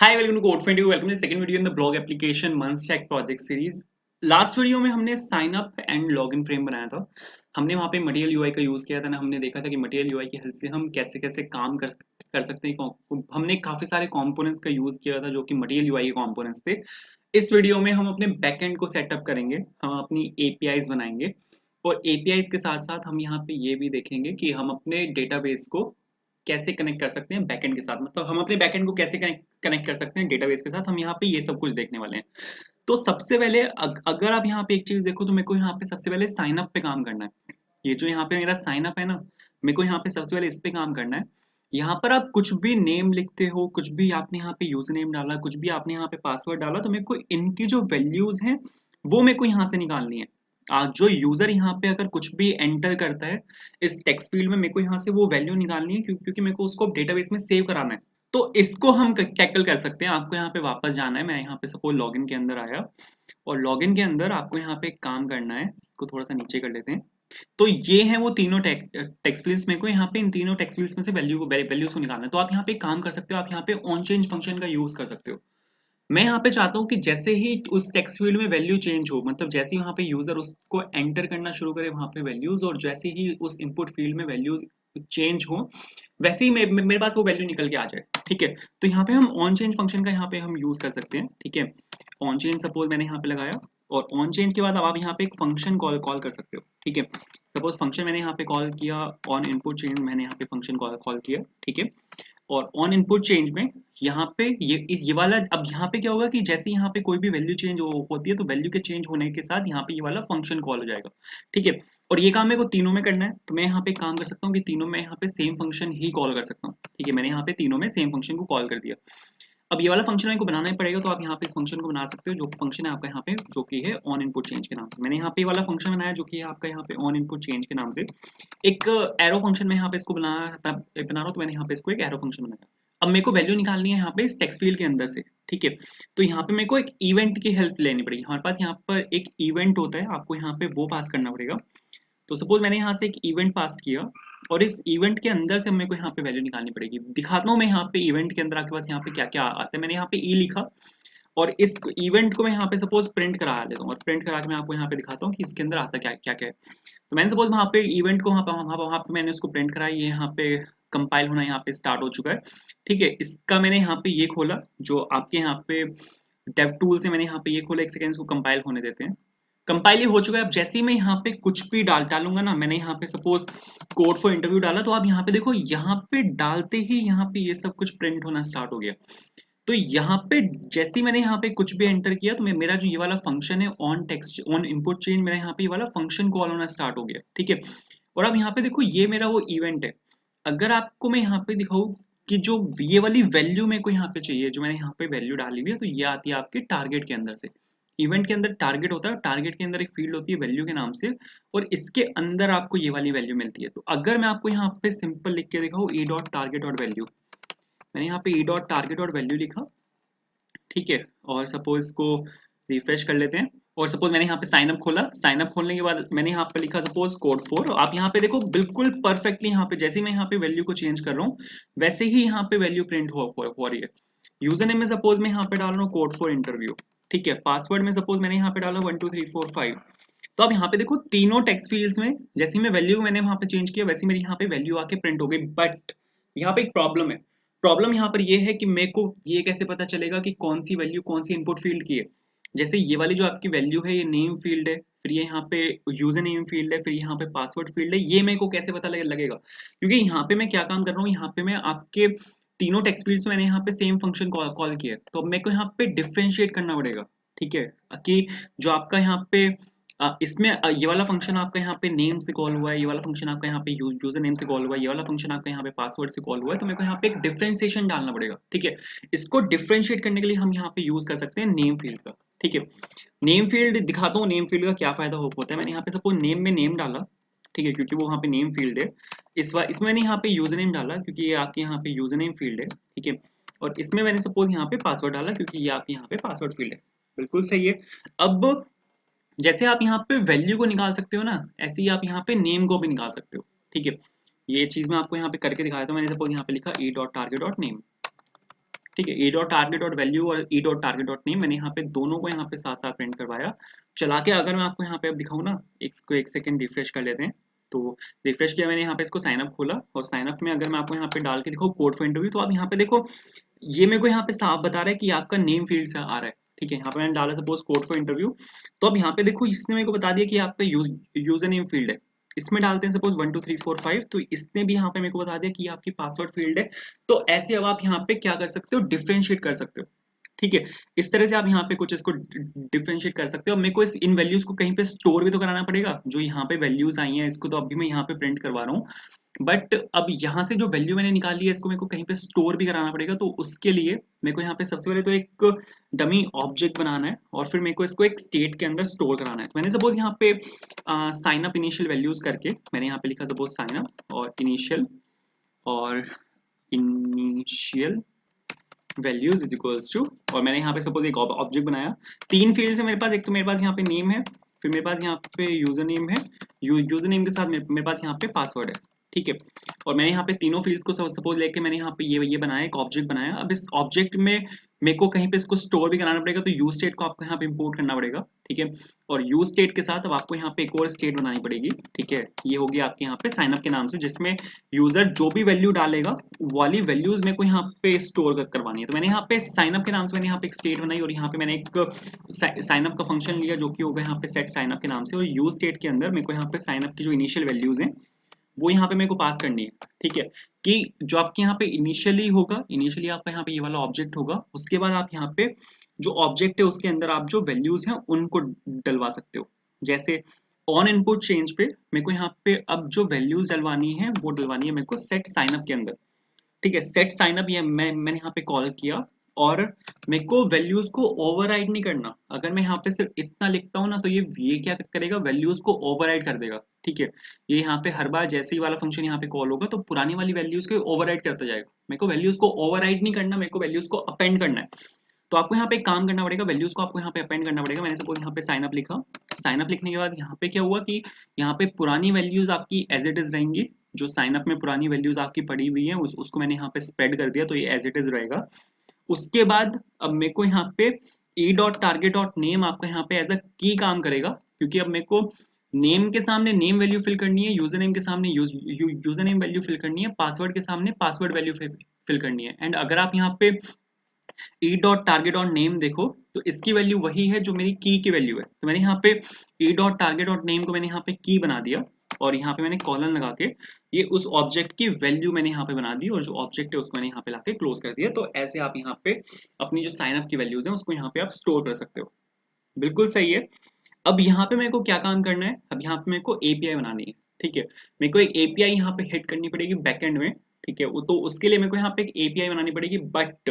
Hi, welcome to Code22. Welcome to the second video in the blog application Monstack project series. Last video में हमने sign up and login frame बनाया था। हमने वहाँ पे material UI का use किया था ना। हमने देखा था कि मटेरियल यूआई की हेल्प से हम कैसे कैसे काम कर सकते हैं। हमने काफ़ी सारे कंपोनेंट्स का यूज़ किया था जो कि मटेरियल यूआई के कंपोनेंट्स थे। इस वीडियो में हम अपने बैकएंड को सेटअप करेंगे, हम अपनी एपीआईज बनाएंगे और एपीआईज के साथ साथ हम यहाँ पे ये भी देखेंगे कि हम अपने डेटाबेस को कैसे कनेक्ट कर सकते हैं बैकएंड के साथ। मतलब हम अपने बैकएंड को कैसे कनेक्ट कर सकते हैं डेटाबेस के साथ। हम यहाँ पे ये सब कुछ देखने वाले हैं। तो सबसे पहले अगर आप यहाँ पे एक चीज देखो तो मेरे को यहाँ पे सबसे पहले साइन अप पे काम करना है। ये जो यहाँ पे मेरा साइन अप है ना, मेरे को यहाँ पे सबसे पहले इस पे काम करना है। यहाँ पर आप कुछ भी नेम लिखते हो, कुछ भी आपने यहाँ पे यूजर नेम डाला, कुछ भी आपने यहाँ पे पासवर्ड डाला, तो मेरे को इनकी जो वैल्यूज हैं वो मेरे को यहाँ से निकालनी है। जो यूजर यहाँ पे अगर कुछ भी एंटर करता है इस टेक्स्ट फील्ड में, मेरे को यहाँ से वो वैल्यू निकालनी है क्योंकि मेरे को उसको डेटाबेस में सेव कराना है। तो इसको हम टैकल कर सकते हैं। आपको यहाँ पे वापस जाना है। मैं यहाँ पे सपोज लॉगिन के अंदर आया और लॉगिन के अंदर आपको यहाँ पे एक काम करना है। इसको थोड़ा सा नीचे कर लेते हैं। तो ये हैं वो तीनों टेक्स्ट फील्ड्स। मेरे को यहाँ पे इन तीनों टेक्स्ट फील्ड्स में से वैल्यूज को निकालना है। तो आप यहाँ पे एक काम कर सकते हो, आप यहाँ पे ऑन चेंज फंक्शन का यूज कर सकते हो। मैं यहाँ पे चाहता हूँ कि जैसे ही उस टेक्स्ट फील्ड में वैल्यू चेंज हो, मतलब जैसे ही वहाँ पे यूजर उसको एंटर करना शुरू करे वहाँ पे वैल्यूज, और जैसे ही उस इनपुट फील्ड में वैल्यूज चेंज हो, वैसे ही मेरे पास वो वैल्यू निकल के आ जाए। ठीक है, तो यहाँ पे हम ऑन चेंज फंक्शन का यहाँ पे हम यूज कर सकते हैं। ठीक है, ऑन चेंज सपोज मैंने यहाँ पे लगाया और ऑन चेंज के बाद अब आप यहाँ पे एक फंक्शन कॉल कॉल कर सकते हो। ठीक है, सपोज फंक्शन मैंने यहाँ पे कॉल किया, ऑन इनपुट चेंज मैंने यहाँ पे फंक्शन कॉल किया। ठीक है, और ऑन इनपुट चेंज में यहाँ पे ये वाला, अब यहाँ पे क्या होगा कि जैसे यहाँ पे कोई भी वैल्यू चेंज होती है तो वैल्यू के चेंज होने के साथ यहाँ पे ये वाला फंक्शन कॉल हो जाएगा। ठीक है, और ये काम मेरे को तीनों में करना है। तो मैं यहाँ पे काम कर सकता हूँ कि तीनों में यहाँ पे सेम फंक्शन ही कॉल कर सकता हूँ। ठीक है, मैंने यहाँ पे तीनों में सेम फंक्शन को कॉल कर दिया। अब ये वाला फंक्शन मेरे को बनाना ही पड़ेगा, तो आप यहाँ पे इस फंक्शन को बना सकते हो। जो फंक्शन है आपका यहाँ पे जो कि है ऑन इनपुट चेंज के नाम से। मैंने यहाँ पे ये वाला फंक्शन बनाया जो कि है आपका यहाँ पे ऑन इनपुट चेंज के नाम से। एक एरो फंक्शन में यहाँ पे इसको बना रहा हूँ, तो मैंने यहाँ पे इसको एक एरो फंक्शन बनाया। अब मेरे को वैल्यू निकालनी है यहाँ पे इस टेक्स्ट फील्ड के अंदर से। ठीक है, तो यहाँ पे मेरे को एक इवेंट की हेल्प लेनी पड़ेगी। हमारे पास यहाँ पर एक इवेंट होता है, आपको यहाँ पे वो पास करना पड़ेगा। तो सपोज मैंने यहाँ से एक इवेंट पास किया और इस इवेंट के अंदर से मेरे को यहाँ पे वैल्यू निकालनी पड़ेगी। दिखाता हूँ मैं यहाँ पे इवेंट के अंदर आपके पास यहाँ पे क्या क्या आता है। मैंने यहाँ पे ई लिखा और इस इवेंट को मैं यहाँ पे सपोज प्रिंट करा देता हूँ और प्रिंट करा के मैं आपको यहाँ पे दिखाता हूँ कि इसके अंदर आता क्या क्या क्या है। तो मैंने सपोज वहाँ पे इवेंट को वहाँ पे मैंने उसको प्रिंट करा। ये यहाँ पे कंपाइल होना यहाँ पे स्टार्ट हो चुका है। ठीक है, इसका मैंने यहाँ पे ये खोला जो आपके यहाँ पे डेव टूल से मैंने यहाँ पे ये खोला। एक सेकेंड, इसको कंपाइल होने देते हैं। कंपाइल हो चुका है। अब जैसे ही मैं यहाँ पे कुछ भी डालूंगा ना, मैंने यहाँ पे सपोज कोड फॉर इंटरव्यू डाला, तो आप यहाँ पे देखो, यहाँ पे डालते ही यहाँ पे ये सब कुछ प्रिंट होना स्टार्ट हो गया। तो यहाँ पे जैसे ही मैंने यहाँ पे कुछ भी एंटर किया तो मेरा जो ये वाला फंक्शन है on text on input change, मेरा यहाँ पे ये वाला फंक्शन कॉल होना स्टार्ट हो गया। ठीक है, और अब यहाँ पे देखो ये मेरा वो इवेंट है। अगर आपको मैं यहाँ पे दिखाऊँ कि जो ये वाली वैल्यू मेरे को यहाँ पे चाहिए, जो मैंने यहाँ पे वैल्यू डाली हुई है, तो ये आती है आपके टारगेट के अंदर से। इवेंट के अंदर टारगेट होता है, टारगेट के अंदर एक फील्ड होती है वैल्यू के नाम से, और इसके अंदर आपको ये वाली वैल्यू मिलती है। तो अगर मैं आपको यहाँ पे सिंपल लिख के दिखाऊँ E dot target dot value, मैंने यहाँ पे E dot target dot value लिखा। ठीक है, और सपोज इसको रिफ्रेश कर लेते हैं। और सपोज मैंने यहाँ पे साइन अप खोला। साइन अप खोलने के बाद मैंने यहाँ पे लिखा सपोज कोड 4। आप यहाँ पे देखो बिल्कुल परफेक्टली यहाँ पे जैसे ही मैं यहाँ पे वैल्यू को चेंज कर रहा हूँ वैसे ही यहाँ पे वैल्यू प्रिंट हो रही है। यूजर नेम में सपोज मैं यहाँ पे डाल रहा हूँ कोड 4 इंटरव्यू। ठीक है, पासवर्ड में सपोज मैंने यहाँ पे डाला 12345। तो अब यहाँ पे देखो तीनों टेक्स्ट फील्ड्स में जैसे ही मैं वैल्यू मैंने वहाँ पे चेंज किया वैसे मेरी यहाँ पे वैल्यू आके प्रिंट हो गई। बट यहाँ पे एक प्रॉब्लम है। प्रॉब्लम यहाँ पर ये है कि मेरे को ये कैसे पता चलेगा कि कौन सी वैल्यू कौन सी इनपुट फील्ड की है। जैसे ये वाली जो आपकी वैल्यू है ये नेम फील्ड है, फिर ये यहाँ पे यूजर नेम फील्ड है, फिर यहाँ पे पासवर्ड फील्ड है। ये मेरे को कैसे पता लगेगा, क्योंकि यहाँ पे मैं क्या काम कर रहा हूँ, यहाँ पे मैं आपके तीनों टेक्स्ट फील्ड्स में मैंने यहाँ पे सेम फंक्शन कॉल किया है। तो अब मेरे को यहाँ पे डिफ्रेंशिएट करना पड़ेगा। ठीक है, कि जो आपका यहाँ पे इसमें ये वाला फंक्शन आपका यहाँ पे नेम से कॉल हुआ है, ये वाला फंक्शन आपका यहाँ पे यूजर नेम से कॉल हुआ है, ये वाला फंक्शन आपका यहाँ पे पासवर्ड से कॉल हुआ है। तो मेरे को यहाँ पे एक डिफरेंशिएशन डालना पड़ेगा। ठीक है, इसको डिफरेंशिएट करने के लिए हम यहाँ पे यूज कर सकते हैं नेम फील्ड का। ठीक है, नेम फील्ड दिखाता हूँ, नेम फील्ड का क्या फायदा होता है। मैंने यहाँ पे सपोज नेम में नेम डाला। ठीक है, क्योंकि वो वहाँ पे नेम फील्ड है। इसमें मैंने यहाँ पे यूजर नेम डाला क्योंकि ये आपके यहाँ पे यूजर नेम फील्ड है। ठीक है, और इसमें मैंने सपोज यहाँ पे पासवर्ड डाला क्योंकि ये आपके यहाँ पे पासवर्ड फील्ड है। बिल्कुल सही है। अब जैसे आप यहाँ पे वैल्यू को निकाल सकते हो ना, ऐसे ही आप यहाँ पे नेम को भी निकाल सकते हो। ठीक है, ये चीज मैं आपको यहाँ पे करके दिखाया था। मैंने सपोज यहाँ पे लिखा E dot target dot name. ठीक है, e dot target dot value और e dot target dot name मैंने यहाँ पे दोनों को यहाँ पे साथ साथ प्रिंट करवाया। चला के अगर मैं आपको यहाँ पे अब दिखाऊँ ना, इसको एक सेकंड रिफ्रेश कर लेते हैं। तो रिफ्रेश किया मैंने, यहाँ पे इसको साइन अप खोला और साइन अप में अगर मैं आपको यहाँ पे डाल के दिखाऊँ कोड फॉर इंटरव्यू, तो आप यहाँ पे देखो ये मेरे को यहाँ पे साफ बता रहा है कि आपका नेम फील्ड से आ रहा है। ठीक है, यहाँ पे मैंने डाला सपोज कोड फॉर इंटरव्यू, तो अब यहाँ पे देखो इसने मेरे को बता दिया कि आपका यूजर नेम फील्ड है। इसमें डालते हैं सपोज 1 2 3 4 5, तो इसने भी यहाँ पे मेरे को बता दिया कि ये आपकी पासवर्ड फील्ड है। तो ऐसे अब आप यहाँ पे क्या कर सकते हो, डिफरेंशिएट कर सकते हो। ठीक है, इस तरह से आप यहाँ पे कुछ इसको डिफरेंशिएट कर सकते हो। मेरे को इन वैल्यूज को कहीं पे स्टोर भी तो कराना पड़ेगा, जो यहाँ पे वैल्यूज आई हैं इसको तो अभी मैं यहाँ पे प्रिंट करवा रहा हूँ, बट अब यहाँ से जो वैल्यू मैंने निकाली है इसको मेरे को कहीं पे स्टोर भी कराना पड़ेगा। तो उसके लिए मेरे को यहाँ पे सबसे पहले तो एक डमी ऑब्जेक्ट बनाना है और फिर मेरे को इसको एक स्टेट के अंदर स्टोर कराना है। तो मैंने सपोज यहाँ पे साइन अप इनिशियल वैल्यूज करके मैंने यहाँ पे लिखा सपोज साइन अप और initial values is equals to, और मैंने यहाँ पे सपोज एक ऑब्जेक्ट बनाया। तीन फील्ड्स है मेरे पास, एक तो मेरे पास यहाँ पे नेम है, फिर मेरे पास यहाँ पे यूजर नेम है, यूजर नेम के साथ मेरे पास यहाँ पे पासवर्ड है। ठीक है, और मैंने यहाँ पे तीनों फील्ड्स को सपोज लेके मैंने यहाँ पे ये बनाया, एक ऑब्जेक्ट बनाया। अब इस ऑब्जेक्ट में मेरे को कहीं पे इसको स्टोर भी कराना पड़ेगा, तो यूज स्टेट को आपको यहाँ पे इंपोर्ट करना पड़ेगा। ठीक है, और यूज स्टेट के साथ अब आपको यहाँ पे एक और स्टेट बनानी पड़ेगी। ठीक है, ये होगी आपके यहाँ पे साइन अप के नाम से, जिसमें यूजर जो भी वैल्यू डालेगा वाली वैल्यूज मेरे को यहाँ पे स्टोर करवानी है। तो मैंने यहाँ पे साइन अप के नाम से मैंने यहाँ पे एक स्टेट बनाई और यहाँ पे मैंने एक साइन अप का फंक्शन लिया जो कि होगा यहाँ पे सेट साइन अप के नाम से, और यूज स्टेट के अंदर मेरे को यहाँ पे साइन अप की जो इनिशियल वैल्यूज हैं वो यहाँ पे मेरे को पास करनी है। ठीक है, कि जो आपके यहाँ पे इनिशियली होगा, इनिशियली आपका यहाँ पे ये वाला ऑब्जेक्ट होगा, उसके बाद आप यहाँ पे जो ऑब्जेक्ट है उसके अंदर आप जो वैल्यूज हैं उनको डलवा सकते हो। जैसे ऑन इनपुट चेंज पे मेरे को यहाँ पे अब जो वैल्यूज डलवानी है वो डलवानी है मेरे को सेट साइन अप के अंदर। ठीक है, सेट साइन अप ये मैंने यहाँ पे कॉल किया और मेरे को वैल्यूज को ओवरराइड नहीं करना। अगर मैं यहाँ पे सिर्फ इतना लिखता हूँ ना, तो ये क्या करेगा, वैल्यूज को ओवरराइड कर देगा। ठीक है, ये यहाँ पे हर बार जैसे ही वाला फंक्शन यहाँ पे कॉल होगा तो पुरानी वाली वैल्यूज को ओवरराइड करता जाएगा। मेरे को वैल्यूज को ओवरराइड नहीं करना, मेरे को वैल्यूज को अपेंड करना है। तो आपको यहाँ पे एक काम करना पड़ेगा, वैल्यूज को आपको यहाँ पे अपेंड करना पड़ेगा। मैंने सपोज यहाँ पे साइन अप लिखा, साइन अप लिखने के बाद यहाँ पे क्या हुआ कि यहाँ पे पुरानी वैल्यूज आपकी एज इट इज रहेंगी। जो साइन अप में पुरानी वैल्यूज आपकी पड़ी हुई है उसको मैंने यहाँ पे स्प्रेड कर दिया, तो ये एज इट इज रहेगा। उसके बाद अब मेरे को यहाँ पे E dot target dot name आपका यहाँ पे एज अ की काम करेगा, क्योंकि अब मेरे को नेम के सामने नेम वैल्यू फिल करनी है, यूजर नेम के सामने यूजर नेम वैल्यू फिल करनी है, पासवर्ड के सामने पासवर्ड वैल्यू फिल करनी है। एंड अगर आप यहाँ पे E dot target dot name देखो तो इसकी वैल्यू वही है जो मेरी की वैल्यू है। तो मैंने यहाँ पे E dot target dot name को मैंने यहाँ पे की बना दिया और यहाँ पे मैंने कॉलन लगा के ये उस ऑब्जेक्ट की वैल्यू मैंने यहाँ पे बना दी और जो ऑब्जेक्ट है उसको मैंने यहाँ पे लाके क्लोज कर दिया। तो ऐसे आप यहाँ पे अपनी जो साइन अप की वैल्यूज है उसको यहाँ पे आप स्टोर कर सकते हो। बिल्कुल सही है। अब यहाँ पे मेरे को क्या काम करना है, अब यहाँ पे मेरे को एपीआई बनानी है। ठीक है, मेरे को एक एपीआई यहाँ पे हिट करनी पड़ेगी बैकएंड में। ठीक है, तो उसके लिए मेरे को यहाँ पे एक एपीआई बनानी पड़ेगी, बट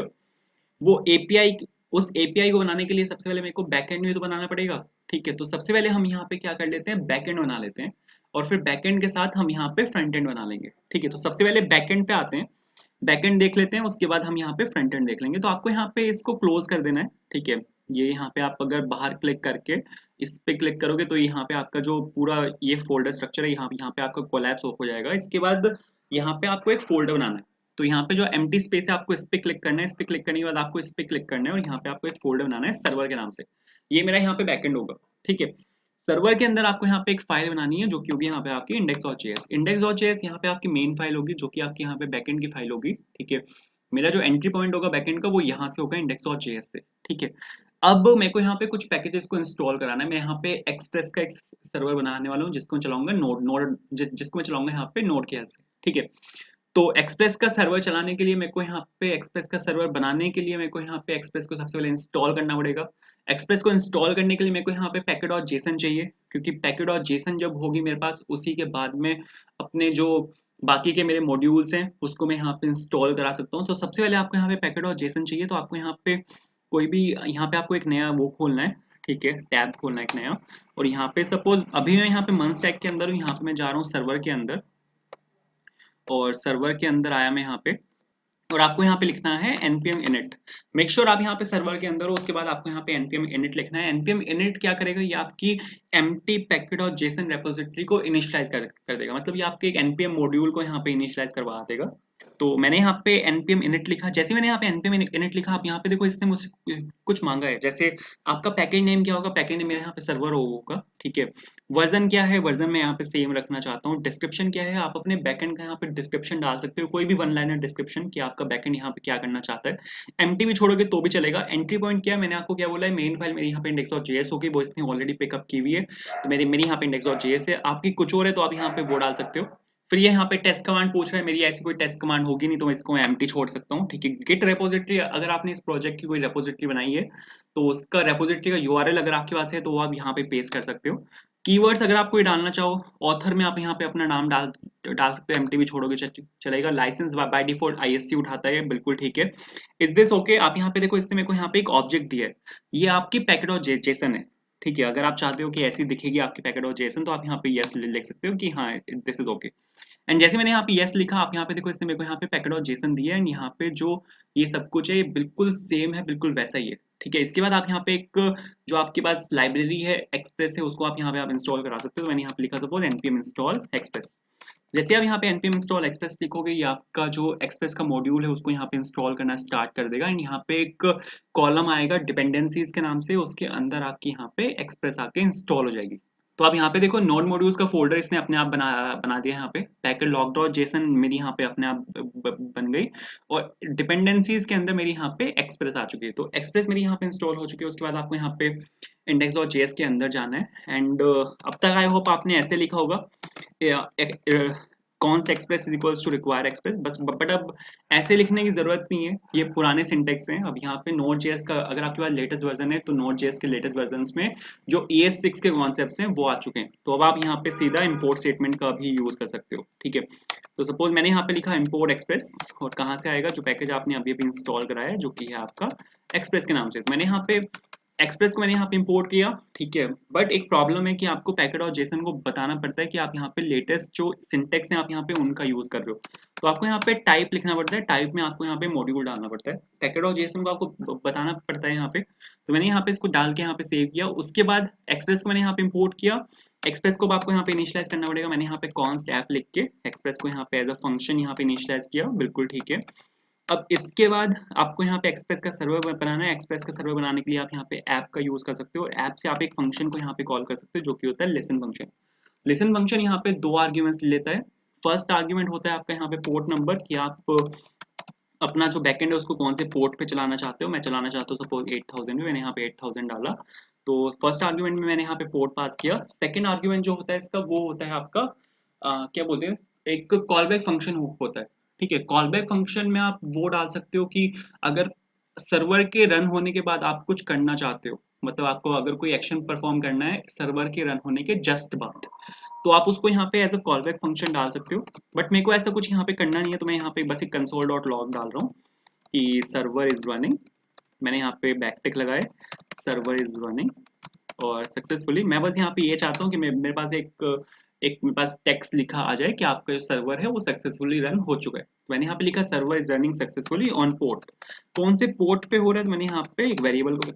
वो एपीआई, उस एपीआई को बनाने के लिए सबसे पहले मेरे को बैकएंड भी तो बनाना पड़ेगा। ठीक है, तो सबसे पहले हम यहाँ पे क्या कर लेते हैं, बैकएंड बना लेते हैं और फिर बैकएंड के साथ हम यहाँ पे फ्रंट एंड बना लेंगे। ठीक है, तो सबसे पहले बैकएंड पे आते हैं, बैकएंड देख लेते हैं, उसके बाद हम यहाँ पे फ्रंट एंड देख लेंगे। तो आपको यहाँ पे इसको क्लोज कर देना है। ठीक है, ये यहाँ पे आप अगर बाहर क्लिक करके इस पे क्लिक करोगे तो यहाँ पे आपका जो पूरा ये फोल्डर स्ट्रक्चर है यहाँ पे आपका कोलैप्स हो जाएगा। इसके बाद यहाँ पे आपको एक फोल्डर बनाना है। तो यहाँ पे जो एम्प्टी स्पेस है आपको इस पे क्लिक करना है, इस पे क्लिक करने के बाद आपको इस पे क्लिक करना है और यहाँ पे आपको एक फोल्डर बनाना है सर्वर के नाम से। ये मेरा यहाँ पे बैकएंड होगा। ठीक है, सर्वर के अंदर आपको यहाँ पे एक फाइल बनानी है जो कि होगी यहाँ पे आपकी index.js। index.js यहाँ पे आपकी मेन फाइल होगी जो कि आपकी यहाँ पे बैकएंड की फाइल होगी। ठीक है, मेरा जो एंट्री पॉइंट होगा बैकएंड का वो यहाँ से होगा index.js से। ठीक है, अब मेरे को यहाँ पे कुछ पैकेजेस को इंस्टॉल कराना है। मैं यहाँ पे एक्सप्रेस का एक सर्वर बनाने वाला हूँ जिसको चलाऊंगा जिसको मैं चलाऊंगा यहाँ पे नोड के हेल्प से। ठीक है, तो एक्सप्रेस का सर्वर चलाने के लिए मेरे को यहाँ पे एक्सप्रेस का सर्वर बनाने के लिए मेरे को यहाँ पे एक्सप्रेस को सबसे पहले इंस्टॉल करना पड़ेगा। एक्सप्रेस को इंस्टॉल करने के लिए मेरे को यहाँ पे पैकेट और जेसन चाहिए, क्योंकि पैकेट और जेसन जब होगी मेरे पास उसी के बाद में अपने जो बाकी के मेरे मॉड्यूल्स हैं उसको मैं यहाँ पे इंस्टॉल करा सकता हूँ। तो सबसे पहले आपको यहाँ पे पैकेट और जेसन चाहिए। तो आपको यहाँ पे कोई भी यहाँ पे आपको एक नया वो खोलना है। ठीक है, टैब खोलना है एक नया, और यहाँ पे सपोज अभी मैं यहाँ पे मन स्टैक के अंदर हूँ, यहाँ पे मैं जा रहा हूँ सर्वर के अंदर और सर्वर के अंदर आया मैं यहाँ पे, और आपको यहाँ पे लिखना है npm init। मेक श्योर आप यहाँ पे सर्वर के अंदर हो, उसके बाद आपको यहाँ पे npm init लिखना है। npm init क्या करेगा, ये आपकी empty पैकेट और जेसन रेपोजिटरी को इनिशियलाइज कर देगा। मतलब ये आपके एक npm मॉड्यूल को यहाँ पे इनिशियलाइज करवा देगा। तो मैंने यहाँ पे npm init लिखा। जैसे मैंने यहाँ पे npm init लिखा, आप यहाँ पे देखो इसने मुझसे कुछ मांगा है। जैसे आपका पैकेज नेम क्या होगा, पैकेज नेम मेरे यहाँ पे सर्वर होगा, ठीक है। वर्जन क्या है, वर्जन मैं यहाँ पे सेम रखना चाहता हूँ। डिस्क्रिप्शन क्या है, आप अपने बैकएंड का यहाँ पे डिस्क्रिप्शन डाल सकते हो, कोई भी वन लाइनर डिस्क्रिप्शन कि आपका बैकएंड यहाँ पे क्या करना चाहता है। एम्प्टी भी छोड़ोगे तो भी चलेगा। एंट्री पॉइंट क्या है, मैंने आपको क्या बोला है, मेन फाइल मेरी यहाँ पे index.js होगी, वो इसने ऑलरेडी पिकअप की हुई है, तो मेरी मेरी यहाँ पे index.js है। आपकी कुछ और है तो आप यहाँ पे वो डाल सकते हो। फिर ये यहाँ पे टेस्ट कमांड पूछ रहा है, मेरी ऐसी कोई टेस्ट कमांड होगी नहीं, तो मैं इसको एम्प्टी छोड़ सकता हूँ, ठीक है। गिट रेपोजिटरी, अगर आपने इस प्रोजेक्ट की कोई रेपोजिटरी बनाई है तो उसका रेपोजिटरी का यूआरएल अगर आपके पास है तो वो आप यहाँ पे पेस्ट कर सकते हो। कीवर्ड्स अगर आप कोई डालना चाहो, ऑथर में आप यहाँ पे अपना नाम डाल डाल सकते हो, एम्प्टी भी छोड़ोगे चलेगा। लाइसेंस बाय डिफॉल्ट आईएससी उठाता है, बिल्कुल ठीक है। Is this okay? आप यहाँ पे देखो, इसने मेरे को यहाँ पे एक ऑब्जेक्ट दिया है, ये आपकी पैकेट और जेसन है, ठीक है। अगर आप चाहते हो कि ऐसी दिखेगी आपकी पैकेट और जेसन, तो आप यहाँ पे यस लिख सकते हो कि हाँ दिस इज ओके। एंड जैसे मैंने यहाँ पे यस लिखा, आप यहाँ पे देखो इसने मेरे को यहाँ पे पैकेट और जेसन दिया है, एंड यहाँ पे जो ये सब कुछ है ये बिल्कुल सेम है, बिल्कुल वैसा ही है, ठीक है। इसके बाद आप यहाँ पे एक जो आपके पास लाइब्रेरी है एक्सप्रेस है, उसको आप यहाँ पे आप इंस्टॉल करा सकते हो। तो मैंने यहाँ पे लिखा सपोज npm इंस्टॉल एक्सप्रेस। जैसे आप यहाँ पे npm इंस्टॉल एक्सप्रेस लिखोगे, ये आपका जो एक्सप्रेस का मॉड्यूल है उसको यहाँ पे इंस्टॉल करना स्टार्ट कर देगा। एंड यहाँ पे एक कॉलम आएगा डिपेंडेंसीज के नाम से, उसके अंदर आपकी यहाँ पे एक्सप्रेस आके इंस्टॉल हो जाएगी। तो आप यहाँ पे देखो नोड मॉड्यूल्स का फोल्डर इसने अपने आप बना बना दिया। यहाँ पे पैकेट लॉग डॉट जेसन मेरी यहाँ पे अपने आप बन गई, और डिपेंडेंसीज के अंदर मेरी यहाँ पे एक्सप्रेस आ चुकी है। तो एक्सप्रेस मेरी यहाँ पे इंस्टॉल हो चुकी है। उसके बाद आपको यहाँ पे इंडेक्स डॉट जेएस के अंदर जाना है। एंड अब तक आई होप आपने ऐसे लिखा होगा, const express is equals to require express, बस। बट अब ऐसे लिखने की जरूरत नहीं है, ये पुराने सिंटेक्स हैं। अब यहाँ पे नोड जेएस का अगर आपके पास लेटेस्ट वर्जन है, तो नोड जेएस के लेटेस्ट वर्जन में जो ES6 के कॉन्सेप्ट्स हैं वो आ चुके हैं। तो अब आप यहाँ पे सीधा इंपोर्ट स्टेटमेंट का भी यूज कर सकते हो, ठीक है। तो सपोज मैंने यहाँ पे लिखा इंपोर्ट एक्सप्रेस, और कहाँ से आएगा, जो पैकेज आपने अभी अभी इंस्टॉल कराया है जो कि है आपका एक्सप्रेस के नाम से। तो मैंने यहाँ पे एक्सप्रेस को मैंने यहाँ पे इंपोर्ट किया, ठीक है। बट एक प्रॉब्लम है कि आपको पैकेट और जेसन को बताना पड़ता है कि आप यहाँ पे लेटेस्ट जो सिंटेक्स हैं आप यहाँ पे उनका यूज कर रहे हो। तो आपको यहाँ पे टाइप लिखना पड़ता है, टाइप में आपको यहाँ पे मॉड्यूल डालना पड़ता है। पैकेट और जेसन को आपको बताना पड़ता है यहाँ पे। तो मैंने यहाँ पे इसको डाल के यहाँ पे सेव किया। उसके बाद एक्सप्रेस को मैंने यहाँ पे इंपोर्ट किया। एक्सप्रेस को आपको यहाँ पे इनिशियलाइज करना पड़ेगा। मैंने यहाँ पे कॉन्स्ट ऐप लिख के एक्सप्रेस को यहाँ पे एज अ फंक्शन यहाँ पे इनिशियलाइज किया, बिल्कुल ठीक है। अब इसके बाद आपको यहाँ पे एक्सप्रेस का सर्वर बनाना है। एक्सप्रेस का सर्वर बनाने के लिए आप यहाँ पे ऐप का यूज कर सकते हो। ऐप से आप एक फंक्शन को यहाँ पे कॉल कर सकते हो जो कि होता है लिसन फंक्शन। लिसन फंक्शन यहाँ पे दो आर्ग्यूमेंट्स लेता है। फर्स्ट आर्ग्यूमेंट होता है आपका यहाँ पे पोर्ट नंबर, कि आप अपना जो बैकएंड है उसको कौन से पोर्ट पे चलाना चाहते हो। मैं चलाना चाहता हूँ सपोज 8000 में, मैंने यहाँ पे 8000 डाला। तो फर्स्ट आर्ग्यूमेंट में मैंने यहाँ पे पोर्ट पास किया। सेकंड आर्ग्यूमेंट जो होता है इसका, वो होता है आपका क्या बोलते हैं, एक कॉल बैक फंक्शन होता है, ठीक है। कॉल बैक फंक्शन में आप वो डाल सकते हो कि अगर सर्वर के रन होने के बाद आप कुछ करना चाहते हो, मतलब आपको अगर कोई एक्शन परफॉर्म करना है सर्वर के रन होने के जस्ट बाद, तो आप उसको यहाँ पे as a call back function डाल सकते हो। बट मेरे को ऐसा कुछ यहाँ पे करना नहीं है, तो मैं यहाँ पे बस एक कंसोल डॉट लॉग डाल रहा हूँ कि सर्वर इज रनिंग। मैंने यहाँ पे बैकटिक लगाए, सर्वर इज रनिंग और सक्सेसफुली। मैं बस यहाँ पे ये चाहता हूँ कि मेरे पास एक मेरे पास टेक्स्ट लिखा आ जाए कि आपका जो सर्वर है वो सक्सेसफुली रन हो चुका है। तो मैंने यहाँ पे लिखा server is running successfully on port. कौन से पोर्ट पे हो रहा है, तो मैंने यहाँ पे एक वेरिएबल को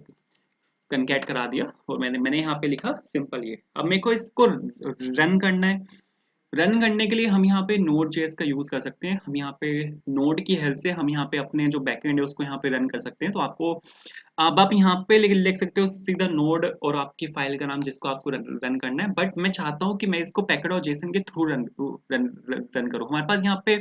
कनकैट करा दिया, और मैंने यहाँ पे लिखा सिंपल ये। अब मेरे को इसको रन करना है। रन करने के लिए हम यहाँ पे नोड जेएस का यूज कर सकते हैं। हम यहाँ पे नोड की हेल्प से हम यहाँ पे अपने जो बैकएंड है उसको यहाँ पे रन कर सकते हैं। तो आपको अब आप यहाँ पे लिख सकते हो सीधा नोड और आपकी फाइल का नाम जिसको आपको रन करना है। बट मैं चाहता हूँ कि मैं इसको पैकेट और जेसन के थ्रू रन करूँ। हमारे पास यहाँ पे,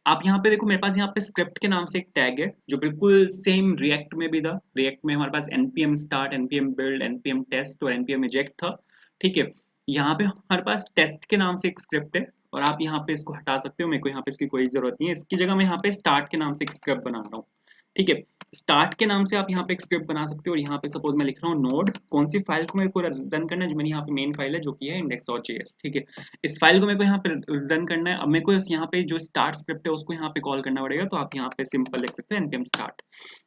आप यहाँ पे देखो, मेरे पास यहाँ पे स्क्रिप्ट के नाम से एक टैग है जो बिल्कुल सेम रिएक्ट में भी था। रिएक्ट में हमारे पास npm start, npm build, npm test और npm eject था, ठीक है। यहाँ पे हमारे पास टेस्ट के नाम से एक स्क्रिप्ट है, और आप यहाँ पे इसको हटा सकते हो। मेरे को यहाँ पे इसकी कोई जरूरत नहीं है। इसकी जगह मैं यहाँ पे स्टार्ट के नाम से एक स्क्रिप्ट बना रहा हूँ, ठीक है। स्टार्ट के नाम से आप यहाँ पे एक स्क्रिप्ट बना सकते हो, और यहाँ पे सपोज मैं लिख रहा हूँ नोड, कौन सी फाइल को मेरे को रन करना है, जो मेरी यहाँ पे मेन फाइल है जो कि है index.js, ठीक है। इस फाइल को मेरे को यहाँ पे रन करना है। अब मेरे को यहाँ पे जो स्टार्ट स्क्रिप्ट है उसको यहाँ पे कॉल करना पड़ेगा। तो आप यहाँ पे सिंपल लिख सकते हैं npm start।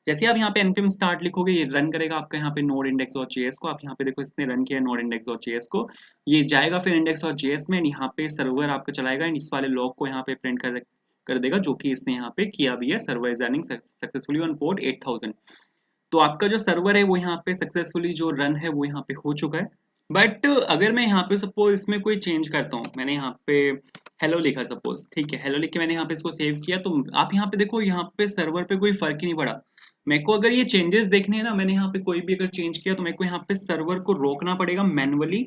जैसे आप यहाँ पे npm start लिखोगे, ये रन करेगा आपका यहाँ पे node index.js को। आप यहाँ पे देखो इसने रन किया node index.js को, ये जाएगा फिर index.js में, यहाँ पे सर्वर आपका चलाएगा, इस वाले लॉग को यहाँ पे प्रिंट कर देगा जो कि इसने यहाँ पे किया भी है। Server is running successfully on port 8000। तो आपका जो सर्वर है वो यहाँ पे सक्सेसफुली जो रन है वो यहाँ पे हो चुका है। बट अगर मैं यहाँ पे सपोज इसमें कोई चेंज करता हूँ, मैंने यहाँ पे हेलो लिखा सपोज, ठीक है, हेलो लिख के मैंने यहाँ पे इसको सेव किया, तो आप यहाँ पे देखो, यहाँ पे सर्वर पे कोई फर्क ही नहीं पड़ा। मेरे को अगर ये चेंजेस देखने हैं ना, मैंने यहाँ पे कोई भी अगर चेंज किया तो मेरे को यहाँ पे सर्वर को रोकना पड़ेगा मैनुअली,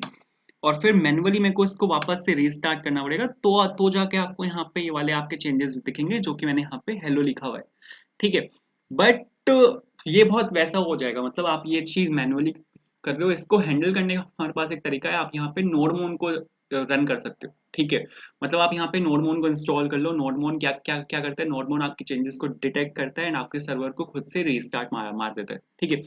और फिर मैनुअली मेरे को इसको वापस से रीस्टार्ट करना पड़ेगा, तो जाके आपको यहाँ पे ये वाले आपके चेंजेस दिखेंगे जो कि मैंने यहाँ पे हेलो लिखा हुआ है, ठीक है। बट ये बहुत वैसा हो जाएगा, मतलब आप ये चीज मैनुअली कर रहे हो, इसको हैंडल करने का हमारे पास एक तरीका है, आप यहाँ पे नोडमोन को रन कर सकते हो, ठीक है। मतलब आप यहाँ पे नोडमोन को इंस्टॉल कर लो। नोडमोन क्या क्या क्या करता है, नोडमोन आपके चेंजेस को डिटेक्ट करता है एंड आपके सर्वर को खुद से रीस्टार्ट मार देता है, ठीक है।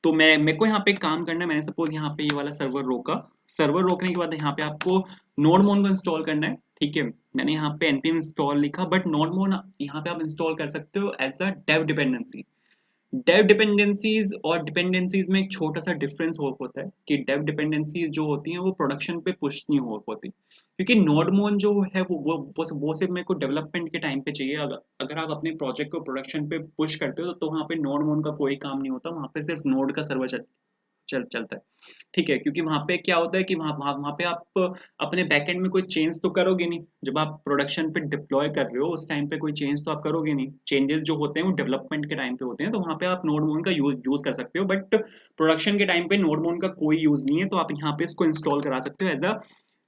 तो मेरे को यहाँ पे एक काम करना है, मैंने सपोज यहाँ पे ये वाला सर्वर रोका, सर्वर रोकने के बाद यहाँ पे आपको नोडमोन को इंस्टॉल करना है, ठीक है। मैंने यहाँ पे npm इंस्टॉल लिखा, बट नोडमोन यहाँ पे आप इंस्टॉल कर सकते हो as a dev dependency. Dev dependencies और डिपेंडेंसीज में एक छोटा सा डिफरेंस होता है कि डेव डिपेंडेंसीज जो होती हैं वो प्रोडक्शन पे पुश नहीं हो पाती, क्योंकि नोडमोन जो है वो सिर्फ मेरे को डेवलपमेंट के टाइम पे चाहिए। अगर आप अपने प्रोजेक्ट को प्रोडक्शन पे पुश करते हो तो वहाँ पे नोडमोन का कोई काम नहीं होता, वहाँ पे सिर्फ नोड का सर्वर चलता है, ठीक है। क्योंकि वहां पे क्या होता है कि वहां पे आप अपने बैकएंड में कोई चेंज तो करोगे नहीं, जब आप प्रोडक्शन पे डिप्लॉय कर रहे हो उस टाइम पे कोई चेंज तो आप करोगे नहीं, चेंजेस जो होते हैं वो डेवलपमेंट के टाइम पे होते हैं, तो वहां पे आप नोडमोन का यूज कर सकते हो, बट प्रोडक्शन के टाइम पे नोडमोन का कोई यूज नहीं है, तो आप यहाँ पे इसको इंस्टॉल करा सकते हो एज अ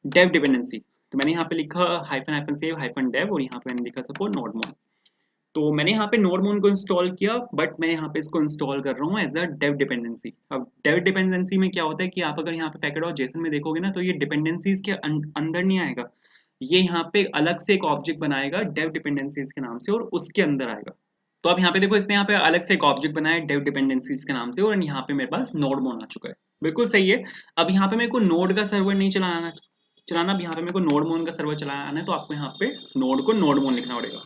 डेव डिपेंडेंसी। तो मैंने यहाँ पे लिखा hyphen hyphen save hyphen dev, और यहाँ पे मैंने लिखा सपोज नोडमोन। तो मैंने यहाँ पे नोडमोन को इंस्टॉल किया, बट मैं यहाँ पे इसको इंस्टॉल कर रहा हूँ एज अ डेव डिपेंडेंसी। अब डेव डिपेंडेंसी में क्या होता है कि आप अगर यहाँ पे पैकेट और जेसन में देखोगे ना, तो ये डिपेंडेंसीज के अंदर नहीं आएगा, ये यहाँ पे अलग से एक ऑब्जेक्ट बनाएगा डेव डिपेंडेंसीज के नाम से और उसके अंदर आएगा। तो अब यहाँ पे देखो, इसने यहाँ पे अलग से एक ऑब्जेक्ट बनाया डेव डिपेंडेंसीज के नाम से, और यहाँ पे मेरे पास नोडमोन आ चुका है, बिल्कुल सही है। अब यहाँ पे मेरे को नोड का सर्वर नहीं चलाना, अब यहाँ पे मेरे को नोडमोन का सर्वर चलाना है, तो आपको यहाँ पे नोड को नोडमोन लिखना पड़ेगा।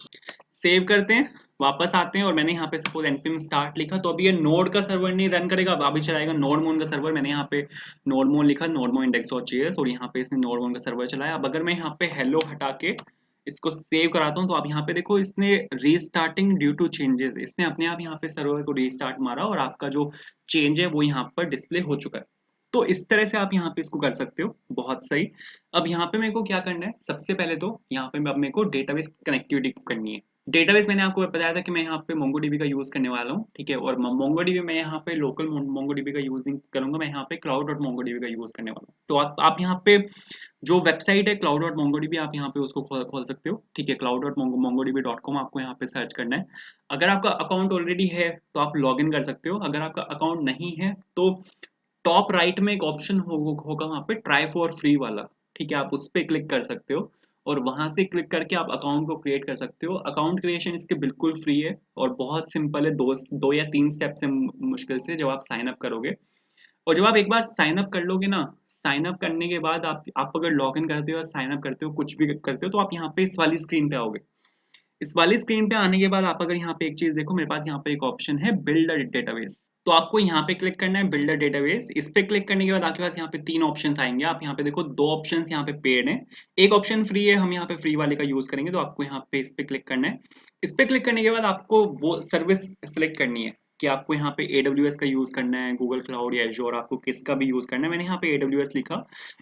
सेव करते हैं, वापस आते हैं, और मैंने यहाँ पे सपोज npm स्टार्ट लिखा, तो अभी ये नोड का सर्वर नहीं रन करेगा, अब अभी चलाएगा नोडमोन का सर्वर। मैंने यहाँ पे नोडमोन लिखा, नोडमोन index.js, और यहाँ पे इसने नोडमोन का सर्वर चलाया। अब अगर मैं यहाँ पे हेलो हटा के इसको सेव कराता हूँ, तो आप यहाँ पे देखो, इसने रीस्टार्टिंग ड्यू टू चेंजेस, इसने अपने आप यहाँ पे सर्वर को रीस्टार्ट मारा, और आपका जो चेंज है वो यहाँ पर डिस्प्ले हो चुका है। तो इस तरह से आप यहाँ पे इसको कर सकते हो, बहुत सही। अब यहाँ पे मेरे को क्या करना है, सबसे पहले तो यहाँ पे अब मेरे को डेटाबेस कनेक्टिविटी करनी है। डेटाबेस मैंने आपको बताया था कि मैं यहाँ पे मोंगोडीबी का यूज करने वाला हूँ, ठीक है। और मोंगोडीबी मैं यहाँ पे लोकल मोंगोडीबी का यूज नहीं करूंगा, मैं यहाँ पे क्लाउड डॉट मोंगोडीबी का यूज करने वाला हूँ। तो आप यहाँ पे जो वेबसाइट है क्लाउड डॉट मोंगोडीबी, आप यहाँ पे उसको खोल सकते हो, ठीक है। cloud dot MongoDB dot com आपको यहाँ पे सर्च करना है। अगर आपका अकाउंट ऑलरेडी है तो आप लॉग इन कर सकते हो, अगर आपका अकाउंट नहीं है तो टॉप राइट में एक ऑप्शन होगा वहां पे ट्राई फॉर फ्री वाला, ठीक है, आप उस पर क्लिक कर सकते हो, और वहां से क्लिक करके आप अकाउंट को क्रिएट कर सकते हो। अकाउंट क्रिएशन इसके बिल्कुल फ्री है और बहुत सिंपल है, दो या तीन स्टेप से मुश्किल से जब आप साइन अप करोगे। और जब आप एक बार साइन अप कर लोगे ना, साइन अप करने के बाद आप अगर लॉग इन करते हो या साइन अप करते हो, कुछ भी करते हो, तो आप यहाँ पे इस वाली स्क्रीन पे आओगे। इस वाली स्क्रीन पे आने के बाद आप अगर यहाँ पे एक चीज देखो, मेरे पास यहाँ पे एक ऑप्शन है बिल्ड अ डेटाबेस, तो आपको यहाँ पे क्लिक करना है बिल्ड अ डेटाबेस। इस पे क्लिक करने के बाद आपके पास यहाँ पे तीन ऑप्शंस आएंगे, आप यहाँ पे देखो दो ऑप्शंस यहाँ पे पेड है, एक ऑप्शन फ्री है, हम यहाँ पे फ्री वाले का यूज करेंगे, तो आपको यहाँ पे इस पे क्लिक करना है। इस पे क्लिक करने के बाद आपको वो सर्विस सेलेक्ट करनी है कि आपको यहाँ पे AWS का यूज करना है, गूगल क्लाउड या एज़्योर, आपको किसका भी यूज करना है। मैंने यहाँ पे AWS लिखा।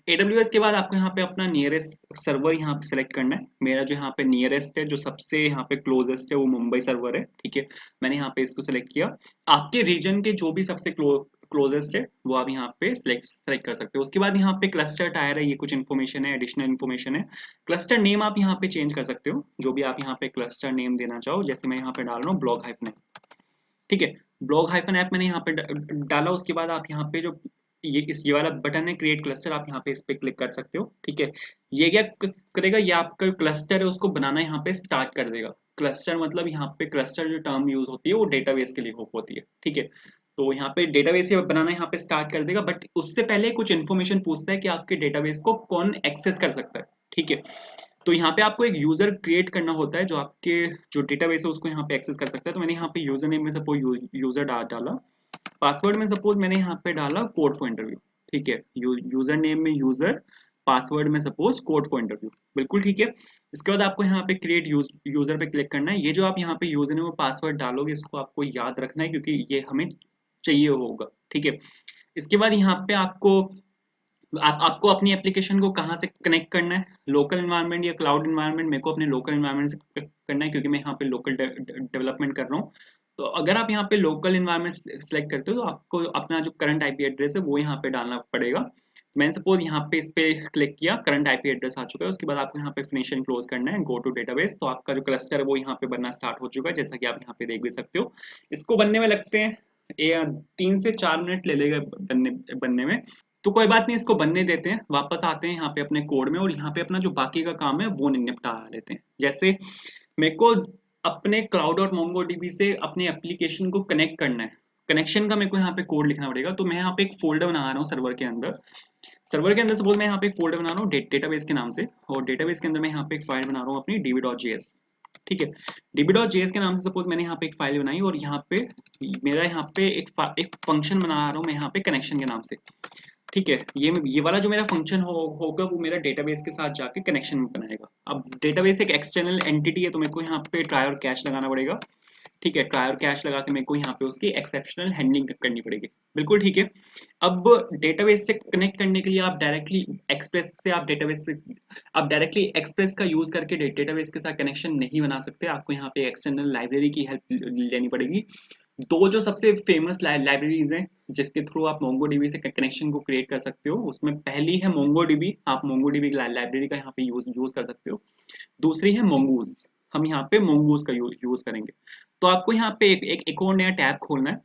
AWS के बाद आपको यहाँ पे अपना नियरेस्ट सर्वर यहाँ पे सेलेक्ट करना है। मेरा जो यहाँ पे नियरेस्ट है, जो सबसे यहाँ पे क्लोजेस्ट है, वो मुंबई सर्वर है, ठीक है। मैंने यहाँ पे इसको सेलेक्ट किया। आपके रीजन के जो भी सबसे क्लोजेस्ट है वो आप यहाँ पे सेलेक्ट कर सकते हो। उसके बाद यहाँ पे क्लस्टर टायर है, ये कुछ इन्फॉर्मेशन है, एडिशनल इन्फॉर्मेशन है। क्लस्टर नेम आप यहाँ पे चेंज कर सकते हो, जो भी आप यहाँ पे क्लस्टर नेम देना चाहो, जैसे मैं यहाँ पे डाल रहा हूँ ब्लॉग हाइफन, ठीक है। ब्लॉग हाइफन ऐप मैंने यहाँ पे डाला। उसके बाद आप यहाँ पे जो ये वाला बटन है क्रिएट क्लस्टर, आप यहाँ पे इस पे क्लिक कर सकते हो, ठीक है। ये क्या करेगा, ये आपका क्लस्टर है उसको बनाना यहाँ पे स्टार्ट कर देगा। क्लस्टर मतलब यहाँ पे क्लस्टर जो टर्म यूज होती है वो डेटाबेस के लिए होती है, ठीक है। तो यहाँ पे डेटाबेस बनाना यहाँ पे स्टार्ट कर देगा, बट उससे पहले कुछ इन्फॉर्मेशन पूछता है कि आपके डेटाबेस को कौन एक्सेस कर सकता है, ठीक है। तो यहाँ पे आपको एक यूजर क्रिएट करना होता है जो आपके जो डेटाबेस है उसको यहाँ पे एक्सेस कर सकता है। तो मैंने यहाँ पे यूजर नेम में सपोज यूजर डाला, पासवर्ड में सपोज मैंने यहाँ पे डाला कोड फॉर इंटरव्यू, ठीक है। यूजर नेम में यूजर, पासवर्ड में सपोज कोड फॉर इंटरव्यू, बिल्कुल ठीक है। इसके बाद आपको यहाँ पे क्रिएट यूजर पे क्लिक करना है। ये जो आप यहाँ पे यूजर नेम और पासवर्ड डालोगे इसको आपको याद रखना है, क्योंकि ये हमें चाहिए होगा, ठीक है। इसके बाद यहाँ पे आपको आपको अपनी एप्लीकेशन को कहाँ से कनेक्ट करना है, लोकल एनवायरनमेंट या क्लाउड एनवायरनमेंट। मेरे को अपने लोकल एनवायरनमेंट से करना है क्योंकि मैं यहाँ पे लोकल डेवलपमेंट कर रहा हूँ। तो अगर आप यहाँ पे लोकल एनवायरनमेंट सेलेक्ट करते हो तो आपको अपना जो करंट आईपी एड्रेस है वो यहाँ पे डालना पड़ेगा। मैंने सपोज यहाँ पे इस पे क्लिक किया, करंट आईपी एड्रेस आ चुका है। उसके बाद आपको यहाँ पे फिनिश एंड क्लोज करना है, गो टू डेटाबेस। तो आपका जो क्लस्टर है वो यहाँ पे बनना स्टार्ट हो चुका है, जैसा कि आप यहाँ पे देख भी सकते हो। इसको बनने में लगते हैं 3 से 4 मिनट ले लेगा बनने बनने में। तो कोई बात नहीं, इसको बनने देते हैं। वापस आते हैं यहाँ पे अपने कोड में और यहाँ पे अपना जो बाकी का काम है वो निपटा लेते हैं। जैसे मेरे को अपने क्लाउड और मोंगोडीबी से अपने एप्लीकेशन को कनेक्ट करना है। कनेक्शन का मेरे को यहाँ पे कोड लिखना पड़ेगा। तो मैं यहाँ पे एक फोल्डर बना रहा हूँ सर्वर के अंदर। सर्वर के अंदर सपोज मैं यहाँ पे एक फोल्डर बना रहा हूँ डेटाबेस के नाम से, और डेटाबेस के अंदर मैं यहाँ पे एक फाइल बना रहा हूँ अपनी db.js। ठीक है, db.js के नाम से सपोज मैंने यहाँ पे एक फाइल बनाई और यहाँ पे मेरा यहाँ पे एक फंक्शन बना रहा हूँ मैं यहाँ पे कनेक्शन के नाम से। ठीक है, ये वाला जो मेरा फंक्शन होगा वो मेरा डेटाबेस के साथ जाके कनेक्शन बनाएगा। अब डेटाबेस एक एक्सटर्नल एंटिटी है तो मेरे को यहाँ पे ट्राई और कैच लगाना पड़ेगा। ठीक है, ट्राई और कैश लगा के मेरे को यहाँ पे उसकी एक्सेप्शनल हैंडलिंग करनी पड़ेगी। बिल्कुल ठीक है। अब डेटाबेस से कनेक्ट करने के लिए आप डायरेक्टली एक्सप्रेस का यूज करके डेटाबेस के साथ कनेक्शन नहीं बना सकते। आपको यहाँ पे एक्सटर्नल लाइब्रेरी की हेल्प लेनी पड़ेगी। दो जो सबसे फेमस लाइब्रेरीज हैं जिसके थ्रू आप मोंगोडीबी से कनेक्शन को क्रिएट कर सकते हो, उसमें पहली है मोंगोडीबी। आप मोंगोडीबी लाइब्रेरी का यहाँ पे यूज कर सकते हो। दूसरी है मोंगूज। हम यहाँ पे मोंगूज का यूज करेंगे। तो आपको यहाँ पे एक और नया टैब खोलना है,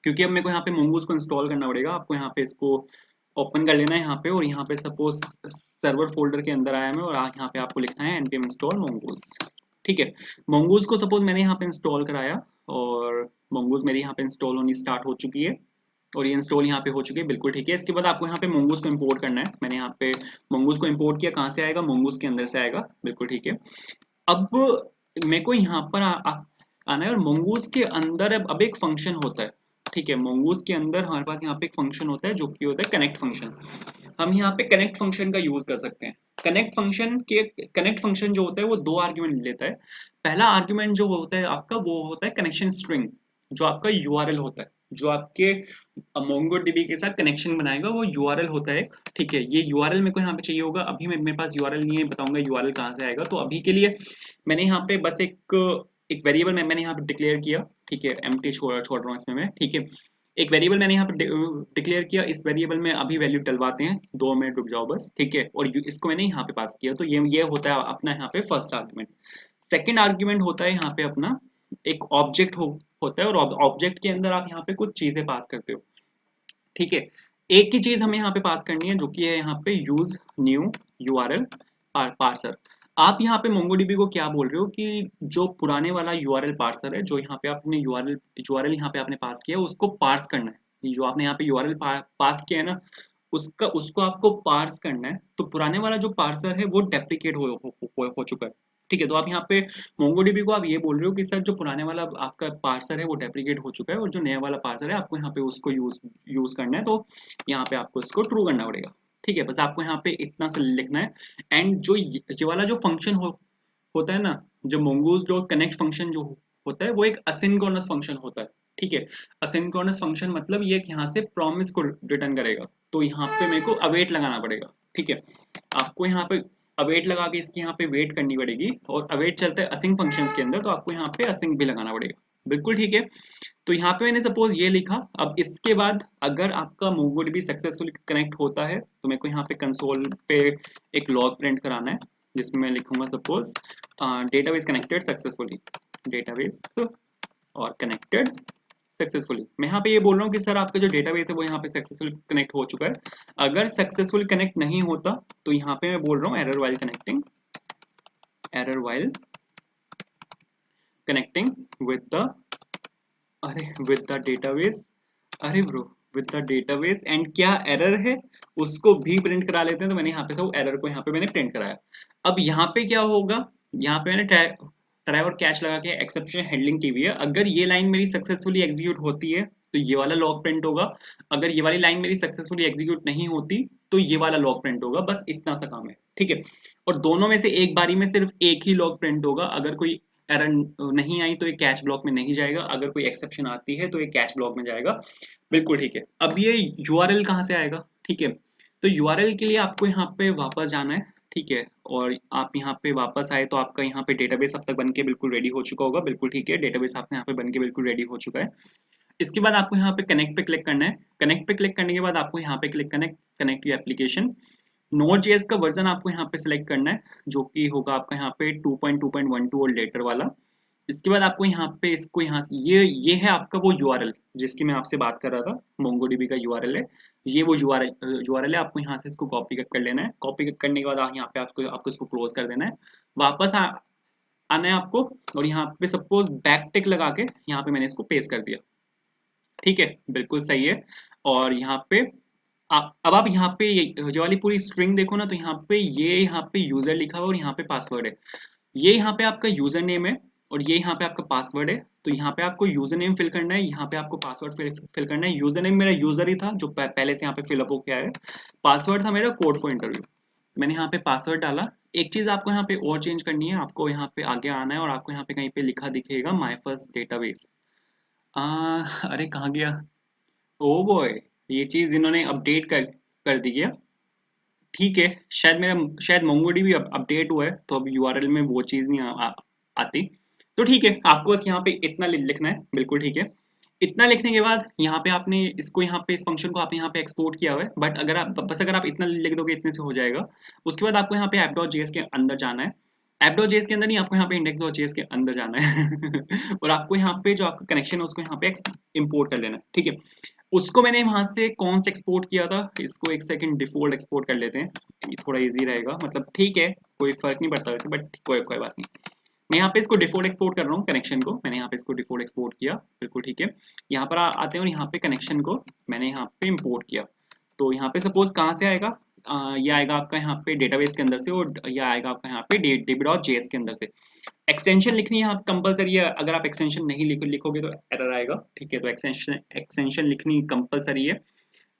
क्योंकि अब मेरे को यहाँ पे मोंगूज को इंस्टॉल करना पड़ेगा। आपको यहाँ पे इसको ओपन कर लेना है यहाँ पे, और यहाँ पे सपोज सर्वर फोल्डर के अंदर आया मैं, और यहाँ पे आपको लिखना है npm install mongoose। ठीक है, mongoose को सपोज मैंने यहाँ पे इंस्टॉल कराया और mongoose मेरी यहाँ पे इंस्टॉल होनी स्टार्ट हो चुकी है, और ये इंस्टॉल यहाँ पे हो चुकी है। बिल्कुल ठीक है। इसके बाद आपको यहाँ पे mongoose को इंपोर्ट करना है। मैंने यहाँ पे mongoose को इंपोर्ट किया। कहाँ से आएगा? mongoose के अंदर से आएगा। बिल्कुल ठीक है। अब मेरे को यहाँ पर आना है, और mongoose के अंदर अब एक फंक्शन होता है। ठीक है, mongoose के अंदर हमारे पास यहाँ पे एक फंक्शन होता है जो कि होता है कनेक्ट फंक्शन। हम यहाँ पे कनेक्ट फंक्शन का यूज कर सकते हैं। कनेक्ट फंक्शन जो होता है वो 2 आर्ग्यूमेंट लेता है। पहला आर्ग्यूमेंट जो होता है आपका वो होता है कनेक्शन स्ट्रिंग, जो आपका यूआरएल होता है, जो आपके मोंगोडीबी के साथ कनेक्शन बनाएगा वो यूआरएल होता है। ठीक है, ये यूआरएल मेरे को यहाँ पे चाहिए होगा। अभी मेरे पास यूआरएल नहीं है, बताऊंगा यूआरएल कहाँ से आएगा। तो अभी के लिए मैंने यहाँ पे बस एक वेरिएबल मैंने यहाँ पे डिक्लेयर किया। ठीक है, एम्प्टी छोड़ रहा हूँ इसमें मैं। ठीक है, एक वेरिएबल मैंने यहाँ पे डिक्लेयर किया। इस वेरिएबल में अभी वैल्यू डलवाते हैं, 2 मिनट रुक जाओ बस। ठीक है, और इसको मैंने यहाँ पे पास किया। तो ये होता है अपना यहाँ पे फर्स्ट आर्ग्यूमेंट। सेकेंड आर्ग्यूमेंट होता है यहाँ पे अपना एक ऑब्जेक्ट होता है, और ऑब्जेक्ट के अंदर आप यहाँ पे कुछ चीजें पास करते हो। ठीक है, एक ही चीज हमें यहाँ पे पास करनी है जो कि है यहाँ पे यूज न्यू यूआरएल पार्सर। आप यहाँ पे मोंगोडीबी को क्या बोल रहे हो कि जो पुराने वाला यूआरएल पार्सर है, जो यहाँ पे आपने यूआरएल यहाँ पे आपने पास किया है, उसको पार्स करना है। जो आपने यहाँ पे यूआरएल पास किया है ना, उसको आपको पार्स करना है। तो पुराने वाला जो पार्सर है वो डेप्रिकेट हो चुका है। ठीक है, तो आप यहाँ पे मोंगोडीबी को आप ये बोल रहे हो कि सर जो पुराने वाला आपका पार्सर है वो डेप्रिकेट हो चुका है, और जो नया वाला पार्सर है आपको यहाँ पे उसको यूज करना है। तो यहाँ पे आपको इसको ट्रू करना पड़ेगा। ठीक है, बस आपको यहाँ पे इतना से लिखना है। एंड जो ये वाला जो फंक्शन होता है ना, जो मोंगूज जो कनेक्ट फंक्शन जो होता है वो एक असिंक्रोनस फंक्शन होता है। ठीक है, असिंक्रोनस फंक्शन मतलब ये कि यहाँ से प्रॉमिस को रिटर्न करेगा। तो यहाँ पे मेरे को अवेट लगाना पड़ेगा। ठीक है, आपको यहाँ पे अवेट लगा के इसकी यहाँ पे वेट करनी पड़ेगी, और अवेट चलता है असिंक फंक्शंस के अंदर, तो आपको यहाँ पे असिंक भी लगाना पड़ेगा। बिल्कुल ठीक है। तो यहाँ पे मैंने सपोज ये लिखा। अब इसके बाद अगर आपका मोंगोडीबी सक्सेसफुली कनेक्ट होता है तो मेरे को यहाँ पे कंसोल पे एक लॉग प्रिंट कराना है, जिसमें मैं लिखूंगा suppose database connected successfully, database और कनेक्टेड सक्सेसफुली। मैं यहाँ पे ये बोल रहा हूँ कि सर आपका जो डेटाबेस है वो यहाँ पे सक्सेसफुली कनेक्ट हो चुका है। अगर सक्सेसफुली कनेक्ट नहीं होता तो यहाँ पे मैं बोल रहा हूँ error while connecting with the with the database. अरे bro, with the database and क्या एरर है उसको भी प्रिंट करा लेते हैं। तो मैंने यहाँ पे सब एरर को यहाँ पे मैंने प्रिंट कराया। अब यहाँ पे क्या होगा, यहाँ पे मैंने ट्राई और कैच लगा के एक्सेप्शन हैंडलिंग की हुई है। अगर ये लाइन मेरी सक्सेसफुली एग्जीक्यूट होती है तो ये वाला लॉग प्रिंट होगा। अगर ये वाली लाइन मेरी सक्सेसफुली एग्जीक्यूट नहीं होती तो ये वाला लॉग प्रिंट होगा। बस इतना सा काम है। ठीक है, और दोनों में से एक बारी में सिर्फ एक ही लॉग प्रिंट होगा। अगर कोई एरर नहीं आई तो ये कैच ब्लॉक में नहीं जाएगा, अगर कोई एक्सेप्शन आती है तो ये कैच ब्लॉक में जाएगा। बिल्कुल ठीक है। अब ये यूआरएल कहाँ से आएगा? ठीक है, तो यूआरएल के लिए आपको यहाँ पे वापस जाना है, ठीक है। और आप यहाँ पे वापस आए तो आपका यहाँ पे डेटाबेस अब तक बन के बिल्कुल रेडी हो चुका होगा, बिल्कुल ठीक है, डेटाबेस आपने यहाँ पे बन के बिल्कुल रेडी हो चुका है। इसके बाद आपको यहाँ पे कनेक्ट पे क्लिक करना है। कनेक्ट पे क्लिक करने के बाद आपको यहाँ पे क्लिक करना है कनेक्ट योर एप्लीकेशन। नोड.जेएस का वर्जन आपको यहाँ पे सिलेक्ट करना है, जो कि होगा आपका यहाँ पे 2.2.12 और लेटर वाला। इसके बाद आपको यहाँ पे इसको यहाँ से ये है आपका वो यूआरएल जिसकी मैं आपसे बात कर रहा था, मोंगोडीबी का यूआरएल है ये, वो यूआरएल है। आपको यहाँ से इसको कॉपी कट कर लेना है। कॉपी कट करने के बाद आप यहाँ पे आपको इसको क्लोज कर देना है। वापस आना है आपको, और यहाँ पे सपोज बैक टिक लगा के यहाँ पे मैंने इसको पेस्ट कर दिया, ठीक है, बिल्कुल सही है। और यहाँ पे अब आप यहाँ पे ये वाली पूरी स्ट्रिंग देखो ना, तो यहाँ पे यूजर लिखा हुआ है और यहाँ पे पासवर्ड है। ये यहाँ पे आपका यूजर नेम है और ये यहाँ पे आपका पासवर्ड है। तो यहाँ पे आपको यूजर नेम फिल करना है, यहाँ पे आपको पासवर्ड फिल करना है। यूजर नेम मेरा यूजर ही था जो पहले से यहाँ पे फिलअप हो गया है। पासवर्ड था मेरा कोड फॉर इंटरव्यू। मैंने यहाँ पे पासवर्ड डाला। एक चीज आपको यहाँ पे और चेंज करनी है, आपको यहाँ पे आगे आना है और आपको यहाँ पे कहीं पे लिखा दिखेगा माई फर्स्ट डेटाबेस। अरे कहाँ गया, ओ बॉय, ये चीज इन्होंने अपडेट कर दी है, ठीक है। शायद मोंगोडी भी अपडेट हुआ है, तो अब यूआरएल में वो चीज नहीं आती। तो ठीक है, आपको बस यहाँ पे इतना लिखना है, बिल्कुल ठीक है। इतना लिखने के बाद यहाँ पे आपने इसको यहाँ पे इस फंक्शन को आपने यहाँ पे एक्सपोर्ट किया हुआ है, बट अगर आप इतना लिख दोगे इतने से हो जाएगा। उसके बाद आपको यहाँ पे app.js के अंदर जाना है। app.js के अंदर नहीं, आपको यहाँ पे index.js के अंदर जाना है और आपको यहाँ पे जो आपका कनेक्शन है उसको यहाँ पे इम्पोर्ट कर लेना है, ठीक है। उसको मैंने वहां से कौन से एक्सपोर्ट किया था, इसको एक सेकंड डिफॉल्ट एक्सपोर्ट कर लेते हैं, ये थोड़ा इजी रहेगा, मतलब ठीक है, कोई फर्क नहीं पड़ता वैसे, बट कोई बात नहीं। मैं यहाँ पे इसको डिफॉल्ट एक्सपोर्ट कर रहा हूँ कनेक्शन को, मैंने यहाँ पे इसको डिफॉल्ट एक्सपोर्ट किया, बिल्कुल ठीक है। यहाँ पर आते हैं और यहाँ पे कनेक्शन को मैंने यहाँ पे इम्पोर्ट किया। तो यहाँ पे सपोज कहाँ से आएगा, ये आएगा आपका यहाँ पे डेटाबेस के अंदर से, और ये आएगा आपका यहाँ पे db.js के अंदर से। एक्सटेंशन लिखनी है यहाँ कंपलसरी है, अगर आप एक्सटेंशन नहीं लिखोगे तो एरर आएगा, ठीक है। तो एक्सटेंशन लिखनी कंपलसरी है।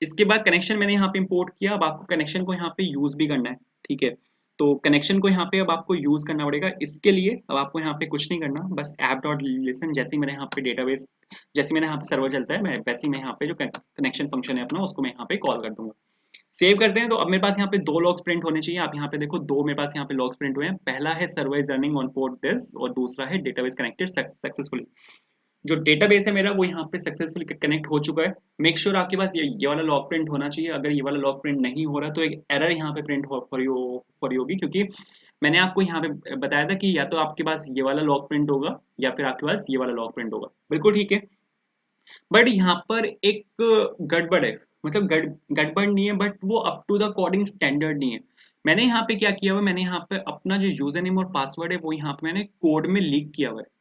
इसके बाद कनेक्शन मैंने यहाँ पे इंपोर्ट किया, अब आपको कनेक्शन को यहाँ पे यूज भी करना है, ठीक है। तो कनेक्शन को यहाँ पे अब आपको यूज करना पड़ेगा। इसके लिए अब आपको यहाँ पे कुछ नहीं करना, बस app.listen, जैसे ही मैंने यहाँ पे डेटाबेस, जैसे मैंने यहाँ पे सर्वर चलता है, मैं वैसे ही मैं यहाँ पे जो कनेक्शन फंक्शन है अपना उसको मैं यहाँ पे कॉल कर दूंगा। सेव करते हैं। तो अब मेरे पास यहाँ पे 2 लॉग्स प्रिंट होने चाहिए। आप यहाँ पे देखो 2 मेरे पास यहाँ पे लॉग्स प्रिंट हुए हैं। पहला है server is running on port this, और दूसरा है डेटाबेस कनेक्टेड सक्सेसफुली। जो डेटाबेस है मेरा वो यहाँ पे सक्सेसफुली कनेक्ट हो चुका है। मेक श्योर आपके पास ये वाला लॉग प्रिंट होना चाहिए। अगर ये वाला लॉग प्रिंट नहीं हो रहा तो एक एरर यहाँ पे प्रिंट हो रही होगी, क्योंकि मैंने आपको यहाँ पे बताया था कि या तो आपके पास ये वाला लॉग प्रिंट होगा या फिर आपके पास ये वाला लॉग प्रिंट होगा, बिल्कुल ठीक है। बट यहाँ पर एक गड़बड़ है, मतलब गड़बड़ नहीं है, बट वो up to the coding standard नहीं है। मैंने यहाँ पे क्या किया हुआ है, मैंने यहाँ पे अपना जो यूजर नेम और पासवर्ड है वो यहाँ पे मैंने कोड में लीक किया हुआ है।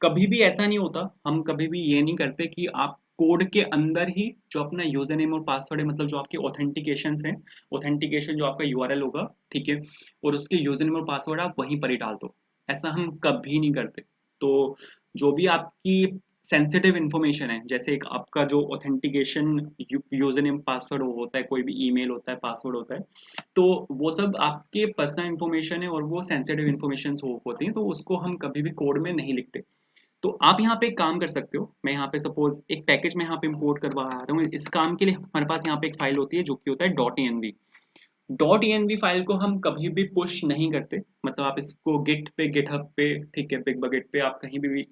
कभी भी ऐसा नहीं होता, हम कभी भी ये नहीं करते कि आप कोड के अंदर ही जो अपना यूजर नेम और पासवर्ड है, मतलब जो आपके ऑथेंटिकेशन है, ऑथेंटिकेशन जो आपका यूआरएल होगा, ठीक है, और उसके यूजर नेम और पासवर्ड आप वहीं पर ही डाल दो। ऐसा हम कभी नहीं करते। तो जो भी आपकी सेंसिटिव इन्फॉर्मेशन है, जैसे एक आपका जो ऑथेंटिकेशन यूजर नेम पासवर्ड होता है, कोई भी ईमेल होता है, पासवर्ड होता है, तो वो सब आपके पर्सनल इन्फॉर्मेशन है और वो सेंसिटिव इन्फॉर्मेशन होती है, तो उसको हम कभी भी कोड में नहीं लिखते। तो आप यहाँ पे एक काम कर सकते हो, मैं यहाँ पे सपोज एक पैकेज में यहाँ पे इंपोर्ट करवा रहा हूँ। इस काम के लिए हमारे पास यहाँ पे एक फाइल होती है जो कि होता है .env। .env फाइल को हम कभी भी पुश नहीं करते, मतलब आप इसको गिट पे, गिटहब पे, ठीक है, बिग बकेट पे, आप कहीं भी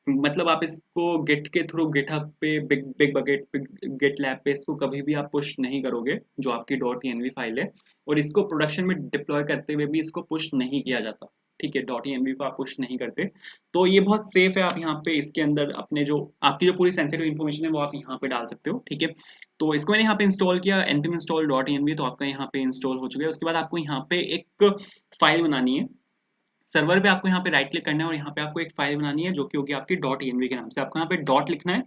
मतलब आप इसको गिट के थ्रू, गिटहब पे, बिग बकेट पे, गिट लैब पे इसको कभी भी आप पुश नहीं करोगे जो आपकी .env फाइल है। और इसको प्रोडक्शन में डिप्लॉय करते हुए भी इसको पुश नहीं किया जाता, ठीक है। .env को आप पुश नहीं करते, तो ये बहुत सेफ है। आप यहाँ पे इसके अंदर अपने जो आपकी जो पूरी सेंसिटिव इन्फॉर्मेशन है वो आप यहाँ पे डाल सकते हो, ठीक है। तो इसको मैंने यहाँ पे इंस्टॉल किया, npm install .env, तो आपका यहाँ पे इंस्टॉल हो चुका है। उसके बाद आपको यहाँ पे एक फाइल बनानी है। सर्वर पे आपको यहाँ पे राइट क्लिक करना है और यहाँ पे आपको एक फाइल बनानी है जो कि होगी आपकी .env के नाम से। आपको यहाँ पे डॉट लिखना है,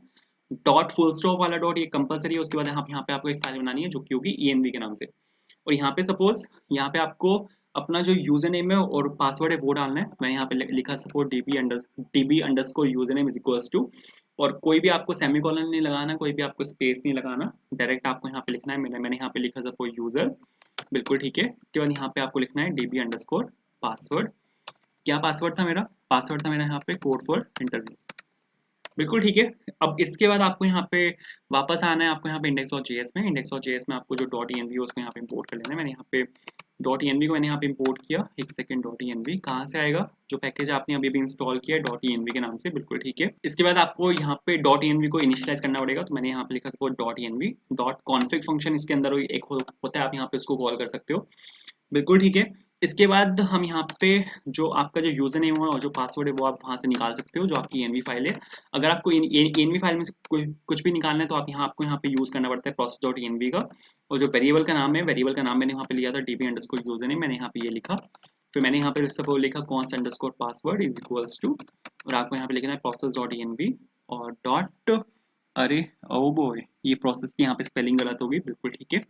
डॉट फुल स्टॉप वाला डॉट, ये कंपलसरी है। उसके बाद यहाँ पे आपको एक फाइल बनानी है जो कि होगी env के नाम से। और यहाँ पे सपोज यहाँ पे आपको अपना जो यूजर नेम है और पासवर्ड है वो डालना है। मैंने यहाँ पे लिखा suppose db user name is equals to, और कोई भी आपको सेमीकोलन नहीं लगाना, कोई भी आपको स्पेस नहीं लगाना, डायरेक्ट आपको यहाँ पे लिखना है। मैंने यहाँ पे लिखा सपोज यूजर, बिल्कुल ठीक है। इसके बाद यहाँ पे आपको लिखना है db_पासवर्ड। क्या पासवर्ड था मेरा, पासवर्ड था मेरा यहाँ पे कोड फॉर इंटरव्यू, बिल्कुल ठीक है। अब इसके बाद आपको यहाँ पे वापस आना है, आपको यहाँ पे index.js में, index.js में आपको जो .env है उसको यहाँ पे इंपोर्ट कर लेना है। मैंने यहाँ पे .env को मैंने यहाँ पे इंपोर्ट किया, एक सेकंड। .env कहाँ से आएगा, जो पैकेज आपने अभी भी इंस्टॉल किया है .env के नाम से, बिल्कुल ठीक है। इसके बाद आपको यहाँ पे .env को इनिशियलाइज करना पड़ेगा, तो मैंने यहाँ पे लिखा वो .env .config फंक्शन इसके अंदर एक होता है, आप यहाँ पे उसको कॉल कर सकते हो, बिल्कुल ठीक है। इसके बाद हम यहाँ पे जो आपका जो यूजर नेम है और जो पासवर्ड है वो आप वहाँ से निकाल सकते हो, जो आपकी एनवी फाइल है। अगर आपको एनवी फाइल में से कुछ भी निकालना है तो आप आपको यहाँ पे यूज करना पड़ता है process.env का। और जो वेरिएबल का नाम है, वेरिएबल का नाम मैंने यहाँ पे लिया था db_यूजर नेम, मैंने यहाँ पे ये लिखा। फिर मैंने यहाँ पे सपोज लिखा const_password इज इक्वल्स टू, और आपको यहाँ पे लिखना है process.env और डॉट, अरे ओ बोय, ये प्रोसेस की यहाँ पे स्पेलिंग गलत होगी, बिल्कुल ठीक है।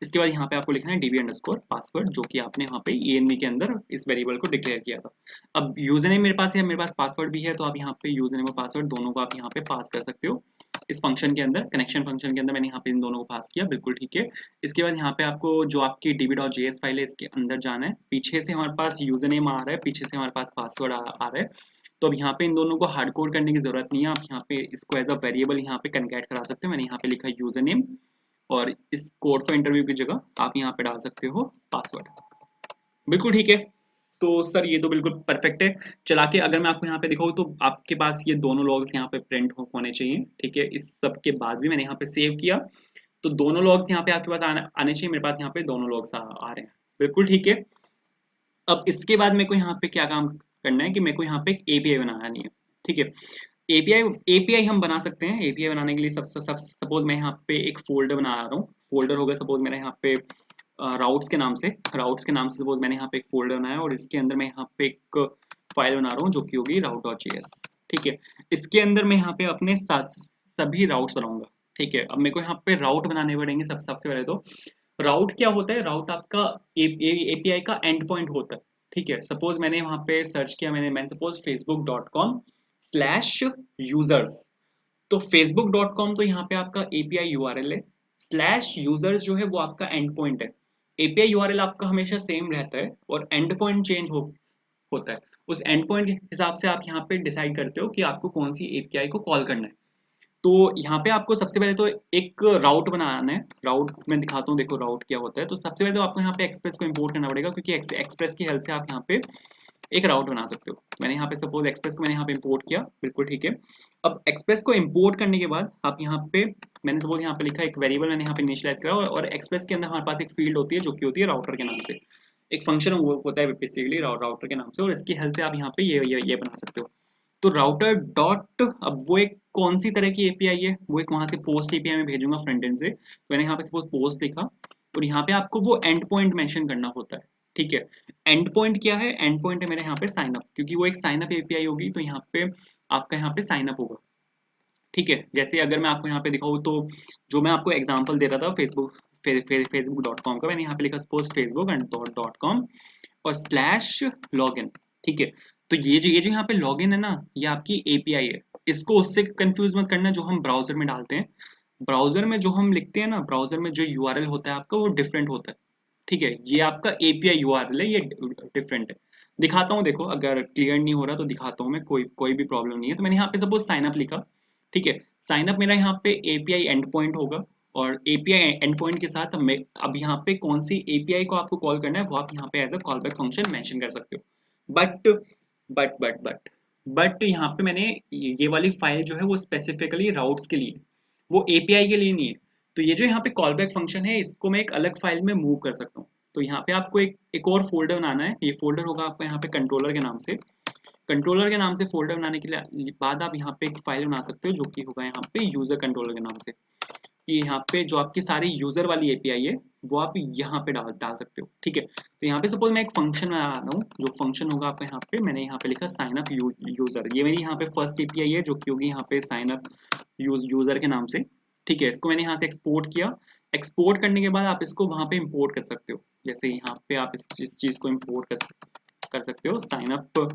इसके बाद यहाँ पे आपको लिखना है db_password, जो कि आपने वहाँ पे env के अंदर इस वेरिएबल को डिक्लेयर किया था। अब यूजर नेम मेरे पास है, मेरे पास पासवर्ड भी है, तो आप यहाँ पे यूजर नेम और पासवर्ड दोनों को आप यहाँ पे पास कर सकते हो इस फंक्शन के अंदर, कनेक्शन फंक्शन के अंदर मैंने यहाँ पे इन दोनों को पास किया, बिल्कुल ठीक है। इसके बाद यहाँ पे आपको जो आपकी db.js फाइल है इसके अंदर जाना है, पीछे से हमारे पास यूजर नेम आ रहा है, पीछे से हमारे पास पासवर्ड आ रहा है। तो अब यहाँ पे इन दोनों को हार्ड कोड करने की जरूरत नहीं है, आप यहाँ पे इसको एज अ वेरिएबल यहाँ पे कन्केट करा सकते हो। मैंने यहाँ पे लिखा यूजर नेम और इस कोड फॉर इंटरव्यू की जगह आप यहाँ पे डाल सकते हो पासवर्ड, बिल्कुल ठीक है। तो सर ये तो बिल्कुल परफेक्ट है। चला के अगर मैं आपको यहाँ पे दिखाऊँ तो आपके पास ये दोनों लॉग्स यहाँ पे प्रिंट होने चाहिए, ठीक है। इस सब के बाद भी मैंने यहाँ पे सेव किया, तो दोनों लॉग्स यहाँ पे आपके पास आने चाहिए, मेरे पास यहाँ पे दोनों लॉग्स आ रहे हैं, बिल्कुल ठीक है। अब इसके बाद मेरे को यहाँ पे क्या काम करना है कि मेरे को यहाँ पे एक एपीआई बनानी है, ठीक है। एपीआई एपीआई हम बना सकते हैं। एपीआई बनाने के लिए सपोज मैं यहाँ पे एक फोल्डर बना रहा हूँ, फोल्डर होगा सपोज मेरा यहाँ पे राउट्स के नाम से, सपोज मैंने यहाँ पे एक फोल्डर बनाया और इसके अंदर मैं यहाँ पे एक फाइल बना रहा हूँ जो कि होगी route.js, ठीक है। इसके अंदर मैं यहाँ पे अपने सभी राउट्स बनाऊंगा, ठीक है। अब मेरे को यहाँ पे राउट बनाने पड़ेंगे। सबसे पहले तो राउट क्या होता है, राउट आपका एपीआई का एंड पॉइंट होता है, ठीक है। सपोज मैंने वहां पे सर्च किया, मैंने सपोज facebook.com/users, तो facebook.com तो यहाँ पे आपका एपीआई यूआरएल है, /users जो है वो आपका एंड पॉइंट है। एपीआई यूआरएल आपका हमेशा सेम रहता है और एंड पॉइंट चेंज होता है। उस एंड पॉइंट के हिसाब से आप यहाँ पे डिसाइड करते हो कि आपको कौन सी एपीआई को कॉल करना है। तो यहाँ पे आपको सबसे पहले तो एक राउट बनाना है। राउट मैं दिखाता हूँ, देखो राउट क्या होता है। तो सबसे पहले तो आपको यहाँ पे एक्सप्रेस को इंपोर्ट करना पड़ेगा, क्योंकि एक्सप्रेस की हेल्प से आप यहाँ पे एक राउट बना सकते हो। मैंने यहाँ पे सपोज एक्सप्रेस को मैंने यहाँ पे इंपोर्ट किया, बिल्कुल ठीक है। अब एक्सप्रेस को इंपोर्ट करने के बाद आप यहाँ पे, मैंने सपोज यहाँ पे लिखा एक वेरिएबल मैंने यहाँ पे इनिशियलाइज करा, और एक्सप्रेस के अंदर हमारे पास एक फील्ड होती है जो कि होती है राउटर के नाम से, एक फंक्शन होता है बेसिकली राउटर के नाम से, और इसकी हेल्प से आप यहाँ पे ये बना सकते हो। तो राउटर डॉट, अब वो एक कौन सी तरह की एपीआई है, वो एक वहां से पोस्ट एपीआई में भेजूंगा फ्रंट एंड से। तो मैंने यहाँ पे सपोज पोस्ट लिखा और यहाँ पे आपको वो एंड पॉइंट मेंशन करना होता है, ठीक है। एंड पॉइंट क्या है, एंड पॉइंट है मेरे यहाँ पे साइन अप, क्योंकि वो एक साइन अप एपीआई होगी, तो यहाँ पे आपका यहाँ पे साइन अप होगा, ठीक है। जैसे अगर मैं आपको यहाँ पे दिखाऊँ तो जो मैं आपको एग्जांपल दे रहा था facebook.com का, मैंने यहाँ पे लिखा सपोज facebook.com और /login, ठीक है। तो ये जो यहाँ पे लॉगिन है ना, ये आपकी एपीआई है। इसको उससे कंफ्यूज मत करना जो हम ब्राउजर में डालते हैं। ब्राउजर में जो हम लिखते हैं ना, ब्राउजर में जो यूआरएल होता है आपका वो डिफरेंट होता है, ठीक है। ये आपका एपीआई यूआरएल है, ये डिफरेंट है। दिखाता हूँ, देखो अगर क्लियर नहीं हो रहा तो दिखाता हूँ मैं, कोई भी प्रॉब्लम नहीं है। तो मैंने यहाँ पे सपोज साइन अप लिखा, ठीक है। साइन अप मेरा यहाँ पे एपीआई एंड पॉइंट होगा, और एपीआई एंड पॉइंट के साथ अब यहाँ पे कौन सी एपीआई को आपको कॉल करना है वो आप यहाँ पे as a call back function mention कर सकते हो। But but but but but यहाँ पे मैंने ये वाली फाइल जो है वो स्पेसिफिकली राउट्स के लिए, वो एपीआई के लिए नहीं है। तो ये जो यहाँ पे कॉल बैक फंक्शन है इसको मैं एक अलग फाइल में मूव कर सकता हूँ। तो यहाँ पे आपको एक और फोल्डर बनाना है। ये फोल्डर होगा आपका यहाँ पे कंट्रोलर के नाम से। कंट्रोलर के नाम से फोल्डर बनाने के लिए बाद आप यहाँ पे एक फाइल बना सकते हो जो कि होगा यहाँ पे यूजर कंट्रोलर के नाम से। कि यहाँ पे जो आपकी सारी यूजर वाली एपीआई है वो आप यहाँ पे डाल सकते हो, ठीक है। तो यहाँ पे सपोज मैं एक फंक्शन बना रहा हूँ, जो फंक्शन होगा आपका यहाँ पे, मैंने यहाँ पे लिखा साइन अप यूजर। ये मेरी यहाँ पे फर्स्ट एपीआई है जो कि होगी यहाँ पे साइन अप यूजर के नाम से, ठीक है। इसको मैंने यहाँ से एक्सपोर्ट किया। एक्सपोर्ट करने के बाद आप इसको वहाँ पे इम्पोर्ट कर सकते हो। जैसे यहाँ पे आप इस चीज़ को इम्पोर्ट कर सकते हो। Sign up,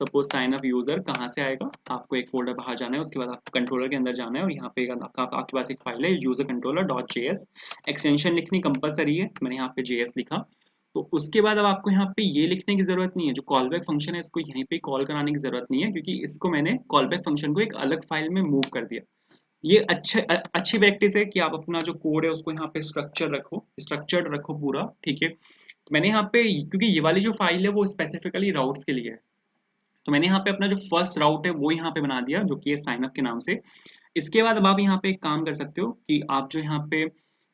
suppose sign up user कहाँ से आएगा, आपको एक फोल्डर बाहर जाना है, उसके बाद आपको कंट्रोलर के अंदर जाना है, और यहाँ पे आपके पास एक फाइल है user controller dot JS. Extension लिखनी कंपलसरी है, मैंने यहाँ पे जेएस लिखा। तो उसके बाद अब आपको यहाँ पे ये लिखने की ज़रूरत नहीं है, जो कॉल बैक फंक्शन है इसको यहीं पे कॉल कराने की ज़रूरत नहीं है, क्योंकि इसको मैंने कॉल बैक फंक्शन को एक अलग फाइल में मूव कर दिया। ये अच्छी प्रैक्टिस है कि आप अपना जो कोड है उसको यहाँ पे स्ट्रक्चर्ड रखो पूरा, ठीक है। तो मैंने यहाँ पे, क्योंकि ये वाली जो फाइल है वो स्पेसिफिकली राउट्स के लिए है, तो मैंने यहाँ पे अपना जो फर्स्ट राउट है वो यहाँ पे बना दिया, जो कि है साइन अप के नाम से। इसके बाद अब आप यहाँ पे एक काम कर सकते हो कि आप जो यहाँ पे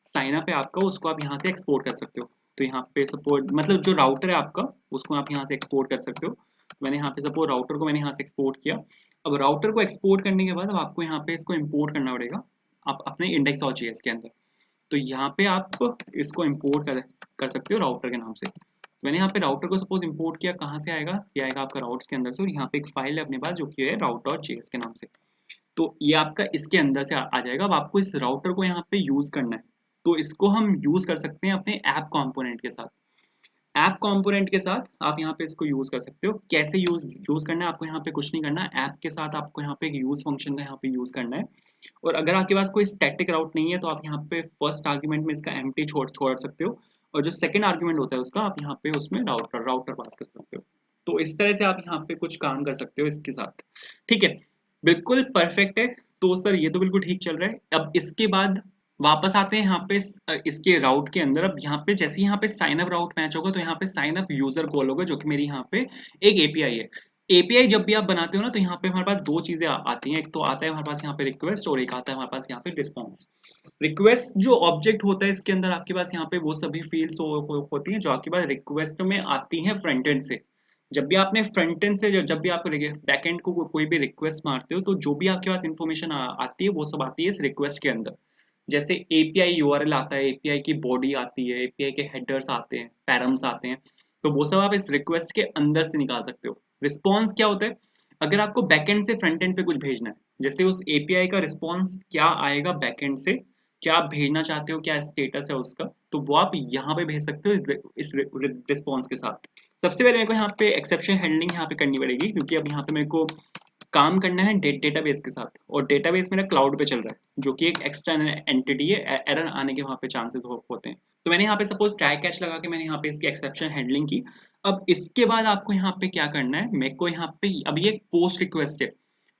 साइन अप है आपका, उसको आप यहाँ से एक्सपोर्ट कर सकते हो। तो यहाँ पे सपोर्ट मतलब जो राउटर है आपका उसको आप यहाँ से एक्सपोर्ट कर सकते हो। तो मैंने यहाँ पे सपोर्ट राउटर को मैंने यहाँ से एक्सपोर्ट किया। अब राउटर को एक्सपोर्ट करने के बाद अब आपको यहाँ पे इसको इम्पोर्ट करना पड़ेगा आप अपने इंडेक्स और जेएस के अंदर। तो यहाँ पे आप इसको इम्पोर्ट कर सकते हो राउटर के नाम से। मैंने यहाँ पे राउटर को सपोज इंपोर्ट किया, कहाँ से आएगा, ये आएगा आपका राउट्स के अंदर से, और यहाँ पे एक फाइल है अपने पास जो कि है राउट डॉट जेएस के नाम से। तो ये आपका इसके अंदर से आ जाएगा। अब आपको इस राउटर को यहाँ पे यूज करना है, तो इसको हम यूज कर सकते हैं अपने ऐप कंपोनेंट के साथ। ऐप कंपोनेंट के साथ आप यहाँ पे इसको यूज कर सकते हो। कैसे यूज यूज करना है, आपको यहाँ पे कुछ नहीं करना है, ऐप के साथ आपको यहाँ पे एक यूज फंक्शन का यहाँ पे यूज करना है। और अगर आपके पास कोई स्टैटिक राउट नहीं है तो आप यहाँ पे फर्स्ट आर्ग्यूमेंट में इसका एम्प्टी छोड़ सकते हो, और जो सेकंड आर्ग्यूमेंट होता है उसका आप यहाँ पे उसमें राउटर राउटर पास कर सकते हो। तो इस तरह से आप यहाँ पे कुछ काम कर सकते हो इसके साथ, ठीक है। बिल्कुल परफेक्ट है। तो सर ये तो बिल्कुल ठीक चल रहा है। अब इसके बाद वापस आते हैं यहाँ पे इसके राउट के अंदर। अब यहाँ पे जैसे यहाँ पे साइन अप राउट मैच होगा तो यहाँ पे साइन अप यूजर कॉल होगा, जो कि मेरी यहाँ पे एक एपीआई है। एपीआई जब भी आप बनाते हो ना तो यहाँ पे हमारे पास दो चीजें आती हैं। एक तो आता है हमारे पास यहाँ पे रिक्वेस्ट, और एक आता है हमारे पास यहाँ पे रिस्पॉन्स। रिक्वेस्ट जो ऑब्जेक्ट होता है इसके अंदर आपके पास यहाँ पे वो सभी फील्ड्स होती हैं जो आपके पास रिक्वेस्ट में आती हैं फ्रंट एंड से। जब भी आपने फ्रंट एंड से जब भी आप बैक एंड को कोई भी रिक्वेस्ट मारते हो तो जो भी आपके पास इन्फॉर्मेशन आती है वो सब आती है इस रिक्वेस्ट के अंदर। जैसे एपीआई यूआरएल आता है, एपीआई की बॉडी आती है, एपीआई के हेडर्स आते हैं, पैरम्स आते हैं, तो वो सब आप इस रिक्वेस्ट के अंदर से निकाल सकते हो। रिस्पॉन्स क्या होता है, अगर आपको बैकएंड से फ्रंट एंड पे कुछ भेजना है, जैसे उस एपीआई का रिस्पॉन्स क्या आएगा बैकएंड से, क्या आप भेजना चाहते हो, क्या स्टेटस है उसका, तो वो आप यहाँ पे भेज सकते हो इस रिस्पॉन्स के साथ। सबसे पहले मेरे को यहाँ पे एक्सेप्शन हैंडलिंग यहाँ पे करनी पड़ेगी, क्योंकि अब यहाँ पे मेरे को काम करना है डेटाबेस के साथ, और डेटाबेस मेरा क्लाउड पे चल रहा है जो कि एक एक्सटर्नल एंटिटी है, एरर आने के वहाँ पे चांसेस होते हैं। तो मैंने यहाँ पे सपोज ट्राई कैच लगा के मैंने यहाँ पे इसकी एक्सेप्शन हैंडलिंग की। अब इसके बाद आपको यहाँ पे क्या करना है, मेरे को यहाँ पे अब ये पोस्ट रिक्वेस्ट है।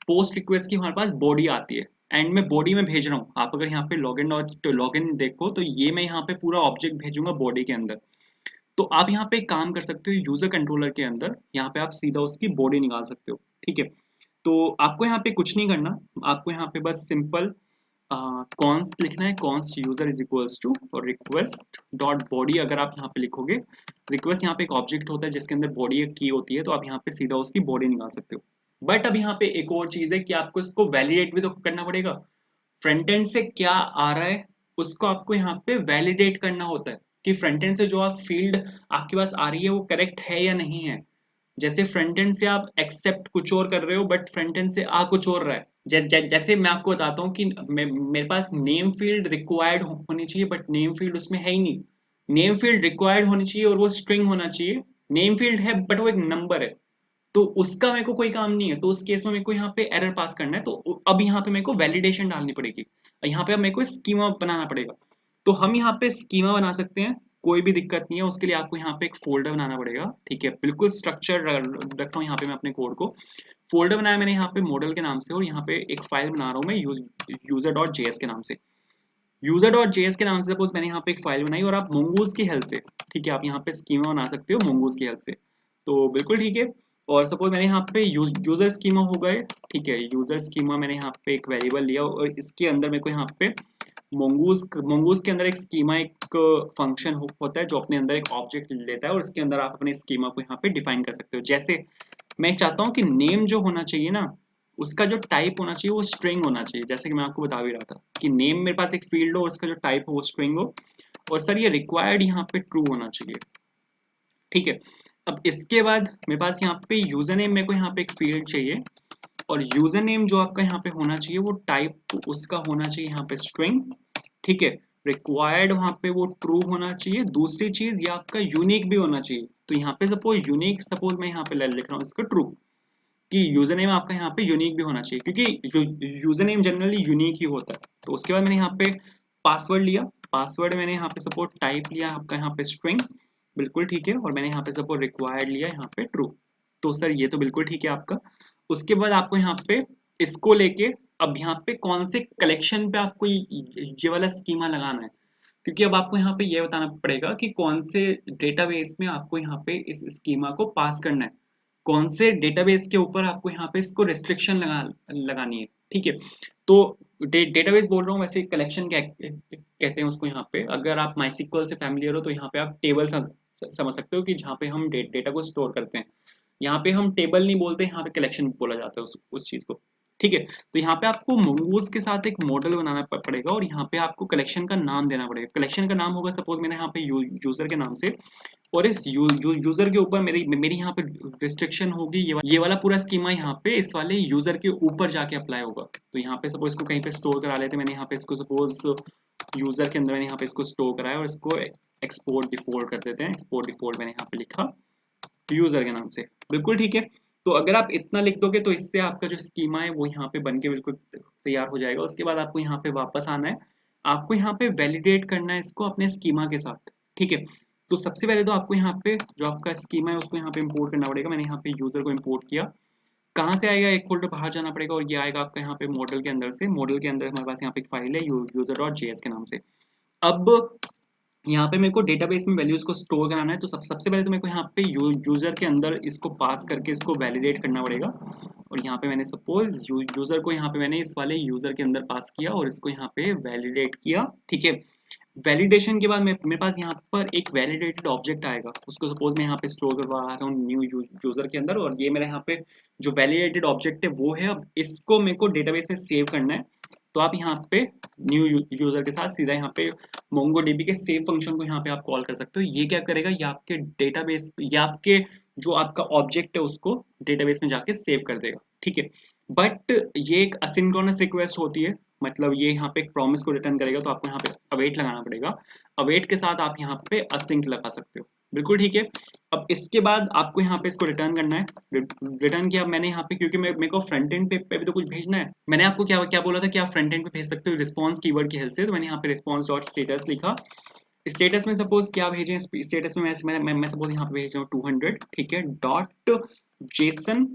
पोस्ट रिक्वेस्ट की हमारे पास बॉडी आती है, एंड मैं बॉडी में भेज रहा हूँ। आप अगर यहाँ पे लॉगिन और लॉगिन देखो तो ये मैं यहाँ पे पूरा ऑब्जेक्ट भेजूंगा बॉडी के अंदर। तो आप यहाँ पे एक काम कर सकते हो, यूजर कंट्रोलर के अंदर यहाँ पे आप सीधा उसकी बॉडी निकाल सकते हो, ठीक है। तो आपको यहाँ पे कुछ नहीं करना, आपको यहाँ पे बस सिंपल कॉन्स्ट लिखना है, const user is equals to और रिक्वेस्ट डॉट बॉडी। अगर आप यहाँ पे लिखोगे, रिक्वेस्ट यहाँ पे एक ऑब्जेक्ट होता है जिसके अंदर बॉडी एक की होती है, तो आप यहाँ पे सीधा उसकी बॉडी निकाल सकते हो। बट अब यहाँ पे एक और चीज है कि आपको इसको वैलिडेट भी तो करना पड़ेगा। फ्रंट एंड से क्या आ रहा है उसको आपको यहाँ पे वैलिडेट करना होता है, कि फ्रंट एंड से जो आप फील्ड आपके पास आ रही है वो करेक्ट है या नहीं है। जैसे फ्रंट एंड से आप एक्सेप्ट कुछ और कर रहे हो बट फ्रंट एंड से आ कुछ और रहा है। जैसे मैं आपको बताता हूँ कि मेरे पास नेम फील्ड रिक्वायर्ड होनी चाहिए बट नेम फील्ड उसमें है ही नहीं। नेम फील्ड रिक्वायर्ड होनी चाहिए और वो स्ट्रिंग होना चाहिए। नेम फील्ड है बट वो एक नंबर है, तो उसका मेरे को कोई काम नहीं है। तो उस केस में मेरे को यहाँ पे एरर पास करना है, तो अब यहाँ पे मेरे को वैलिडेशन डालनी पड़ेगी। यहाँ पे अब मेरे को स्कीमा बनाना पड़ेगा। तो हम यहाँ पे स्कीमा बना सकते हैं, कोई भी दिक्कत नहीं है। उसके लिए आपको यहाँ पे एक फोल्डर बनाना पड़ेगा, ठीक है। बिल्कुल स्ट्रक्चर रख रहा हूँ यहाँ पे मैं अपने कोड को। फोल्डर बनाया मैंने यहाँ पे मॉडल के नाम से, और यहाँ पे एक फाइल बना रहा हूँ मैं यूजर डॉट जेएस के नाम से। यूजर डॉट जेएस के नाम से सपोज मैंने यहाँ पे एक फाइल बनाई, और आप मोंगूज की हेल्प से, ठीक है, आप यहाँ पे स्कीमा बना सकते हो मोंगूज की हेल्प से। तो बिल्कुल ठीक है। और सपोज मैंने यहाँ पे यूजर स्कीमा हो गए, ठीक है। यूजर स्कीमा मैंने यहाँ पे एक वेरिएबल लिया, और इसके अंदर मेरे को यहाँ पे मोंगूज के अंदर एक स्कीमा एक फंक्शन होता है जो अपने अंदर एक ऑब्जेक्ट लेता है, और इसके अंदर आप अपने स्कीमा को यहाँ पे डिफाइन कर सकते हो। जैसे मैं चाहता हूँ कि नेम जो होना चाहिए ना, उसका जो टाइप होना चाहिए वो स्ट्रिंग होना चाहिए। जैसे कि मैं आपको बता भी रहा था कि नेम मेरे पास एक फील्ड हो और उसका जो टाइप हो वो स्ट्रिंग हो, और सर ये रिक्वायर्ड यहाँ पे ट्रू होना चाहिए, ठीक है। अब इसके बाद मेरे पास यहाँ पे यूजर नेम, मेरे को यहाँ पे एक फील्ड चाहिए, और यूजर नेम जो आपका यहाँ पे होना चाहिए वो टाइप उसका होना चाहिए यहाँ पे स्ट्रिंग, ठीक है। रिक्वायर्ड वहाँ पे वो ट्रू होना चाहिए। दूसरी चीज ये आपका यूनिक भी होना चाहिए। तो यहाँ पे सपोज यूनिक, सपोज मैं यहाँ पे लिख रहा हूँ इसका ट्रू, कि यूजर नेम आपका यहाँ पे यूनिक भी होना चाहिए, क्योंकि यूजर नेम जनरली यूनिक ही होता है। तो उसके बाद मैंने यहाँ पे पासवर्ड लिया, पासवर्ड मैंने यहाँ पे सपोज टाइप लिया आपका यहाँ पे स्ट्रिंग, बिल्कुल ठीक है, और मैंने यहाँ पे सपोज रिक्वायर्ड लिया यहाँ पे ट्रू। तो सर ये तो बिल्कुल ठीक है आपका। उसके बाद आपको यहाँ पे इसको लेके अब यहाँ पे कौन से कलेक्शन पे आपको ये वाला स्कीमा लगाना है, क्योंकि अब आपको यहाँ पे ये बताना पड़ेगा कि कौन से डेटाबेस में आपको यहाँ पे इस स्कीमा को पास करना है, कौन से डेटाबेस के ऊपर आपको यहाँ पे इसको रिस्ट्रिक्शन लगानी है। ठीक है, तो डेटाबेस बोल रहा हूँ, वैसे कलेक्शन क्या कहते हैं उसको यहाँ पे। अगर आप माइस्क्ल से फैमिलियर हो तो यहाँ पे आप टेबल समझ सकते हो कि जहाँ पे हम डेटा को स्टोर करते हैं। यहाँ पे हम टेबल नहीं बोलते, यहाँ पे कलेक्शन बोला जाता है उस चीज को। ठीक है, तो यहाँ पे आपको mongoose के साथ एक मॉडल बनाना पड़ेगा, और यहाँ पे आपको कलेक्शन का नाम देना पड़ेगा। कलेक्शन का नाम होगा सपोज मैंने यहाँ पे यूजर के नाम से, और इस यूजर के ऊपर मेरी मेरी यहाँ पे रिस्ट्रिक्शन होगी, ये वाला पूरा स्कीमा यहाँ पे इस वाले यूजर के ऊपर जाके अप्लाई होगा। तो यहाँ पे सपोज इसको कहीं पे स्टोर करा लेते हैं। मैंने यहाँ पे इसको सपोज यूजर के अंदर मैंने यहाँ पे इसको स्टोर कराया, और इसको एक्सपोर्ट डिफॉल्ट कर देते हैं। एक्सपोर्ट डिफॉल्ट मैंने यहाँ पे लिखा यूजर के नाम से। बिल्कुल ठीक है, तो अगर आप इतना लिख दोगे तो इससे आपका जो स्कीमा है वो यहाँ पे बन के बिल्कुल तैयार हो जाएगा। उसके बाद आपको यहाँ पे वापस आना है, आपको यहाँ पे वैलिडेट करना है इसको अपने स्कीमा के साथ। ठीक है, तो सबसे पहले तो आपको यहाँ पे जो आपका स्कीमा है उसको यहाँ पे इंपोर्ट करना पड़ेगा। मैंने यहाँ पे यूजर को इंपोर्ट किया। कहाँ से आएगा, एक फोल्डर बाहर जाना पड़ेगा, और ये आएगा आपका यहाँ पे मॉडल के अंदर से। मॉडल के अंदर हमारे पास यहाँ पे एक फाइल है यूजर डॉट जेएस के नाम से। अब यहाँ पे मेरे को डेटाबेस में वैल्यूज को स्टोर कराना है, तो सबसे पहले तो मेरे को यहाँ पे यूजर के अंदर इसको पास करके इसको वैलिडेट करना पड़ेगा। और यहाँ पे मैंने सपोज यूजर को यहाँ पे मैंने इस वाले यूजर के अंदर पास किया, और इसको यहाँ पे वैलिडेट किया। ठीक है, वैलिडेशन के बाद मेरे पास यहाँ पर एक वैलिडेटेड ऑब्जेक्ट आएगा, उसको सपोज मैं यहाँ पे स्टोर करवा रहा हूँ न्यू यूजर के अंदर, और ये मेरा यहाँ पे जो वैलिडेटेड ऑब्जेक्ट है वो है। अब इसको मेरे को डेटाबेस में सेव करना है, तो आप यहाँ पे न्यू यूजर के साथ सीधा यहाँ पे MongoDB के सेव फंक्शन को यहाँ पे आप कॉल कर सकते हो। ये क्या करेगा, ये आपके डेटाबेस या आपके जो आपका ऑब्जेक्ट है उसको डेटाबेस में जाके सेव कर देगा। ठीक है, बट ये एक असिंक्रोनस रिक्वेस्ट होती है, मतलब ये यहाँ पे एक प्रॉमिस को रिटर्न करेगा, तो आपको यहाँ पे अवेट लगाना पड़ेगा। अवेट के साथ आप यहाँ पे असिंक लगा सकते हो। बिल्कुल ठीक है, अब इसके बाद आपको यहाँ पे इसको रिटर्न करना है। रिटर्न किया मैंने यहाँ पे, क्योंकि मेरे को फ्रंट एंड पे भी तो कुछ भेजना है। मैंने आपको क्या क्या बोला था कि आप फ्रंट एंड पे भेज सकते हो रिस्पॉन्स कीवर्ड की हेल्प से। तो मैंने यहाँ पे रिस्पॉन्स डॉट स्टेटस लिखा। स्टेटस में सपोज क्या भेजें, स्टेटस में मैं सपोज यहाँ पे भेज रहा हूँ 200। ठीक है, डॉट जेसन,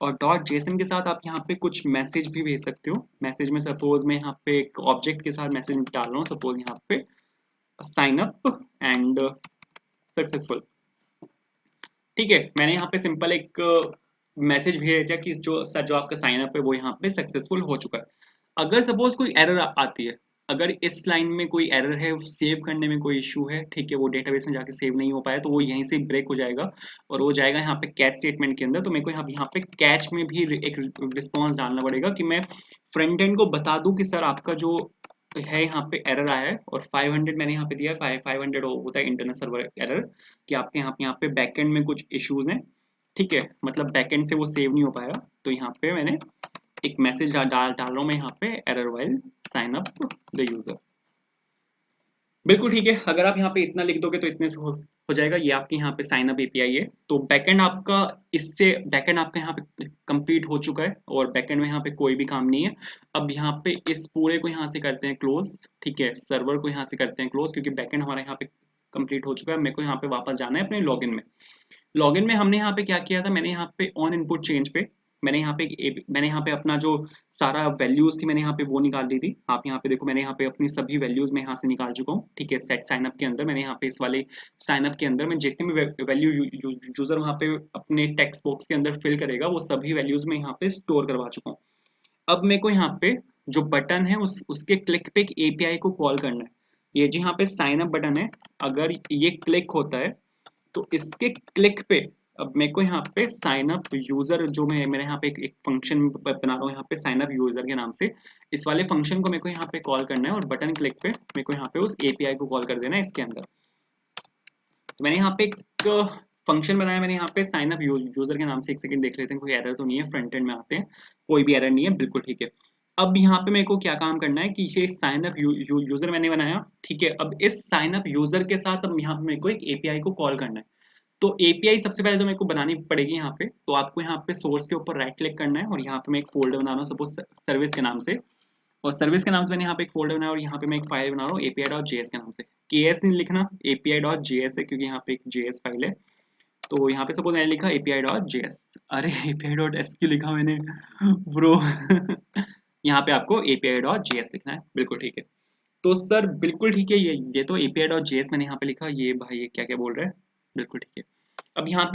और डॉट जेसन के साथ आप यहाँ पे कुछ मैसेज भी भेज सकते हो। मैसेज में सपोज मैं यहाँ पे एक ऑब्जेक्ट के साथ मैसेज डाल रहा हूँ, सपोज यहाँ पे साइन अप एंड सक्सेसफुल। ठीक है, मैंने यहाँ पे सिंपल एक मैसेज भेजा कि जो आपका साइन अप है वो यहाँ पे सक्सेसफुल हो चुका है। अगर सपोज कोई एरर आती है, अगर इस लाइन में कोई एरर है, सेव करने में कोई इशू है, ठीक है, वो डेटाबेस में जाके सेव नहीं हो पाया, तो वो यहीं से ब्रेक हो जाएगा और वो जाएगा यहाँ पे कैच स्टेटमेंट के अंदर। तो मेरे को यहाँ पे कैच में भी एक रिस्पॉन्स डालना पड़ेगा कि मैं फ्रंट एंड को बता दूं कि सर आपका जो है यहाँ पे एरर आया है। और 500 मैंने यहाँ पे दिया है, 500 होता है इंटरनल सर्वर एरर, कि आपके यहाँ पे बैकएंड में कुछ इश्यूज हैं। ठीक है, मतलब बैकएंड से वो सेव नहीं हो पाया। तो यहाँ पे मैंने एक मैसेज डाल रहा हूँ मैं यहाँ पे error while sign up the user. बिल्कुल ठीक है, अगर आप यहाँ पे इतना लिख दोगे तो इतने से हो जाएगा। ये आपके यहाँ पे साइन अप एपीआई है। तो बैकएंड आपका इससे बैकएंड आपका यहाँ पे कंप्लीट हो चुका है, और बैकएंड में यहाँ पे कोई भी काम नहीं है। अब यहाँ पे इस पूरे को यहाँ से करते हैं क्लोज। ठीक है, सर्वर को यहाँ से करते हैं क्लोज, क्योंकि बैकएंड हमारा यहाँ पे कंप्लीट हो चुका है। मेरे को यहाँ पे वापस जाना है अपने लॉगिन में। लॉगिन में हमने यहाँ पे क्या किया था, मैंने यहाँ पे ऑन इनपुट चेंज पे मैंने यहाँ पे अपना जो सारा वैल्यूज थी मैंने यहाँ पे वो निकाल दी थी। आप यहाँ पे देखो, मैंने यहाँ पे अपनी सभी वैल्यूज में यहाँ से निकाल चुका हूँ। ठीक है, सेट साइनअप के अंदर मैंने यहाँ पे इस वाले साइनअप के अंदर मैं जितने भी वैल्यू यूजर वहाँ पे अपने टेक्स्ट बॉक्स के अंदर फिल करेगा वो सभी वैल्यूज में यहाँ पे स्टोर करवा चुका हूँ। अब मेरे को यहाँ पे जो बटन है उसके क्लिक पे एक एपीआई को कॉल करना है। ये जो यहाँ पे साइन अप बटन है, अगर ये क्लिक होता है तो इसके क्लिक पे अब मेरे को यहाँ पे साइन अप यूजर जो मेरे यहाँ पे एक फंक्शन बना रहा हूँ यहाँ पे साइन अप यूजर के नाम से। इस वाले फंक्शन को मेरे को यहाँ पे कॉल करना है, और बटन क्लिक पे मेरे को यहाँ पे उस एपीआई को कॉल कर देना है इसके अंदर। तो मैंने यहाँ पे एक फंक्शन बनाया, मैंने यहाँ पे साइन अप यूजर के नाम से। एक सेकंड देख लेते हैं कोई एरर तो नहीं है। फ्रंट एंड में आते हैं, कोई भी एरर नहीं है, बिल्कुल ठीक है। अब यहाँ पे मेरे को क्या काम करना है कि ये साइन अप यूजर मैंने बनाया। ठीक है, अब इस साइन अप यूजर के साथ अब यहाँ पे मेरे को एक एपीआई को कॉल करना है। तो एपीआई सबसे पहले तो मेरे को बनानी पड़ेगी यहाँ पे। तो आपको यहाँ पे सोर्स के ऊपर राइट क्लिक करना है, और यहाँ पे मैं एक फोल्डर बना रहा हूँ सपोज सर्विस के नाम से। और सर्विस के नाम से मैंने यहाँ पे एक फोल्डर बनाया और यहाँ पे मैं एक फाइल बना रहा हूँ api.js के नाम से। ks नहीं लिखना, api.js है क्योंकि यहाँ पे एक js फाइल है। तो यहाँ पे सपोज मैंने लिखा api.js, अरे api.s क्यों लिखा मैंने ब्रो यहाँ पे आपको api.js लिखना है, बिल्कुल ठीक है। तो सर बिल्कुल ठीक है, ये तो api.js मैंने यहाँ पे लिखा, ये भाई ये क्या क्या बोल रहा है, बिल्कुल ठीक है। अब यहाँ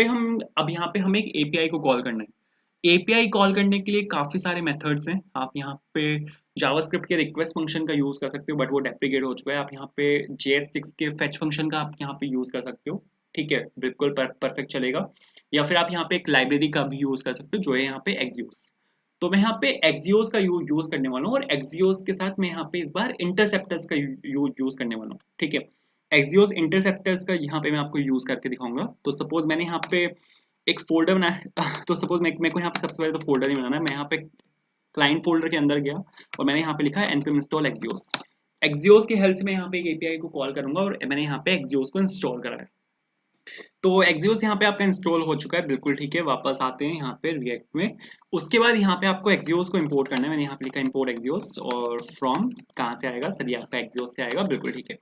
पे हमें एक एपीआई को कॉल करना है। एपीआई कॉल करने के लिए काफी सारे मेथड्स हैं। आप यहाँ पे जावास्क्रिप्ट के रिक्वेस्ट फंक्शन का यूज कर सकते हो, बट वो डेप्रिकेट हो चुका है। आप यहाँ पे JS6 के फेच फंक्शन का आप यहाँ पे यूज कर सकते हो, ठीक है, बिल्कुल परफेक्ट चलेगा। या फिर आप यहाँ पे एक लाइब्रेरी का भी यूज कर सकते हो जो है यहाँ पे एक्सियोस। तो मैं यहाँ पे एक्सियोस का यूज करने वाला हूँ और एक्सियोस के साथ मैं यहाँ पे इस बार इंटरसेप्टर्स का यूज करने वाला हूँ, ठीक है। एक्सियोस इंटरसेप्टर्स का यहाँ पे मैं आपको यूज करके दिखाऊंगा। तो सपोज मैंने यहाँ पे एक फोल्डर बनाया तो सपोज मेरे को यहाँ पे सबसे पहले तो फोल्डर ही बनाना है। मैं यहाँ पे क्लाइंट फोल्डर के अंदर गया और मैंने यहाँ पे लिखा है npm install एक्सियोस। एक्सियोस की हेल्प से मैं यहाँ पे एक एपीआई को कॉल करूंगा और मैंने यहाँ पे एक्सियोस को इंस्टॉल करा है। तो एक्सियोस यहाँ पे आपका इंस्टॉल हो चुका है, बिल्कुल ठीक है। वापस आते हैं यहाँ पे रिएक्ट में। उसके बाद यहाँ पे आपको एक्सियोस को इंपोर्ट करना है। मैंने यहाँ पे लिखा इंपोर्ट एक्सियोस और फ्रॉम कहाँ से आएगा सर, ये आपका एक्सियोस से आएगा, बिल्कुल ठीक है।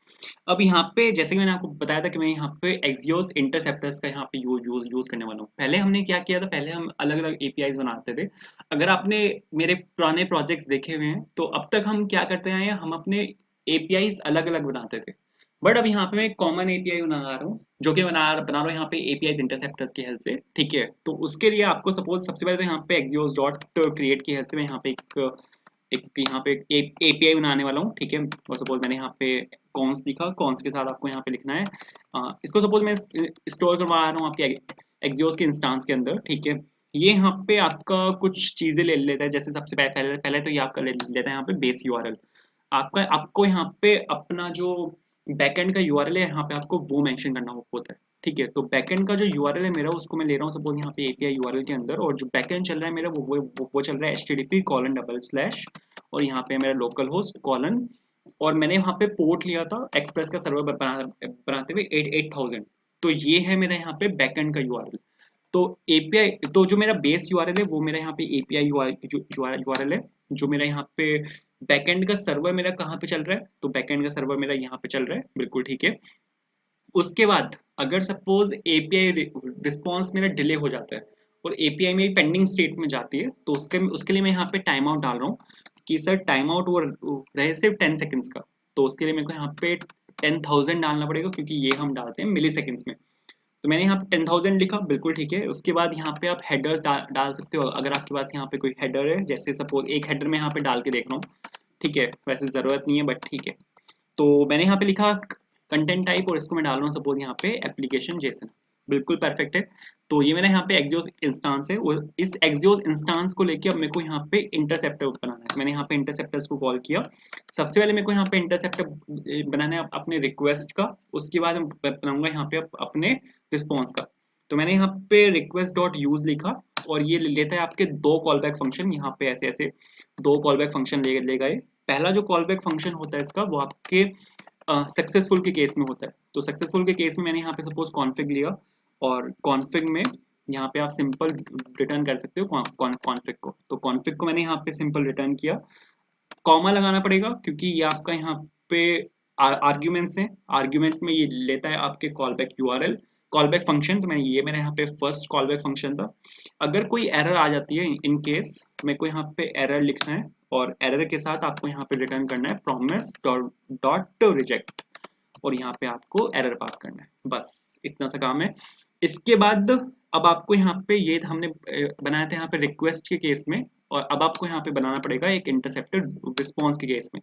अब यहाँ पे जैसे कि मैंने आपको बताया था कि मैं यहाँ पे एक्सियोस इंटरसेप्टर्स का यहाँ पे यूज करने वाला हूँ। पहले हमने क्या किया था, पहले हम अलग अलग एपीआईज बनाते थे। अगर आपने मेरे पुराने प्रोजेक्ट्स देखे हुए हैं तो अब तक हम क्या करते आए हैं, हम अपने एपीआईज अलग अलग बनाते थे। बट अब यहाँ पे मैं कॉमन एपीआई बना रहा हूँ, जो कि बना रहा हूँ यहाँ पे एपीआई इंटरसेप्टर्स की हेल्प से, ठीक है। तो उसके लिए आपको सपोज सबसे पहले तो यहाँ पे एक्सियोस डॉट क्रिएट की हेल्प से मैं यहाँ पे एक यहाँ पे एपीआई बनाने वाला हूँ, ठीक है। और सपोज मैंने यहाँ पे कॉन्स लिखा, कॉन्स के साथ आपको यहाँ पे लिखना है इसको सपोज मैं स्टोर करवा रहा हूँ आपके एक्सियोस के इंस्टांस के अंदर, ठीक है। ये यहाँ पे आपका कुछ चीजें ले लेता है, जैसे सबसे पहले पहले तो ये आपका ले लेता है यहाँ पे बेस यूआरएल। आपको यहाँ पे अपना जो बैकएंड का यूआरएल है यहाँ पे आपको वो मेंशन करना होता है, ठीक है। तो बैकएंड का जो यूआरएल है मेरा, उसको मैं ले रहा हूँ सपोज यहाँ पे एपीआई यूआरएल के अंदर, और जो बैकएंड चल रहा है मेरा वो चल रहा है http:// और यहाँ पे मेरा लोकल होस्ट कॉलन, और मैंने वहाँ पे पोर्ट लिया था एक्सप्रेस का सर्वर बनाते हुए 8000। तो ये है मेरा यहाँ पे बैकएंड का यूआरएल। तो एपीआई, तो जो मेरा बेस यूआरएल है वो मेरा यहाँ पे एपीआई यूआरएल है। जो मेरा यहाँ पे बैकएंड का सर्वर मेरा कहाँ पे चल रहा है, तो बैकएंड का सर्वर मेरा यहाँ पे चल रहा है, बिल्कुल ठीक है। उसके बाद अगर सपोज एपीआई रिस्पॉन्स मेरा डिले हो जाता है और एपीआई मेरी पेंडिंग स्टेट में जाती है, तो उसके लिए मैं यहाँ पे टाइम आउट डाल रहा हूँ कि सर टाइम आउट वो रहे सिर्फ 10 सेकेंड्स का। तो उसके लिए मेरे को यहाँ पे 10,000 डालना पड़ेगा, क्योंकि ये हम डालते हैं मिली सेकेंड्स में। तो मैंने यहाँ पे 10,000 लिखा, बिल्कुल ठीक है। उसके बाद यहाँ पे आप हेडर्स डाल सकते हो, अगर आपके पास यहाँ पे कोई हेडर है, जैसे सपोज एक हेडर में यहाँ पे डाल के देख रहा हूँ, ठीक है। वैसे ज़रूरत नहीं है बट ठीक है। तो मैंने यहाँ पे लिखा कंटेंट टाइप और इसको मैं डाल रहा हूँ सपोज यहाँ पे एप्लीकेशन जेसन, बिल्कुल परफेक्ट है। तो ये मेरा यहाँ पे एक्सियोस इंस्टांस है, वो इस एक्सियोस इंस्टांस को लेके अब मेरे को यहाँ पे इंटरसेप्टर बनाना है। मैंने यहाँ पे इंटरसेप्टर्स को कॉल किया। सबसे पहले मेरे को यहाँ पे इंटरसेप्टर बनाना है अपने रिक्वेस्ट का, उसके बाद मैं बनाऊंगा यहाँ पे अपने रिस्पॉन्स का। तो मैंने यहाँ पे रिक्वेस्ट डॉट यूज लिखा और ये लेता है आपके दो कॉल बैक फंक्शन। यहाँ पे ऐसे ऐसे दो कॉल बैक फंक्शन ले गए। पहला जो कॉल बैक फंक्शन होता है इसका, वो आपके सक्सेसफुल के केस में होता है। तो सक्सेसफुल के केस में मैंने यहाँ पे सपोज कॉन्फिग लिया और कॉन्फिग में यहाँ पे आप सिंपल रिटर्न कर सकते हो कॉन्फिग को। तो कॉन्फिग को मैंने यहाँ पे सिंपल रिटर्न किया। कॉमा लगाना पड़ेगा क्योंकि ये आपका यहाँ पे आर्ग्यूमेंट्स हैं। आर्ग्यूमेंट में ये लेता है आपके call back URL, call back function. तो मैंने ये मेरा यहाँ पे फर्स्ट कॉल बैक फंक्शन था। अगर कोई एरर आ जाती है, इन केस मेरे को यहाँ पे एरर लिखना है और एरर के साथ आपको यहाँ पे रिटर्न करना है प्रॉमिस डॉट रिजेक्ट, और यहाँ पे आपको एरर पास करना है। बस इतना सा काम है। इसके बाद अब आपको यहाँ पे ये हमने बनाया था यहाँ पे रिक्वेस्ट के केस में, और अब आपको यहाँ पे बनाना पड़ेगा एक इंटरसेप्टर रिस्पॉन्स के केस में।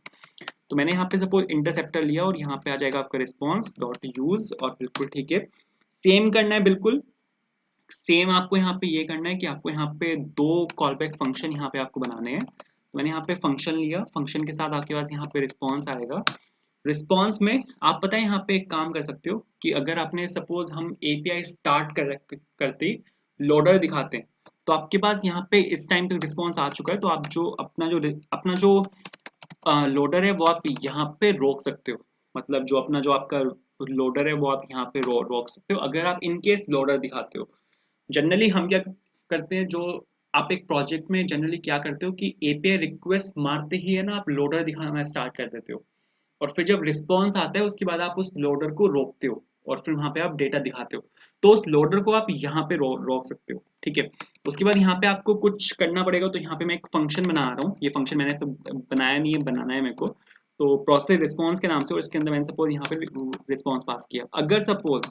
तो मैंने यहाँ पे सपोज इंटरसेप्टर लिया और यहाँ पे आ जाएगा आपका रिस्पॉन्स डॉट यूज, और बिल्कुल ठीक है सेम करना है, बिल्कुल सेम आपको यहाँ पे ये करना है कि आपको यहाँ पे दो कॉल बैक फंक्शन यहाँ पे आपको बनाने हैं। तो मैंने यहाँ पे फंक्शन लिया, फंक्शन के साथ आपके पास यहाँ पे रिस्पॉन्स आएगा। रिस्पॉन्स में आप पता है यहाँ पे एक काम कर सकते हो कि अगर आपने सपोज हम एपीआई स्टार्ट करते ही लोडर दिखाते हैं, तो आपके पास यहाँ पे इस टाइम तक रिस्पॉन्स आ चुका है, तो आप जो अपना जो लोडर है वो आप यहाँ पे रोक सकते हो। मतलब जो आपका लोडर है वो आप यहाँ पे रोक सकते हो अगर आप इनकेस लोडर दिखाते हो। जनरली हम क्या करते हैं, जो आप एक प्रोजेक्ट में जनरली क्या करते हो कि एपीआई रिक्वेस्ट मारते ही है ना, आप लोडर दिखाना स्टार्ट कर देते हो, और फिर जब रिस्पॉन्स आता है उसके बाद आप उस लोडर को रोकते हो और फिर वहां पे आप डेटा दिखाते हो। तो उस लोडर को आप यहाँ पे रोक सकते हो, ठीक है। उसके बाद यहाँ पे आपको कुछ करना पड़ेगा। तो यहाँ पे मैं एक फंक्शन बना रहा हूँ, ये फंक्शन मैंने तो बनाया नहीं है, बनाना है मेरे को। तो प्रोसेस रिस्पॉन्स के नाम से, और इसके अंदर मैंने सपोज यहाँ पे रिस्पॉन्स पास किया। अगर सपोज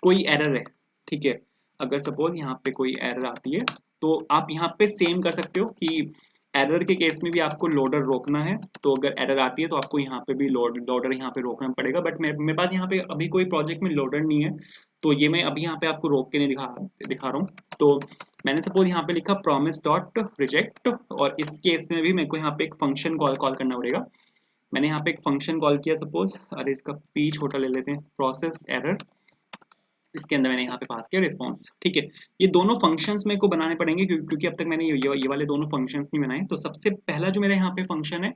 कोई एरर है, ठीक है, अगर सपोज यहाँ पे कोई एरर आती है तो आप यहाँ पे सेम कर सकते हो कि एरर के केस में भी आपको लोडर रोकना है। तो अगर एरर आती है तो आपको यहाँ पे भी लोडर यहाँ पे रोकना पड़ेगा। बट मेरे पास यहाँ पे अभी कोई प्रोजेक्ट में लोडर नहीं है, तो ये मैं अभी यहाँ पे आपको रोक के नहीं दिखा रहा हूँ। तो मैंने सपोज यहाँ पे लिखा promise डॉट रिजेक्ट, और इस केस में भी मेरे को यहाँ पे एक फंक्शन कॉल करना पड़ेगा। मैंने यहाँ पे एक फंक्शन कॉल किया सपोज, अरे इसका पी छोटा ले लेते हैं, प्रोसेस एरर। इसके अंदर मैंने यहाँ पे पास किया रिस्पॉन्स, ठीक है। ये दोनों फंक्शंस मेरे को बनाने पड़ेंगे क्योंकि अब तक मैंने ये वाले दोनों फंक्शंस नहीं बनाए। तो सबसे पहला जो मेरा यहाँ पे फंक्शन है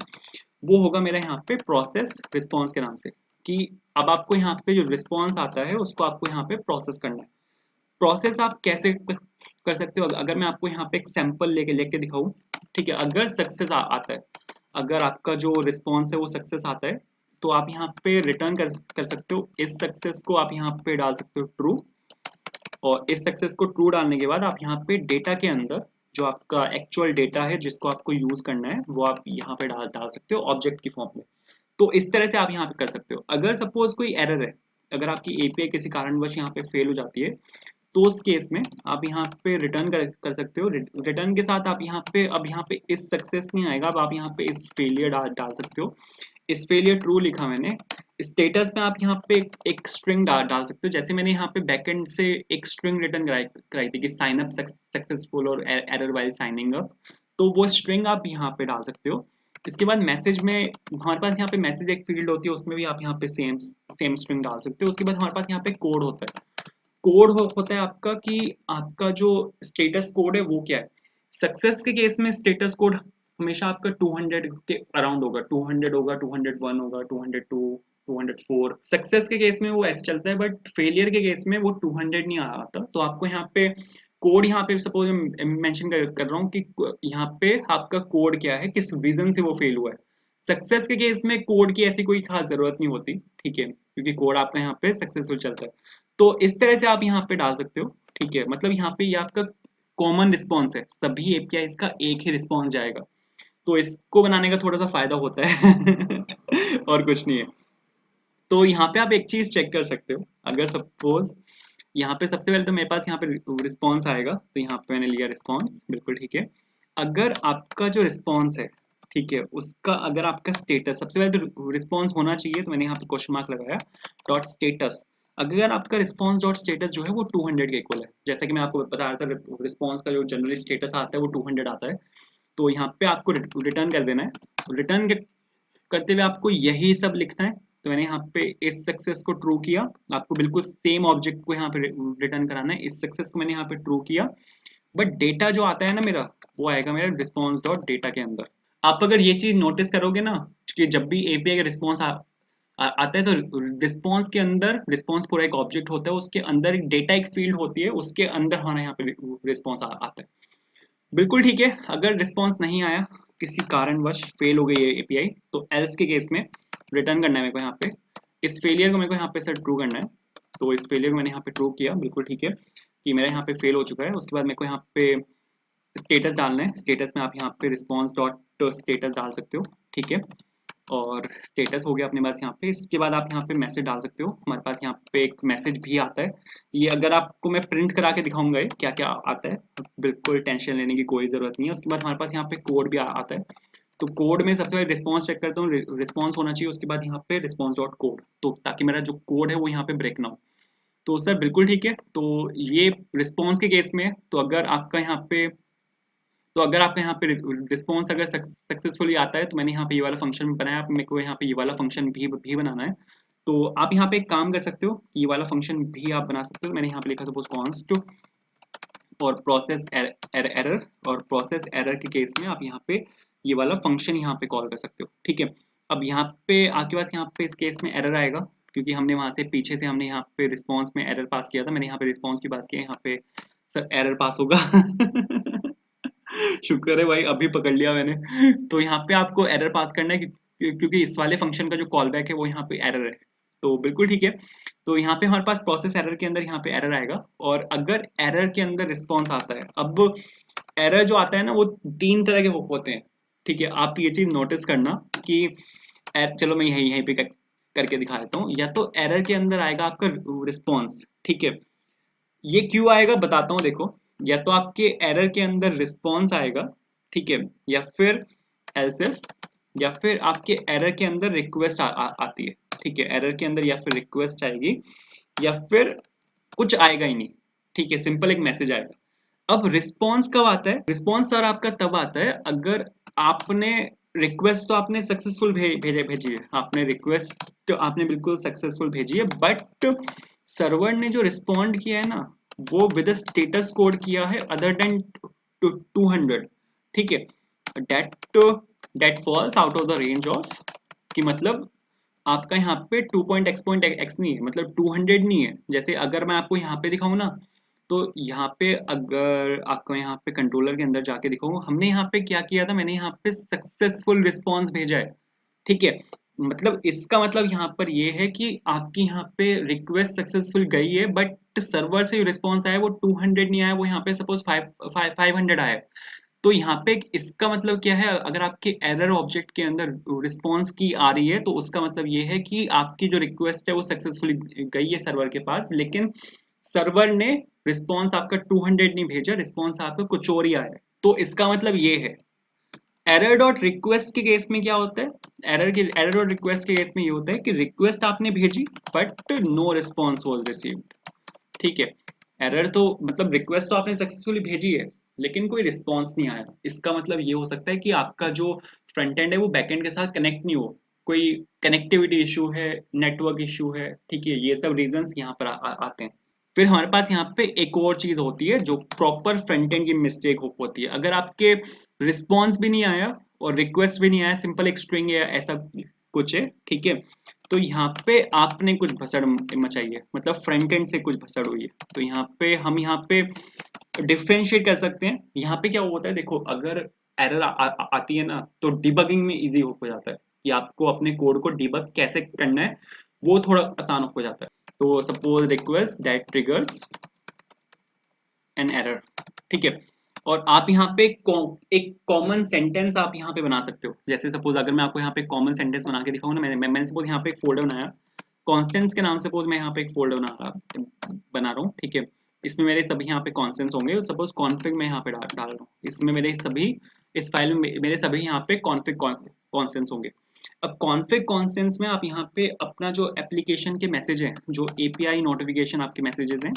वो होगा मेरा यहाँ पे प्रोसेस रिस्पॉन्स के नाम से, कि अब आपको यहाँ पे जो रिस्पॉन्स आता है उसको आपको यहाँ पे प्रोसेस करना है। प्रोसेस आप कैसे कर सकते हो, अगर मैं आपको यहाँ पे एक सैंपल लेके दिखाऊं, ठीक है। अगर सक्सेस आता है, अगर आपका जो रिस्पॉन्स है वो सक्सेस आता है, तो आप यहाँ पे रिटर्न कर सकते हो। इस सक्सेस को आप यहाँ पे डाल सकते हो ट्रू, और इस सक्सेस को ट्रू डालने के बाद आप यहाँ पे डेटा के अंदर जो आपका एक्चुअल डेटा है जिसको आपको यूज करना है वो आप यहाँ पे डाल सकते हो ऑब्जेक्ट की फॉर्म में। तो इस तरह से आप यहाँ पे कर सकते हो। अगर सपोज कोई एरर है, अगर आपकी एपीआई किसी कारणवश यहाँ पे फेल हो जाती है, तो उस केस में आप यहाँ पे रिटर्न कर सकते हो। रिटर्न के साथ आप यहाँ पे, अब यहाँ पे इस सक्सेस नहीं आएगा, अब आप यहाँ पे इस फेलियर डाल सकते हो। इस फेलियर ट्रू लिखा मैंने। स्टेटस में आप यहाँ पे एक स्ट्रिंग डाल सकते हो, जैसे मैंने यहाँ पे बैकएंड से एक स्ट्रिंग रिटर्न कराई थी कि साइन अप सक्सेसफुल और एरर वाइल साइनिंग अप। तो वो स्ट्रिंग आप यहाँ पे डाल सकते हो। इसके बाद मैसेज में हमारे पास यहाँ पे मैसेज एक फील्ड होती है, उसमें भी आप यहाँ पे सेम स्ट्रिंग डाल सकते हो। उसके बाद हमारे पास यहाँ पे कोड होता है। कोड होता है आपका कि आपका जो स्टेटस कोड है वो क्या है। सक्सेस के केस में स्टेटस कोड हमेशा आपका 200 के अराउंड होगा, 200 होगा, 201 होगा, 202, 204। सक्सेस के केस में वो ऐसे चलता है, बट फेलियर के केस में वो 200 नहीं आता। तो आपको यहाँ पे कोड, यहाँ पे सपोज मेंशन कर रहा हूँ कि यहाँ पे आपका कोड क्या है, किस रीजन से वो फेल हुआ है। सक्सेस के केस में कोड की ऐसी कोई खास जरूरत नहीं होती, ठीक है, क्योंकि कोड आपका यहाँ पे सक्सेसफुल चलता है। तो इस तरह से आप यहाँ पे डाल सकते हो, ठीक है। मतलब यहाँ पे ये आपका कॉमन रिस्पॉन्स है, सभी एपीआई का एक ही रिस्पॉन्स जाएगा। तो इसको बनाने का थोड़ा सा फायदा होता है और कुछ नहीं है। तो यहाँ पे आप एक चीज चेक कर सकते हो, अगर सपोज यहाँ पे सबसे पहले तो मेरे पास यहाँ पे रिस्पॉन्स आएगा, तो यहाँ पे मैंने लिया रिस्पॉन्स, बिल्कुल ठीक है। अगर आपका जो रिस्पॉन्स है, ठीक है, उसका अगर आपका स्टेटस, सबसे पहले तो रिस्पॉन्स होना चाहिए, तो मैंने यहाँ पे क्वेश्चन मार्क लगाया, डॉट स्टेटस। अगर आपका रिस्पॉन्स डॉट स्टेटस जो है वो 200 के इक्वल है, जैसा कि मैं आपको बता रहा था रिस्पॉन्स का जो जनरली स्टेटस आता है वो 200 आता है, तो यहाँ पे आपको रिटर्न कर देना है। रिटर्न करते हुए आपको यही सब लिखना है। तो मैंने यहाँ पे इस सक्सेस को ट्रू किया, आपको बिल्कुल सेम ऑब्जेक्ट को यहाँ पे रिटर्न कराना है। इस सक्सेस को मैंने यहाँ पे ट्रू किया, बट डेटा जो आता है ना मेरा, वो आएगा मेरा रिस्पॉन्स डॉट डेटा के अंदर। आप अगर ये चीज नोटिस करोगे ना कि जब भी एपीआई का रिस्पॉन्स आता है, तो रिस्पॉन्स के अंदर, रिस्पॉन्स पूरा एक ऑब्जेक्ट होता है, उसके अंदर एक डेटा एक फील्ड होती है, उसके अंदर हमारे यहाँ पे रिस्पॉन्स आता है। बिल्कुल ठीक है। अगर रिस्पॉन्स नहीं आया, किसी कारणवश फेल हो गई है एपीआई, तो एल्स के केस में रिटर्न करना है मेरे को यहाँ पे। इस फेलियर को मेरे को यहाँ पे सर ट्रू करना है। तो इस फेलियर को मैंने यहाँ पे ट्रू किया, बिल्कुल ठीक है, कि मेरा यहाँ पे फेल हो चुका है। उसके बाद मेरे को यहाँ पे स्टेटस डालना है। स्टेटस में आप यहाँ पे रिस्पॉन्स डॉट स्टेटस डाल सकते हो, ठीक है। और स्टेटस हो गया अपने पास यहाँ पे। इसके बाद आप यहाँ पे मैसेज डाल सकते हो। हमारे पास यहाँ पे एक मैसेज भी आता है, ये अगर आपको मैं प्रिंट करा के दिखाऊंगा ये क्या क्या आता है, बिल्कुल टेंशन लेने की कोई ज़रूरत नहीं है। उसके बाद हमारे पास यहाँ पे कोड भी आता है। तो कोड में सबसे पहले रिस्पॉन्स चेक करता हूँ, रिस्पॉन्स होना चाहिए। उसके बाद यहाँ पे रिस्पॉन्स डॉट कोड, तो ताकि मेरा जो कोड है वो यहाँ पे ब्रेक ना हो। तो सर बिल्कुल ठीक है। तो ये रिस्पॉन्स के केस में है। तो अगर आपका यहाँ पे रिस्पॉन्स अगर सक्सेसफुली आता है, तो मैंने यहाँ पे ये वाला फंक्शन बनाया, मेरे को यहाँ पे ये वाला फंक्शन भी बनाना है। तो आप यहाँ पे एक काम कर सकते हो, ये वाला फंक्शन भी आप बना सकते हो। मैंने यहाँ पे लिखा सपोज कॉन्स्ट और प्रोसेस एरर, और प्रोसेस एरर के केस में आप यहाँ पे ये वाला फंक्शन यहाँ पे कॉल कर सकते हो, ठीक है। अब यहाँ पे आपके पास यहाँ पे इस केस में एरर आएगा, क्योंकि हमने वहां से पीछे से हमने यहाँ पे रिस्पॉन्स में एरर पास किया था। मैंने यहाँ पे रिस्पॉन्स की बात की है, यहाँ पे सर एरर पास होगा शुक्र है भाई, अभी पकड़ लिया मैंने। तो यहाँ पे आपको एरर पास करना है क्योंकि इस वाले फंक्शन का जो कॉल बैक है वो यहाँ पे एरर है। तो बिल्कुल ठीक है। तो यहाँ पे हमारे पास प्रोसेस एरर के अंदर यहाँ पे एरर आएगा, और अगर एरर के अंदर रिस्पॉन्स आता है, अब एरर जो आता है ना वो 3 तरह के होते हैं। ठीक है, आप ये चीज नोटिस करना कि चलो मैं यहीं यहीं पे करके दिखा देता हूँ। या तो एरर के अंदर आएगा आपका रिस्पॉन्स, ठीक है। ये क्यों आएगा बताता हूँ, देखो। या तो आपके एरर के अंदर रिस्पॉन्स आएगा, ठीक है, या फिर एल्सिफ, या फिर आपके एरर के अंदर रिक्वेस्ट आती है। ठीक है, एरर के अंदर या फिर रिक्वेस्ट आएगी, या फिर कुछ आएगा ही नहीं। ठीक है, सिंपल एक मैसेज आएगा। अब रिस्पॉन्स कब आता है? रिस्पॉन्स सर आपका तब आता है अगर आपने रिक्वेस्ट तो आपने सक्सेसफुल भेजी है, आपने रिक्वेस्ट तो आपने बिल्कुल सक्सेसफुल भेजी है, बट सर्वर ने जो रिस्पॉन्ड किया है ना, वो विद स्टेटस कोड किया है अदर देन 200। ठीक है, that that falls out of the range of, कि मतलब आपका यहाँ पे 2.x नहीं है, मतलब 200 नहीं है। जैसे अगर मैं आपको यहाँ पे दिखाऊं ना, तो यहाँ पे अगर आपको यहाँ पे कंट्रोलर के अंदर जाके दिखाऊं, हमने यहाँ पे क्या किया था, मैंने यहाँ पे सक्सेसफुल रिस्पॉन्स भेजा है। ठीक है, मतलब इसका मतलब यहाँ पर ये है कि आपकी यहाँ पे रिक्वेस्ट सक्सेसफुल गई है, बट सर्वर से रिस्पॉन्स आया वो 200 नहीं आया, वो यहाँ पे सपोज 500 आया है। तो यहाँ पे इसका मतलब क्या है, अगर आपके एरर ऑब्जेक्ट के अंदर रिस्पॉन्स की आ रही है, तो उसका मतलब ये है कि आपकी जो रिक्वेस्ट है वो सक्सेसफुली गई है सर्वर के पास, लेकिन सर्वर ने रिस्पॉन्स आपका 200 नहीं भेजा, रिस्पॉन्स आपका कुछ और ही आया है। तो इसका मतलब ये है। एरर डॉट रिक्वेस्ट के केस में क्या होता है, एरर डॉट रिक्वेस्ट के केस में ये होता है कि रिक्वेस्ट आपने भेजी but no response was received. ठीक है, एरर तो मतलब रिक्वेस्ट तो आपने सक्सेसफुली भेजी है, लेकिन कोई रिस्पॉन्स नहीं आया। इसका मतलब ये हो सकता है कि आपका जो फ्रंट एंड है वो बैक एंड के साथ कनेक्ट नहीं हो, कोई कनेक्टिविटी इशू है, नेटवर्क इशू है। ठीक है, ये सब रीजंस यहाँ पर आते हैं। फिर हमारे पास यहाँ पे एक और चीज होती है जो प्रॉपर फ्रंट एंड की मिस्टेक होती है। अगर आपके रिस्पॉन्स भी नहीं आया और रिक्वेस्ट भी नहीं आया, सिंपल एक स्ट्रिंग या ऐसा कुछ है, ठीक है, तो यहाँ पे आपने कुछ भसड़ मचाई है, मतलब फ्रंट एंड से कुछ भसड़ हुई है। तो यहाँ पे हम यहाँ पे डिफरेंशिएट कर सकते हैं। यहाँ पे क्या होता है, देखो, अगर एरर आती है ना, तो डिबगिंग में इजी हो जाता है कि आपको अपने कोड को डिबग कैसे करना है, वो थोड़ा आसान हो जाता है। तो suppose request that triggers an error, ठीक है, और आप यहाँ पे एक कॉमन सेंटेंस आप यहाँ पे बना सकते हो। जैसे सपोज अगर मैं आपको यहाँ पे कॉमन सेंटेंस बना के दिखाऊँ ना, मैंने सपोज यहाँ पे एक फोल्डर बनाया कॉन्स्टेंट्स के नाम से, सपोज मैं यहाँ पे एक फोल्डर बना रहा हूँ, ठीक है। इसमें मेरे सभी यहाँ पे कॉन्स्टेंट्स होंगे, सपोज कॉन्फिग में यहाँ पे डाल रहा हूँ, इसमें मेरे सभी, इस फाइल में मेरे सभी यहाँ पे कॉन्फिग कॉन्स्टेंट्स होंगे। अब कॉन्फिग कॉन्स्टेंट्स में आप यहाँ पे अपना जो एप्लीकेशन के मैसेज है, जो एपीआई नोटिफिकेशन आपके मैसेजेस हैं,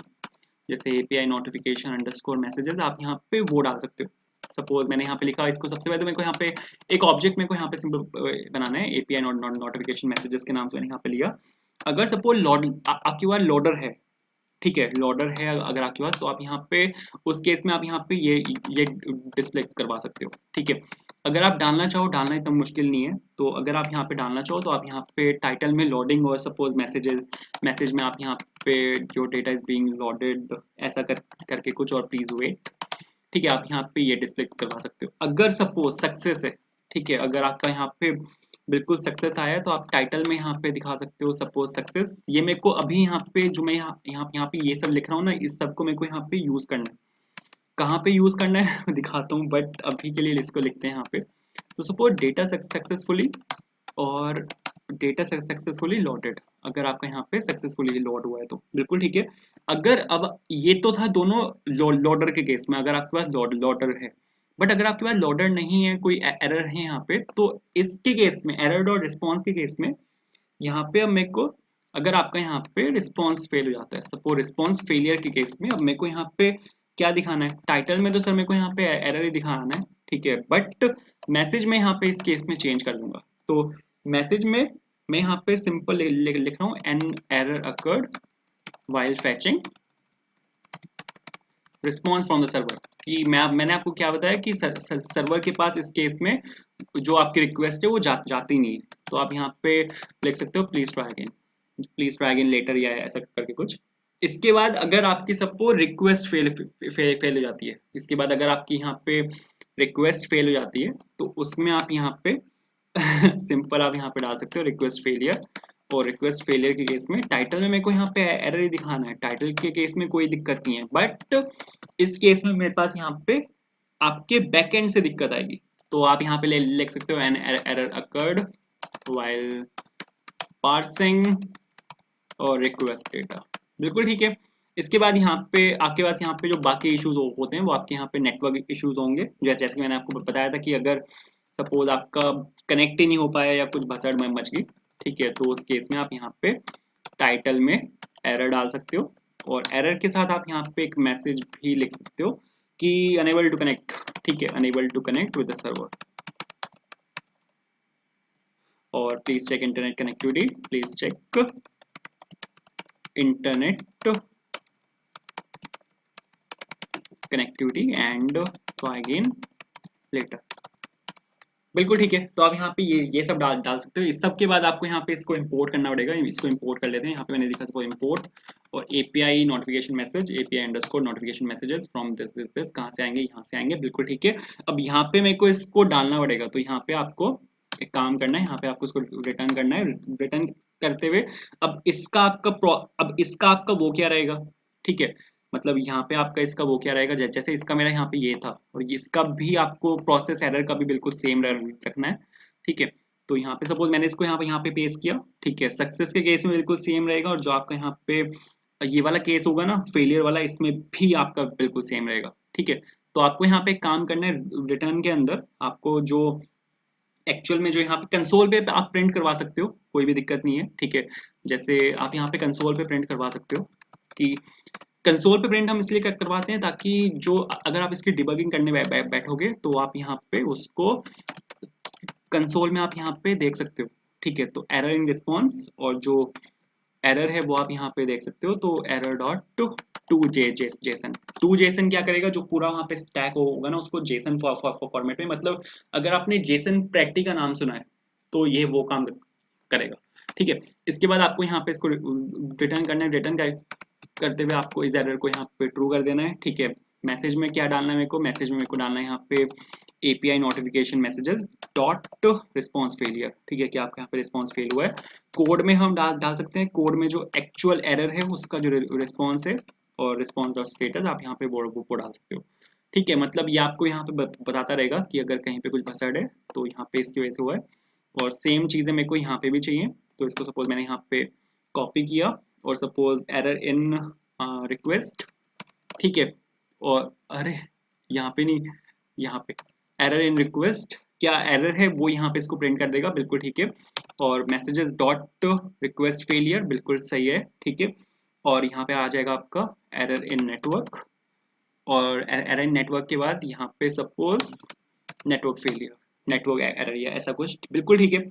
जैसे API नोटिफिकेशन अंडरस्कोर मैसेजेस, आप यहाँ पे वो डाल सकते हो। सपोज मैंने यहाँ पे लिखा, इसको सबसे पहले तो मेरे को यहाँ पे एक ऑब्जेक्ट मेरे को यहाँ पे सिंपल बनाना है, API नोटिफिकेशन मैसेजेस के नाम से मैंने यहाँ पे लिया। अगर सपोज आपके पास लोडर है, ठीक है, लोडर है अगर आपके पास, तो आप यहाँ पे उस केस में आप यहाँ पे ये डिस्प्ले करवा सकते हो। ठीक है, अगर आप डालना चाहो, डालना इतना मुश्किल नहीं है, तो अगर आप यहाँ पे डालना चाहो तो आप यहाँ पे टाइटल में लोडिंग और सपोज मैसेज में आप यहाँ पे जो डेटा इज बीइंग लोडेड ऐसा करके कुछ, और प्लीज वेट, ठीक है, आप यहाँ पे ये डिस्प्ले करवा सकते हो। अगर सपोज सक्सेस है, ठीक है, अगर आपका यहाँ पे बिल्कुल सक्सेस आया है, तो आप टाइटल में यहाँ पे दिखा सकते हो सपोज सक्सेस। ये मेरे को अभी यहाँ पे जो मैं यहाँ पे ये सब लिख रहा हूँ ना, इस सब को मेरे को यहाँ पे यूज करना है। कहाँ पे यूज करना है दिखाता हूँ, बट अभी के लिए इसको लिखते हैं यहाँ पे। तो सपोज डेटा सक्सेसफुली और डेटा सक्सेसफुली लोडेड, अगर आपका यहाँ पे सक्सेसफुली लोड हुआ है तो बिल्कुल ठीक है। अगर अब ये तो था दोनों लोडर के केस में, अगर आपके पास लोडर है, बट अगर आपके पास लोडर नहीं है, कोई एरर है यहाँ पे, तो इसके केस में, एरर डॉट रिस्पॉन्स के केस में, यहाँ पे अब मेरे को, अगर आपका यहाँ पे रिस्पॉन्स फेल हो जाता है, सपोज रिस्पॉन्स फेलियर के केस में, अब मेरे को यहाँ पे क्या दिखाना है, टाइटल में तो सर मेरे को यहाँ पे एरर ही दिखाना है, ठीक है, बट मैसेज में यहाँ पे इस केस में चेंज कर दूंगा। तो मैसेज में मैं यहाँ पे सिंपल लिख रहा हूँ, an error occurred while फैचिंग response from the server, कि मैंने आपको क्या बताया कि सर्वर के पास इस केस में जो आपकी रिक्वेस्ट है वो जाती नहीं है। तो आप यहाँ पे लिख सकते हो प्लीज ट्राई अगेन लेटर, या ऐसा करके कुछ। इसके बाद अगर आपकी सपोज रिक्वेस्ट फेल हो जाती है, इसके बाद अगर आपकी यहाँ पे रिक्वेस्ट फेल हो जाती है तो उसमें आप यहाँ पे सिंपल आप यहाँ पे डाल सकते हो रिक्वेस्ट फेलियर। और रिक्वेस्ट फेलियर के केस में टाइटल में मेरे को यहाँ पे एरर ही दिखाना है, टाइटल के केस में कोई दिक्कत नहीं है, बट इस केस में मेरे पास यहाँ पे आपके बैक एंड से दिक्कत आएगी। तो आप यहाँ पे लिख सकते हो an error occurred while parsing और रिक्वेस्ट डेटा। बिल्कुल ठीक है। इसके बाद यहाँ पे आपके पास यहाँ पे जो बाकी इश्यूज होते हैं वो आपके यहाँ पे नेटवर्क इश्यूज होंगे, जैसे कि मैंने आपको बताया था कि अगर सपोज आपका कनेक्ट ही नहीं हो पाया या कुछ भसड़ में मच गई, ठीक है, तो उस केस में आप यहाँ पे टाइटल में एरर डाल सकते हो और एरर के साथ आप यहाँ पे एक मैसेज भी लिख सकते हो कि अनेबल टू कनेक्ट, ठीक है, unable to connect with the server और please check internet connectivity, please check internet connectivity and try again later. बिल्कुल ठीक है। तो आप यहाँ पे ये सब डाल सकते हो। इस सब के बाद आपको यहाँ पे इसको इंपोर्ट करना पड़ेगा। इसको इंपोर्ट कर लेते हैं। यहाँ पे मैंने लिखा था इंपोर्ट और API notification message, API underscore notification messages from this कहाँ से आएंगे, यहाँ से आएंगे। बिल्कुल ठीक है। अब यहाँ पे मेरे को इसको डालना पड़ेगा, तो यहाँ पे आपको एक काम करना है, यहाँ पे आपको इसको रिटर्न करना है। रिटर्न करते हुए अब इसका आपका वो क्या रहेगा, ठीक है, मतलब यहाँ पे आपका इसका वो क्या रहेगा, जैसे इसका मेरा यहाँ पे ये था और इसका भी आपको प्रोसेस एरर का भी बिल्कुल सेम रखना है, ठीक है। तो यहाँ पे सपोज मैंने इसको यहाँ पे पेस्ट किया, ठीक है, सक्सेस के केस में बिल्कुल सेम रहेगा और जो आपका यहाँ पे ये वाला केस होगा ना फेलियर वाला, इसमें भी आपका बिल्कुल सेम रहेगा, ठीक है। तो आपको यहाँ पे एक काम करना है, रिटर्न के अंदर आपको जो एक्चुअल में जो यहाँ पे कंसोल पे आप प्रिंट करवा सकते हो, कोई भी दिक्कत नहीं है, ठीक है। जैसे आप यहाँ पे कंसोल पे प्रिंट करवा सकते हो कि कंसोल पे प्रिंट हम इसलिए करवाते हैं ताकि जो अगर आप इसकी डिबगिंग करने बैठोगे तो आप यहाँ पे उसको कंसोल में आप यहाँ पे देख सकते हो, ठीक है। तो एरर इन रिस्पॉन्स और जो एरर है वो आप यहाँ पे देख सकते हो। तो error dot to JSON, to JSON क्या करेगा, जो पूरा वहाँ पे स्टैक होगा ना उसको जेसन फॉर्मेट में, मतलब अगर आपने जेसन प्रैक्टी का नाम सुना है तो ये वो काम करेगा, ठीक है। इसके बाद आपको यहाँ पे इसको रिटर्न करना है। रिटर्न करते हुए आपको इस एरर को यहाँ पे ट्रू कर देना है, ठीक है। मैसेज में क्या डालना है मेरे को, मैसेज में मेरे को डालना है यहाँ पे API notification messages dot response failure, ठीक है, कि आपका यहाँ पे रिस्पॉन्स फेल हुआ है। कोड में हम डाल सकते हैं, कोड में जो एक्चुअल एरर है उसका जो रिस्पॉन्स है और रिस्पॉन्स डॉट स्टेटस आप यहाँ पे वो डाल सकते हो, ठीक है। मतलब ये आपको यहाँ पे बताता रहेगा कि अगर कहीं पे कुछ भसड़ है तो यहाँ पे इसकी वजह से हुआ है। और सेम चीज़ें मेरे को यहाँ पे भी चाहिए, तो इसको सपोज मैंने यहाँ पे कॉपी किया और सपोज एरर इन रिक्वेस्ट, ठीक है। और अरे यहाँ पे नहीं, यहाँ पे एरर इन रिक्वेस्ट, क्या एरर है वो यहाँ पे इसको प्रिंट कर देगा, बिल्कुल ठीक है। और मैसेजेस डॉट रिक्वेस्ट फेलियर, बिल्कुल सही है, ठीक है। और यहाँ पे आ जाएगा आपका एरर इन नेटवर्क और एरर इन नेटवर्क के बाद यहाँ पे suppose network failure, network error या ऐसा कुछ, बिल्कुल ठीक है।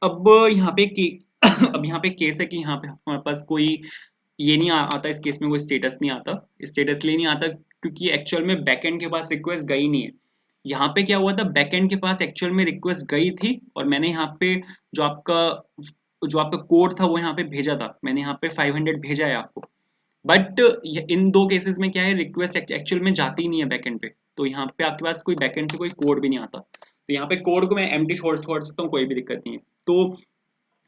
अब यहाँ पे अब यहाँ पे केस है कि यहाँ पे हमारे पास कोई ये नहीं आता, इस केस में कोई स्टेटस नहीं आता। स्टेटस लिए नहीं आता क्योंकि एक्चुअल में बैकएंड के पास रिक्वेस्ट गई नहीं है। यहाँ पे क्या हुआ था, बैकएंड के पास एक्चुअल में रिक्वेस्ट गई थी और मैंने यहाँ पे जो आपका जो आपका कोड था वो यहाँ पे भेजा था, मैंने यहाँ पे 500 भेजा है आपको। बट इन दो केसेस में क्या है, रिक्वेस्ट एक्चुअल में जाती नहीं है बैकएंड पे, तो यहाँ पे आपके पास कोई बैकएंड से कोई कोड भी नहीं आता, तो यहाँ पे कोड को मैं एम्प्टी छोड़ सकता हूँ, कोई भी दिक्कत नहीं है। तो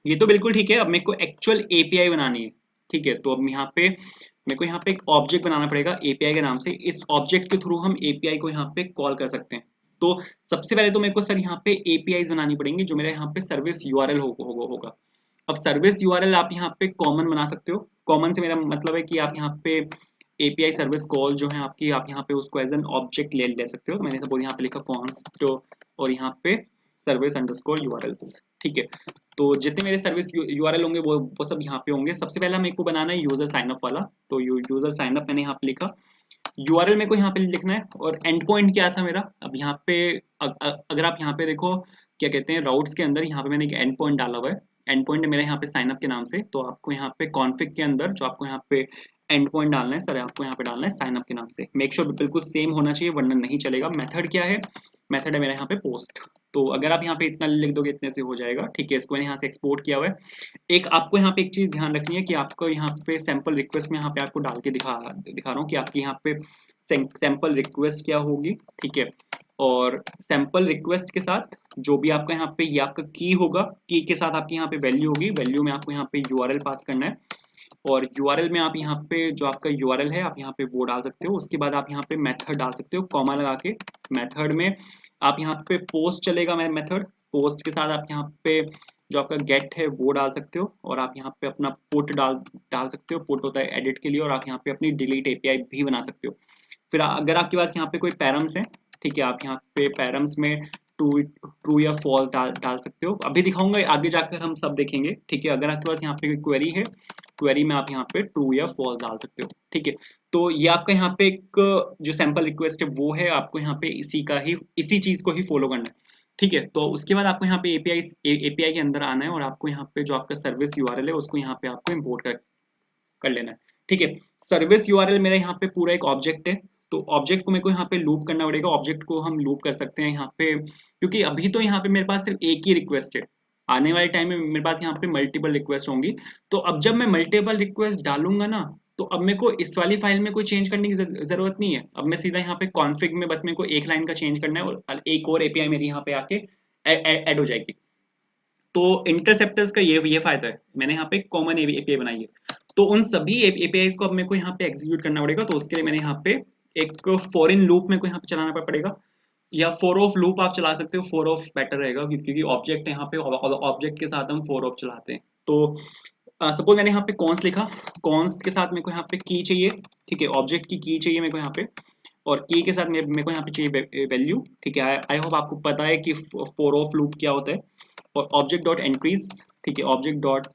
ये तो बिल्कुल ठीक है। अब मेरे को एक्चुअल एपीआई बनानी है, ठीक है। तो अब यहाँ पे मेरे को यहाँ पे एक ऑब्जेक्ट बनाना पड़ेगा एपीआई के नाम से। इस ऑब्जेक्ट के थ्रू हम एपीआई को यहाँ पे कॉल कर सकते हैं। तो सबसे पहले तो मेरे को सर यहाँ पे एपीआईज बनानी पड़ेंगी जो मेरे यहाँ पे सर्विस यूआरएल होगा। अब सर्विस यूआरएल आप यहाँ पे कॉमन बना सकते हो। कॉमन से मेरा मतलब है कि आप यहाँ पे एपीआई सर्विस कॉल जो है आपकी, आप यहाँ पे उसको एज एन ऑब्जेक्ट ले सकते हो। तो मैंने सपोज यहाँ पे लिखा कॉन्स्ट और यहाँ पे सर्विस अंडरस्कोर यूआरएल्स, ठीक है। तो जितने मेरे सर्विस यूआरएल होंगे वो सब यहाँ पे होंगे। सबसे पहला मेरे को बनाना है यूजर साइनअप वाला, तो यूजर साइनअप मैंने यहाँ पे लिखा। यूआरएल मेरे को यहाँ पे लिखना है और एंड पॉइंट क्या था मेरा। अब यहाँ पे अगर आप यहाँ पे देखो क्या कहते हैं राउट्स के अंदर, यहाँ पे मैंने एक एंड पॉइंट डाला हुआ है। एंड पॉइंट है मेरा यहाँ पे साइनअप के नाम से। तो आपको यहाँ पे कॉन्फिग के अंदर जो आपको यहाँ पे एंड पॉइंट डालना है सर, आपको यहाँ पे डालना है साइनअप के नाम से। मेक श्योर बिल्कुल सेम होना चाहिए वरना नहीं चलेगा। मेथड क्या है, मेथड है मेरा यहाँ पे पोस्ट। तो अगर आप यहाँ पे इतना लिख दोगे इतने से हो जाएगा, ठीक है। इसको मैंने यहाँ से एक्सपोर्ट किया हुआ है। एक आपको यहाँ पे एक चीज ध्यान रखनी है कि आपको यहाँ पे सैंपल रिक्वेस्ट में यहाँ पे आपको डाल के दिखा रहा हूँ कि आपकी यहाँ पे सैंपल रिक्वेस्ट क्या होगी, ठीक है। और सैंपल रिक्वेस्ट के साथ जो भी आपका यहाँ पे ये आपका की होगा, की के साथ आपकी यहाँ पे वैल्यू होगी, वैल्यू में आपको यहाँ पे यूआरएल पास करना है और यूआरएल में आप यहाँ पे जो आपका यूआरएल है आप यहाँ पे वो डाल सकते हो। उसके बाद आप यहाँ पे मेथड डाल सकते हो कॉमा लगा के। मेथड में आप यहाँ पे पोस्ट चलेगा मेथड, पोस्ट के साथ आप यहाँ पे जो आपका गेट है वो डाल सकते हो और आप यहाँ पे अपना पुट डाल सकते हो। पुट होता है एडिट के लिए और आप यहाँ पे अपनी डिलीट एपीआई भी बना सकते हो। फिर अगर आपके पास यहाँ पे कोई पैरम्स है, ठीक है, आप यहाँ पे पैरम्स में ट्रू या फॉल्स डाल सकते हो। अभी दिखाऊंगा, आगे जाकर हम सब देखेंगे, ठीक है। अगर आपके पास यहाँ पे कोई क्वेरी है, क्वेरी में आप यहाँ पे ट्रू या फॉल्स डाल सकते हो, ठीक है। तो ये आपका यहाँ पे एक जो सैंपल रिक्वेस्ट है वो है, आपको यहाँ पे इसी चीज को ही फॉलो करना है, ठीक है। तो उसके बाद आपको यहाँ पे एपीआई के अंदर आना है और आपको यहाँ पे जो आपका सर्विस यूआरएल है उसको यहाँ पे आपको इम्पोर्ट कर लेना है, ठीक है। सर्विस यूआरएल मेरा यहाँ पे पूरा एक ऑब्जेक्ट है, तो ऑब्जेक्ट को मेरे को यहाँ पे लूप करना पड़ेगा। ऑब्जेक्ट को हम लूप कर सकते हैं यहाँ पे, क्योंकि अभी तो यहाँ पे मेरे पास सिर्फ एक ही रिक्वेस्ट है। आने वाले टाइम में मेरे पास यहाँ पे मल्टीपल रिक्वेस्ट होंगी, तो अब जब मैं मल्टीपल रिक्वेस्ट डालूंगा ना, तो अब मेरे को इस वाली फाइल में कोई चेंज करने की जरूरत नहीं है। अब मैं सीधा यहाँ पे कॉन्फ़िग में बस मेरे को एक लाइन का चेंज करना है और एक और एपीआई मेरी यहाँ पे आके ऐड हो जाएगी। तो इंटरसेप्टर्स का ये फायदा है, मैंने यहाँ पे कॉमन एपीआई बनाई है। तो उन सभी एपीआईज को अब मेरे को यहाँ पे एग्जीक्यूट करना पड़ेगा, तो उसके लिए मैंने यहाँ पे एक फॉर लूप मेरे को यहाँ पे चलाना पड़ेगा, या फोर ऑफ लूप आप चला सकते हो। फोर ऑफ बेटर रहेगा क्योंकि ऑब्जेक्ट यहाँ पे ऑब्जेक्ट के साथ हम फोर ऑफ चलाते हैं। तो सपोज मैंने यहाँ पे कॉन्स लिखा, कॉन्स के साथ मेरे को यहाँ पे की चाहिए, ठीक है, ऑब्जेक्ट की चाहिए मेरे को यहाँ पे, और की के साथ मेरे को यहाँ पे चाहिए वैल्यू, ठीक है। आई होप आपको पता है कि फोर ऑफ लूप क्या होता है। और ऑब्जेक्ट डॉट एंट्रीज, ठीक है, ऑब्जेक्ट डॉट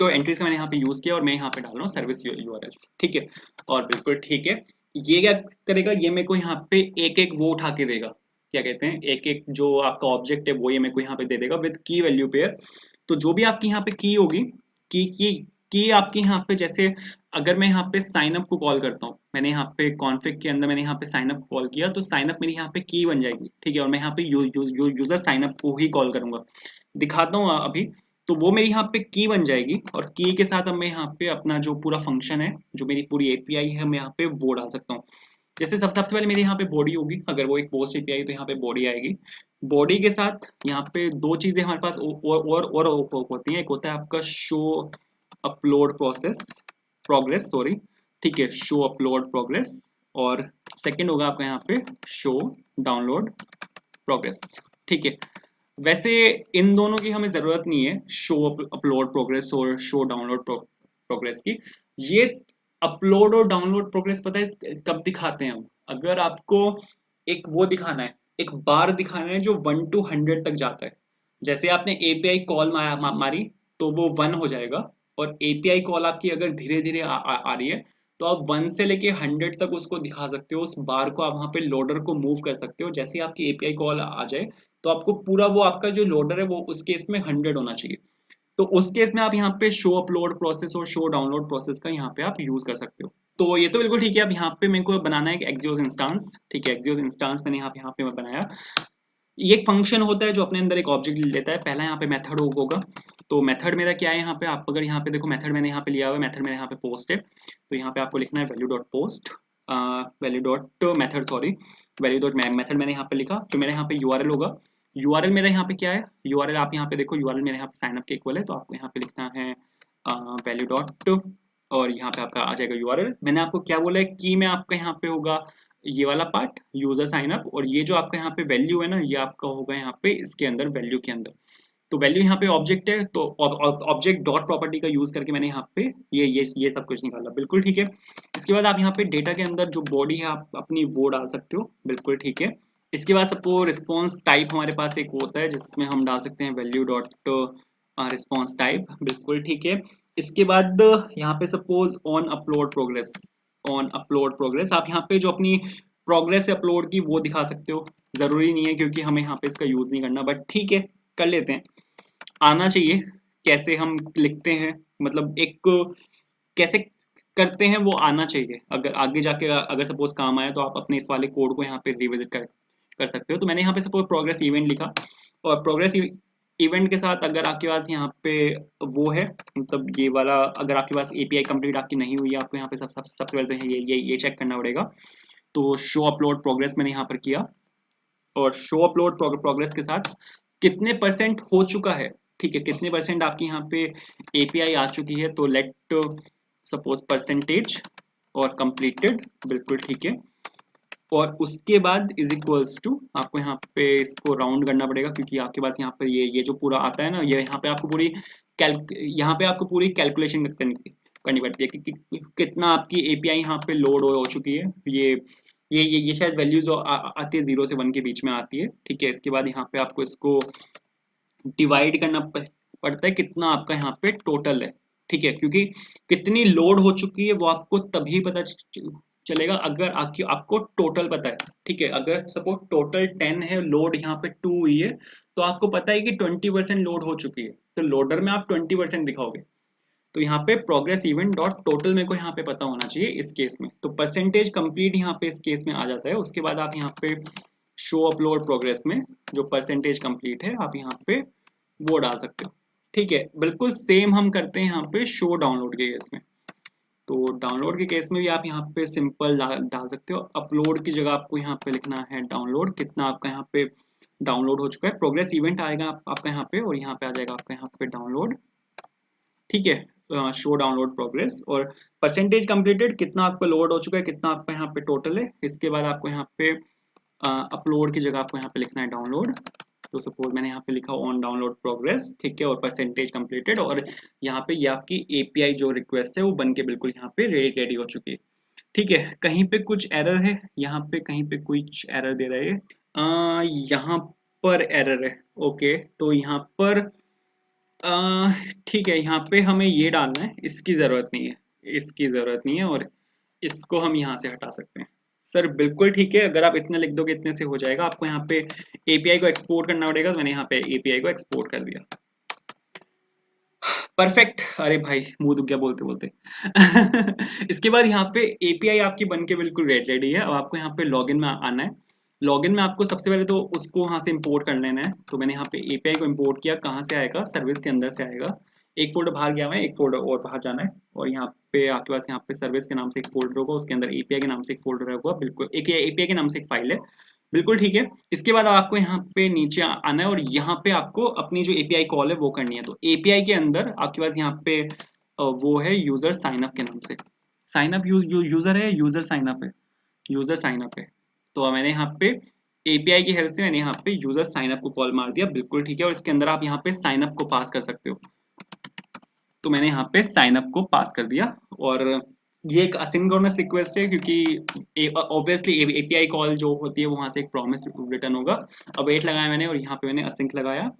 एंट्रीज का मैंने यहाँ पे यूज किया और मैं यहाँ पे डाल रहा हूँ सर्विस यूआरएल्स, ठीक है। और बिल्कुल ठीक है, ये क्या करेगा, ये मेरे को यहाँ पे एक एक वो उठा के देगा, क्या कहते हैं, एक एक जो आपका ऑब्जेक्ट है वो ये मेरे को यहाँ पे दे देगा विद की वैल्यू पेयर। तो जो भी आपकी यहाँ पे की होगी, की आपकी यहाँ पे, जैसे अगर मैं यहाँ पे साइन अप को कॉल करता हूँ, मैंने यहाँ पे कॉन्फ़िग के अंदर मैंने यहाँ पे साइन अप कॉल किया, तो साइन अप मेरी यहाँ पे की बन जाएगी, ठीक है। और मैं यहाँ पे यूजर साइन अप को ही कॉल करूंगा, दिखाता हूँ अभी। तो वो मेरी यहाँ पे की बन जाएगी और की के साथ अब मैं यहाँ पे अपना जो पूरा फंक्शन है, जो मेरी पूरी एपीआई है, मैं यहाँ पे वो डाल सकता हूँ। जैसे सबसे पहले मेरे यहाँ पे बॉडी होगी, अगर वो एक पोस्ट एपीआई तो यहाँ पे बॉडी आएगी। बॉडी के साथ यहाँ पे दो चीजें हमारे पास और होती हैं। एक होता है आपका शो अपलोड प्रोग्रेस, सॉरी, ठीक है, शो अपलोड प्रोग्रेस। और सेकंड होगा आपका यहाँ पे शो डाउनलोड प्रोग्रेस, ठीक है। वैसे इन दोनों की हमें जरूरत नहीं है, शो अपलोड प्रोग्रेस और शो डाउनलोड प्रोग्रेस की। ये अपलोड और डाउनलोड प्रोग्रेस पता है कब दिखाते हैं हम, अगर आपको एक वो दिखाना है, एक बार दिखाना है जो 1 to 100 तक जाता है। जैसे आपने एपीआई कॉल मारी तो वो 1 हो जाएगा, और एपीआई कॉल आपकी अगर धीरे धीरे आ रही है तो आप 1 से लेके 100 तक उसको दिखा सकते हो। उस बार को आप वहां पे लोडर को मूव कर सकते हो। जैसे आपकी एपीआई कॉल आ जाए तो आपको पूरा वो आपका जो लोडर है वो उस केस में 100 होना चाहिए। तो उस केस में आप यहाँ पे शो अपलोड प्रोसेस और शो डाउनलोड प्रोसेस का यहाँ पे आप यूज कर सकते हो। तो ये तो बिल्कुल ठीक है। अब यहाँ पे मेरे को बनाना है एक एक्सियोस इंस्टेंस, ठीक है, एक्सियोस इंस्टेंस मैंने यहाँ पे बनाया। ये एक फंक्शन होता है जो अपने अंदर एक ऑब्जेक्ट लेता है। पहला यहाँ पे मेथड होगा, तो मेथड मेरा क्या है यहाँ पे, आप अगर यहाँ पे देखो मेथड मैंने यहाँ पे लिया हुआ है, मेथड मेरे यहाँ पे पोस्ट है, तो यहाँ पे आपको लिखना है value dot post, value dot method, sorry, value dot method मैंने यहाँ पे लिखा। तो मेरा यहाँ पे यूआरएल होगा, यूआरएल मेरा यहाँ पे क्या है, यूआरएल आप यहाँ पे देखो, यूआरएल मेरे यहाँ पे साइन अप के इक्वल है, तो आपको यहाँ पे लिखना है वैल्यू डॉट, और यहाँ पे आपका आ जाएगा यूआरएल। मैंने आपको क्या बोला है, की में आपका यहाँ पे होगा ये वाला पार्ट यूजर साइन अप, और ये जो आपका यहाँ पे वैल्यू है ना, ये आपका होगा यहाँ पे इसके अंदर वैल्यू के अंदर। तो वैल्यू यहाँ पे ऑब्जेक्ट है, तो ऑब्जेक्ट डॉट प्रॉपर्टी का यूज करके मैंने यहाँ पे ये सब कुछ निकाला, बिल्कुल ठीक है। इसके बाद आप यहाँ पे डेटा के अंदर जो बॉडी है आप अपनी वो डाल सकते हो, बिल्कुल ठीक है। इसके बाद सबको रिस्पॉन्स टाइप हमारे पास एक होता है जिसमें हम डाल सकते हैं वैल्यू डॉट रिस्पॉन्स टाइप, बिल्कुल ठीक है। इसके बाद यहाँ पे suppose on upload progress, on upload progress आप यहाँ पे जो अपनी प्रोग्रेस अपलोड की वो दिखा सकते हो। जरूरी नहीं है क्योंकि हमें यहाँ पे इसका यूज नहीं करना, बट ठीक है, कर लेते हैं। आना चाहिए कैसे हम लिखते हैं, मतलब एक कैसे करते हैं वो आना चाहिए। अगर आगे जाके अगर सपोज काम आया तो आप अपने इस वाले कोड को यहाँ पे रिविजिट कर सकते हो। तो मैंने यहाँ पे सपोज प्रोग्रेस इवेंट लिखा, और प्रोग्रेस इवेंट के साथ अगर आपके पास यहाँ पे वो है, मतलब ये वाला, अगर आपके पास एपीआई कंप्लीट आपकी नहीं हुई है, आपको यहाँ पे सबसे पहले तो ये चेक करना पड़ेगा। तो शो अपलोड प्रोग्रेस मैंने यहाँ पर किया, और शो अपलोड प्रोग्रेस के साथ कितने परसेंट हो चुका है, ठीक है, कितने परसेंट आपकी यहाँ पे एपीआई आ चुकी है, तो लेट सपोज परसेंटेज और कंप्लीटेड, बिल्कुल ठीक है। और उसके बाद इज इक्वल्स टू, आपको यहाँ पे इसको राउंड करना पड़ेगा क्योंकि आपके पास यहाँ पर ये जो पूरा आता है ना, ये यहाँ पे आपको पूरी यहाँ पे आपको पूरी कैलकुलेशन करनी पड़ती है कि कितना आपकी एपीआई यहाँ पे लोड हो चुकी है। ये शायद वैल्यूज आती है 0 से 1 के बीच में आती है, ठीक है। इसके बाद यहाँ पे आपको इसको डिवाइड करना पड़ता है कितना आपका यहाँ पे टोटल है, ठीक है, क्योंकि कितनी लोड हो चुकी है वो आपको तभी पता चलेगा अगर आपको टोटल पता है, ठीक है। अगर सपोज टोटल 10 है, लोड यहाँ पे 2 हुई है, तो आपको पता है कि 20% लोड हो चुकी है, तो लोडर में आप 20% दिखाओगे। तो यहाँ पे प्रोग्रेस इवेंट डॉट टोटल मेरे को यहाँ पे पता होना चाहिए इस केस में, तो परसेंटेज कंप्लीट यहाँ पे इस केस में आ जाता है। उसके बाद आप यहाँ पे शो अपलोड प्रोग्रेस में जो परसेंटेज कंप्लीट है आप यहाँ पे वो डाल सकते हो, ठीक है। बिल्कुल सेम हम करते हैं यहाँ पे शो डाउनलोड के केस में। तो डाउनलोड के केस में भी आप यहाँ पे सिंपल डाल सकते हो। अपलोड की जगह आपको यहाँ पे लिखना है डाउनलोड, कितना आपका यहाँ पे डाउनलोड हो चुका है। प्रोग्रेस इवेंट आएगा आपका यहाँ पे, और यहाँ पे आ जाएगा आपका यहाँ पे डाउनलोड, ठीक है, शो डाउनलोड प्रोग्रेस। और परसेंटेज कंप्लीटेड, कितना आपका लोड हो चुका है, कितना आपका यहाँ पे टोटल है। इसके बाद आपको यहाँ पे अपलोड की जगह आपको यहाँ पे लिखना है डाउनलोड। तो सपोज मैंने यहाँ पे लिखा ऑन डाउनलोड प्रोग्रेस, ठीक है, और परसेंटेज कंप्लीटेड, और यहाँ पे ये आपकी एपीआई जो रिक्वेस्ट है वो बन के बिल्कुल यहाँ पे रेडी हो चुकी है, ठीक है। कहीं पे कुछ एरर है, यहाँ पे कहीं पे कुछ एरर दे रहे हैं, यहाँ पर एरर है, ओके। तो यहाँ पर ठीक है, यहाँ पे हमें ये डालना है, इसकी ज़रूरत नहीं है, इसकी ज़रूरत नहीं है, और इसको हम यहाँ से हटा सकते हैं। सर बिल्कुल ठीक है, अगर आप इतना लिख दोगे इतने से हो जाएगा। आपको यहाँ पे एपीआई को एक्सपोर्ट करना पड़ेगा, तो मैंने यहाँ पे एपीआई को एक्सपोर्ट कर दिया। परफेक्ट, अरे भाई मुंह दुख गया बोलते बोलते। इसके बाद यहाँ पे एपीआई आपकी बन के बिल्कुल रेडी है। अब आपको यहाँ पे लॉगिन में आना है। लॉगिन में आपको सबसे पहले तो उसको वहाँ से इंपोर्ट कर लेना है। तो मैंने यहाँ पे एपीआई को इंपोर्ट किया, कहाँ से आएगा, सर्विस के अंदर से आएगा। एक फोल्डर बाहर गया हुआ है, एक फोल्डर और बाहर जाना है, और यहाँ पे आपके पास यहाँ पे सर्विस के नाम से एक फोल्डर होगा, उसके अंदर एपीआई के नाम से एक फोल्डर होगा, बिल्कुल एक एपीआई के नाम से एक फाइल है, बिल्कुल ठीक है। इसके बाद आपको यहाँ पे नीचे आना है, और यहाँ पे आपको अपनी जो एपीआई कॉल है वो करनी है। तो एपीआई के अंदर आपके पास यहाँ पे वो है यूजर साइनअप के नाम से, साइनअप यूजर है, यूजर साइनअप है, यूजर साइनअप है। तो मैंने यहाँ पे एपीआई की हेल्प से मैंने यहाँ पे यूजर साइनअप को कॉल मार दिया, बिल्कुल ठीक है। और इसके अंदर आप यहाँ पे साइनअप को पास कर सकते हो, तो मैंने यहाँ पे साइनअप को पास कर दिया। और ये एक असिंक्रोनस रिक्वेस्ट है, क्योंकि ऑब्वियसली एपीआई कॉल जो होती है वहां से एक प्रॉमिस रिटर्न होगा। अब वेट लगाया मैंने, और यहाँ पे मैंने असिंक लगाया,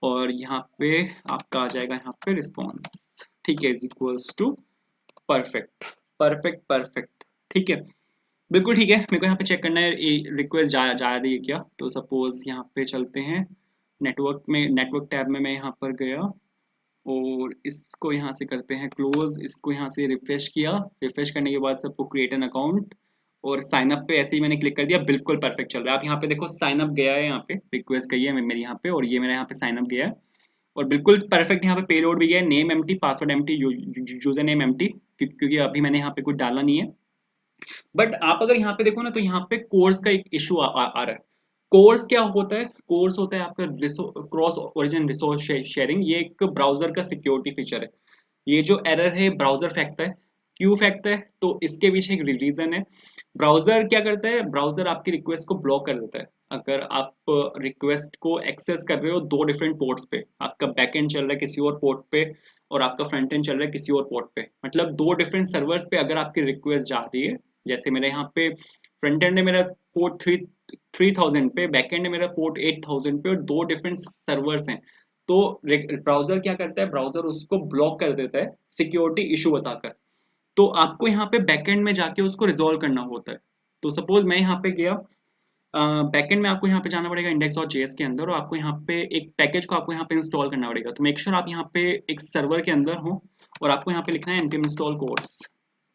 और यहाँ पे आपका आ जाएगा यहाँ पे रिस्पॉन्स, ठीक है, is equals to perfect, perfect perfect, ठीक है, बिल्कुल ठीक है। मेरे को यहाँ पे चेक करना है रिक्वेस्ट जा रही है क्या। तो सपोज यहाँ पे चलते हैं नेटवर्क में, नेटवर्क टैब में मैं यहाँ पर गया, और इसको यहाँ से करते हैं क्लोज, इसको यहाँ से रिफ्रेश किया। रिफ्रेश करने के बाद सबको क्रिएट एन अकाउंट, और साइन अप पे ऐसे ही मैंने क्लिक कर दिया, बिल्कुल परफेक्ट चल रहा है। आप यहाँ पे देखो साइन अप गया है, यहाँ पे रिक्वेस्ट गई है मेरी यहाँ पे, और ये मेरा यहाँ पे साइन अप गया है, और बिल्कुल परफेक्ट यहाँ पे पेलोड भी गया है। Name empty, password empty, user name empty, क्योंकि अभी मैंने यहाँ पे कुछ डाला नहीं है। बट आप अगर यहाँ पे देखो ना, तो यहाँ पे कोर्स का एक इशू आ रहा है। कोर्स क्या होता है, कोर्स होता है आपका क्रॉस ओरिजिन रिसोर्स शेयरिंग। ये एक ब्राउजर का सिक्योरिटी फीचर है। ये जो एरर है ब्राउजर फेंकता है, क्यों फेंकता है, तो इसके पीछे एक रीजन है। ब्राउजर क्या करता है, ब्राउजर आपकी रिक्वेस्ट को ब्लॉक कर देता है। अगर आप रिक्वेस्ट को एक्सेस कर रहे हो दो डिफरेंट पोर्ट्स पे, आपका बैकएंड चल रहा है किसी और पोर्ट पे, और आपका फ्रंट एंड चल रहा है किसी और पोर्ट पे, मतलब दो डिफरेंट सर्वर्स पे अगर आपकी रिक्वेस्ट जा रही है। जैसे मेरे यहाँ पे फ्रंट एंड है मेरा पोर्ट 3000 पे, बैक एंड है मेरा पोर्ट 8000 पे, और दो डिफरेंट सर्वर्स हैं। तो ब्राउजर क्या करता है, ब्राउजर उसको ब्लॉक कर देता है सिक्योरिटी इशू बताकर। तो आपको यहाँ पे बैकएंड में जाके उसको रिजोल्व करना होता है। तो सपोज मैं यहाँ पे गया बैकएंड में, आपको यहाँ पे जाना पड़ेगा index.js के अंदर, और आपको यहाँ पे एक पैकेज को आपको यहाँ पे इंस्टॉल करना पड़ेगा। तो मेक श्योर आप यहाँ पे एक सर्वर के अंदर हो, और आपको यहाँ पे लिखना है npm install course,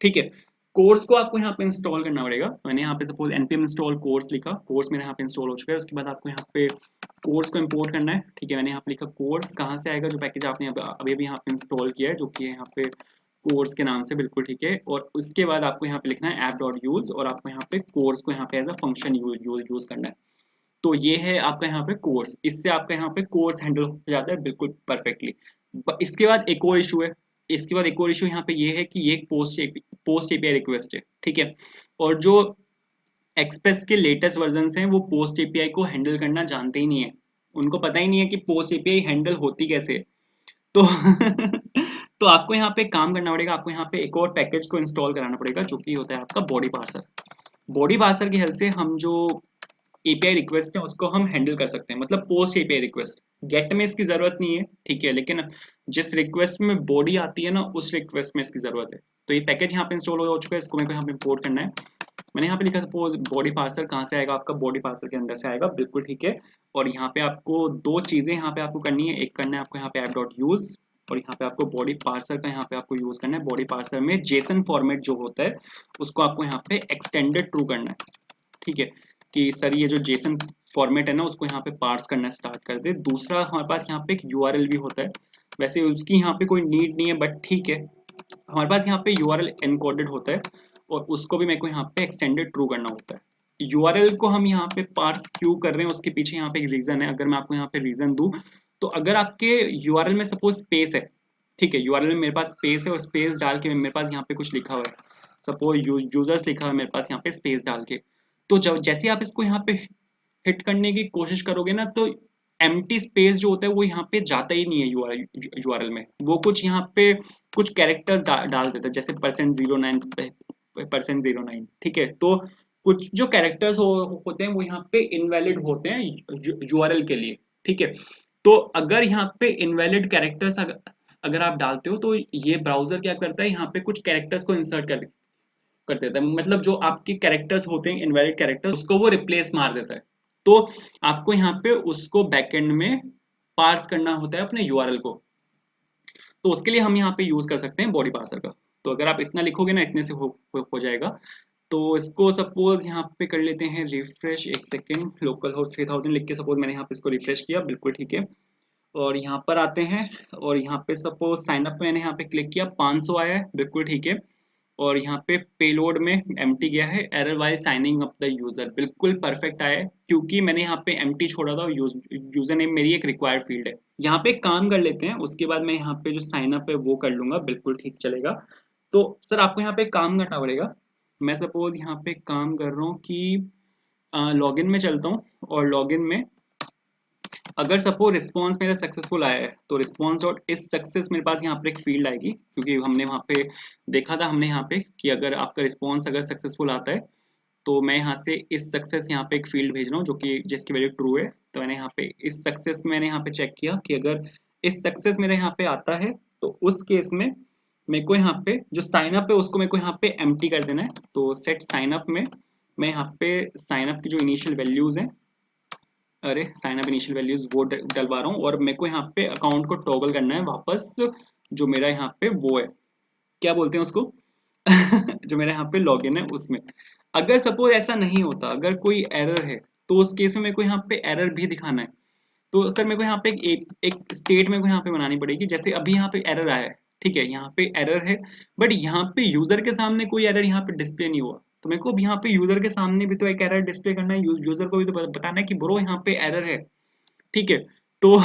ठीक है। कोर्स को आपको यहाँ पे इंस्टॉल करना पड़ेगा। मैंने यहाँ पे सपोज npm install course लिखा, कोर्स मेरे यहाँ पे इंस्टॉल हो चुका है। उसके बाद आपको यहाँ पे कोर्स को इंपोर्ट करना है, ठीक है। मैंने यहाँ पे लिखा कोर्स, कहाँ से आएगा, जो पैकेज आपने अभी अभी यहाँ पे इंस्टॉल किया है, जो कि है यहाँ पे कोर्स के नाम से, बिल्कुल ठीक है। और उसके बाद आपको यहाँ पे लिखना है ऐप डॉट यूज, और आपको यहाँ पे कोर्स को यहाँ पे एज अ फंक्शन यूज करना है। तो ये है आपका यहाँ पे कोर्स, इससे आपका यहाँ पे कोर्स हैंडल हो जाता है बिल्कुल परफेक्टली। इसके बाद एक और इशू है, इसके बाद एक और इशू यहाँ पे ये है कि ये एक पोस्ट एपीआई रिक्वेस्ट है, ठीक है। और जो एक्सप्रेस के लेटेस्ट वर्जन हैं वो पोस्ट एपीआई को हैंडल करना जानते ही नहीं है, उनको पता ही नहीं है कि पोस्ट एपीआई हैंडल होती कैसे है। तो तो आपको यहाँ पे काम करना पड़ेगा, आपको यहाँ पे एक और पैकेज को इंस्टॉल कराना पड़ेगा जो कि होता है आपका बॉडी पार्सर। बॉडी पार्सर की हेल्प से हम जो एपीआई रिक्वेस्ट है उसको हम हैंडल कर सकते हैं, मतलब पोस्ट एपीआई रिक्वेस्ट। गेट में इसकी जरूरत नहीं है, ठीक है, लेकिन जिस रिक्वेस्ट में बॉडी आती है ना उस रिक्वेस्ट में इसकी जरूरत है। तो ये पैकेज यहाँ पे इंस्टॉल हो चुका है, इसको मेरे को यहाँ पे इंपोर्ट करना है। मैंने यहाँ पे लिखा सपोज बॉडी पार्सर कहाँ से आएगा, आपका बॉडी पार्सर के अंदर से आएगा, बिल्कुल ठीक है। और यहाँ पे आपको दो चीजें यहाँ पे आपको करनी है, एक करना है आपको यहाँ पे ऐप डॉट यूज, और यहाँ पे आपको बॉडी पार्सर का यहाँ पे आपको यूज करना है। बॉडी पार्सर में जेसन फॉर्मेट जो होता है उसको आपको यहाँ पे एक्सटेंडेड ट्रू करना है, ठीक है, कि सर ये जो जेसन फॉर्मेट है ना उसको यहाँ पे पार्स करना स्टार्ट कर दे। दूसरा हमारे पास यहाँ पे एक यूआरएल भी होता है, वैसे उसकी यहाँ पे कोई नीड नहीं है बट ठीक है, हमारे पास यहाँ पे यूआरएल एनकोडेड होता है और उसको भी मेरे को यहाँ पे एक्सटेंडेड ट्रू करना होता है। यूआरएल को हम यहाँ पे पार्स क्यों कर रहे हैं उसके पीछे यहाँ पे एक रीजन है, अगर मैं आपको यहाँ पे रीजन दूं तो अगर आपके यूआरएल में सपोज स्पेस है, ठीक है, यूआरएल में मेरे पास स्पेस है और स्पेस डाल के मेरे पास यहाँ पे कुछ लिखा हुआ है, सपोज यूजर्स लिखा हुआ है मेरे पास यहाँ पे स्पेस डाल के, तो जब जैसे आप इसको यहाँ पे हिट करने की कोशिश करोगे ना तो एम्प्टी स्पेस जो होता है वो यहाँ पे जाता ही नहीं है यूआरएल में, वो कुछ यहाँ पे कुछ कैरेक्टर्स डाल देता है, जैसे %09 ठीक है। तो कुछ जो कैरेक्टर्स होते हैं वो यहाँ पे इनवैलिड होते हैं यूआरएल के लिए, ठीक है। तो अगर यहाँ पे इनवैलिड कैरेक्टर्स अगर आप डालते हो तो ये ब्राउजर क्या करता है, यहाँ पे कुछ कैरेक्टर्स को इंसर्ट कर देता है, मतलब जो आपके कैरेक्टर्स होते हैं इनवैलिड कैरेक्टर्स उसको वो रिप्लेस मार देता है। तो आपको यहाँ पे उसको बैकएंड में पार्स करना होता है अपने यूआरएल को, तो उसके लिए हम यहाँ पे यूज कर सकते हैं बॉडी पार्सर का। तो अगर आप इतना लिखोगे ना इतने से हो जाएगा। तो इसको सपोज यहाँ पे कर लेते हैं रिफ्रेश, एक सेकेंड, लोकल होस्ट 3000 लिख के सपोज मैंने यहाँ पे इसको रिफ्रेश किया, बिल्कुल ठीक है। और यहाँ पर आते हैं और यहाँ पे सपोज साइन अप मैंने यहाँ पे क्लिक किया, 500 आया है, बिल्कुल ठीक है। और यहाँ पे पेलोड में एम्प्टी गया है, error while signing up the user, बिल्कुल परफेक्ट आया है क्योंकि मैंने यहाँ पे एम्प्टी छोड़ा था, यूजर नेम मेरी एक रिक्वायर्ड फील्ड है। यहाँ पे एक काम कर लेते हैं, उसके बाद मैं यहाँ पे जो साइन अप है वो कर लूंगा, बिल्कुल ठीक चलेगा। तो सर आपको यहाँ पे काम करना पड़ेगा, मैं सपोज यहाँ पे काम कर रहा हूँ कि लॉगिन में चलता हूँ, और लॉगिन में अगर सपोज रिस्पॉन्स मेरा सक्सेसफुल आया है तो रिस्पॉन्स डॉट इस सक्सेस मेरे पास यहाँ पे एक फील्ड आएगी, क्योंकि हमने वहाँ पे देखा था हमने यहाँ पे कि अगर आपका रिस्पॉन्स अगर सक्सेसफुल आता है तो मैं यहाँ से इस सक्सेस यहाँ पे एक फील्ड भेज रहा हूँ जो कि जिसकी वैल्यू ट्रू है। तो मैंने यहाँ पे इस सक्सेस मैंने यहाँ पे चेक किया कि अगर इस सक्सेस मेरे यहाँ पे आता है तो उस केस में मेरे को यहाँ पे जो साइन अप है उसको मेरे को यहाँ पे एम्प्टी कर देना है। तो सेट साइन अप में मैं यहाँ पे साइन अप की जो इनिशियल वैल्यूज हैं, अरे साइन अप इनिशियल वैल्यूज वो डलवा रहा हूँ, और मेरे को यहाँ पे अकाउंट को टॉगल करना है वापस, जो मेरा यहाँ पे वो है, क्या बोलते हैं उसको जो मेरा यहाँ पे लॉगिन है उसमें। अगर सपोज ऐसा नहीं होता, अगर कोई एरर है तो उस केस में मेरे को यहाँ पे एरर भी दिखाना है। तो सर मेरे को यहाँ पे एक स्टेट मेरे को यहाँ पे बनानी पड़ेगी, जैसे अभी यहाँ पे एरर आया है, ठीक है, यहाँ पे एरर है बट यहाँ पे यूजर के सामने कोई एरर यहाँ पे डिस्प्ले नहीं हुआ, तो मेरे को अब यहाँ पे यूजर के सामने भी तो एक एरर डिस्प्ले करना है, यूजर को भी तो बताना है कि ब्रो यहाँ पे एरर है, ठीक है। तो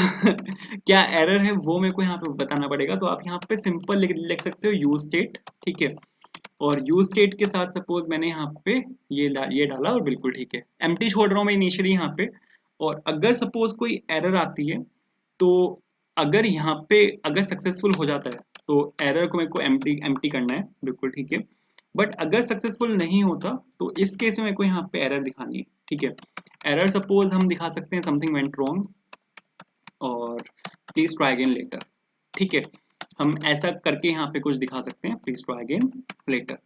क्या एरर है वो मेरे को यहाँ पे बताना पड़ेगा। तो आप यहाँ पे सिंपल लिख सकते हो यूज स्टेट, ठीक है। और यूज स्टेट के साथ सपोज मैंने यहाँ पे ये डाला और बिल्कुल ठीक है, एम्प्टी छोड़ रहा हूँ मैं इनिशियली यहाँ पे। और अगर सपोज कोई एरर आती है तो अगर यहाँ पे अगर सक्सेसफुल हो जाता है तो एरर को मेरे को एम्प्टी करना है, बिल्कुल ठीक है। बट अगर सक्सेसफुल नहीं होता तो इस केस में मेरे को यहाँ पे एरर दिखानी है, ठीक है। एरर सपोज हम दिखा सकते हैं समथिंग वेंट रॉन्ग और प्लीज ट्राई अगेन लेटर, ठीक है। हम ऐसा करके यहाँ पे कुछ दिखा सकते हैं, प्लीज ट्राई अगेन लेटर।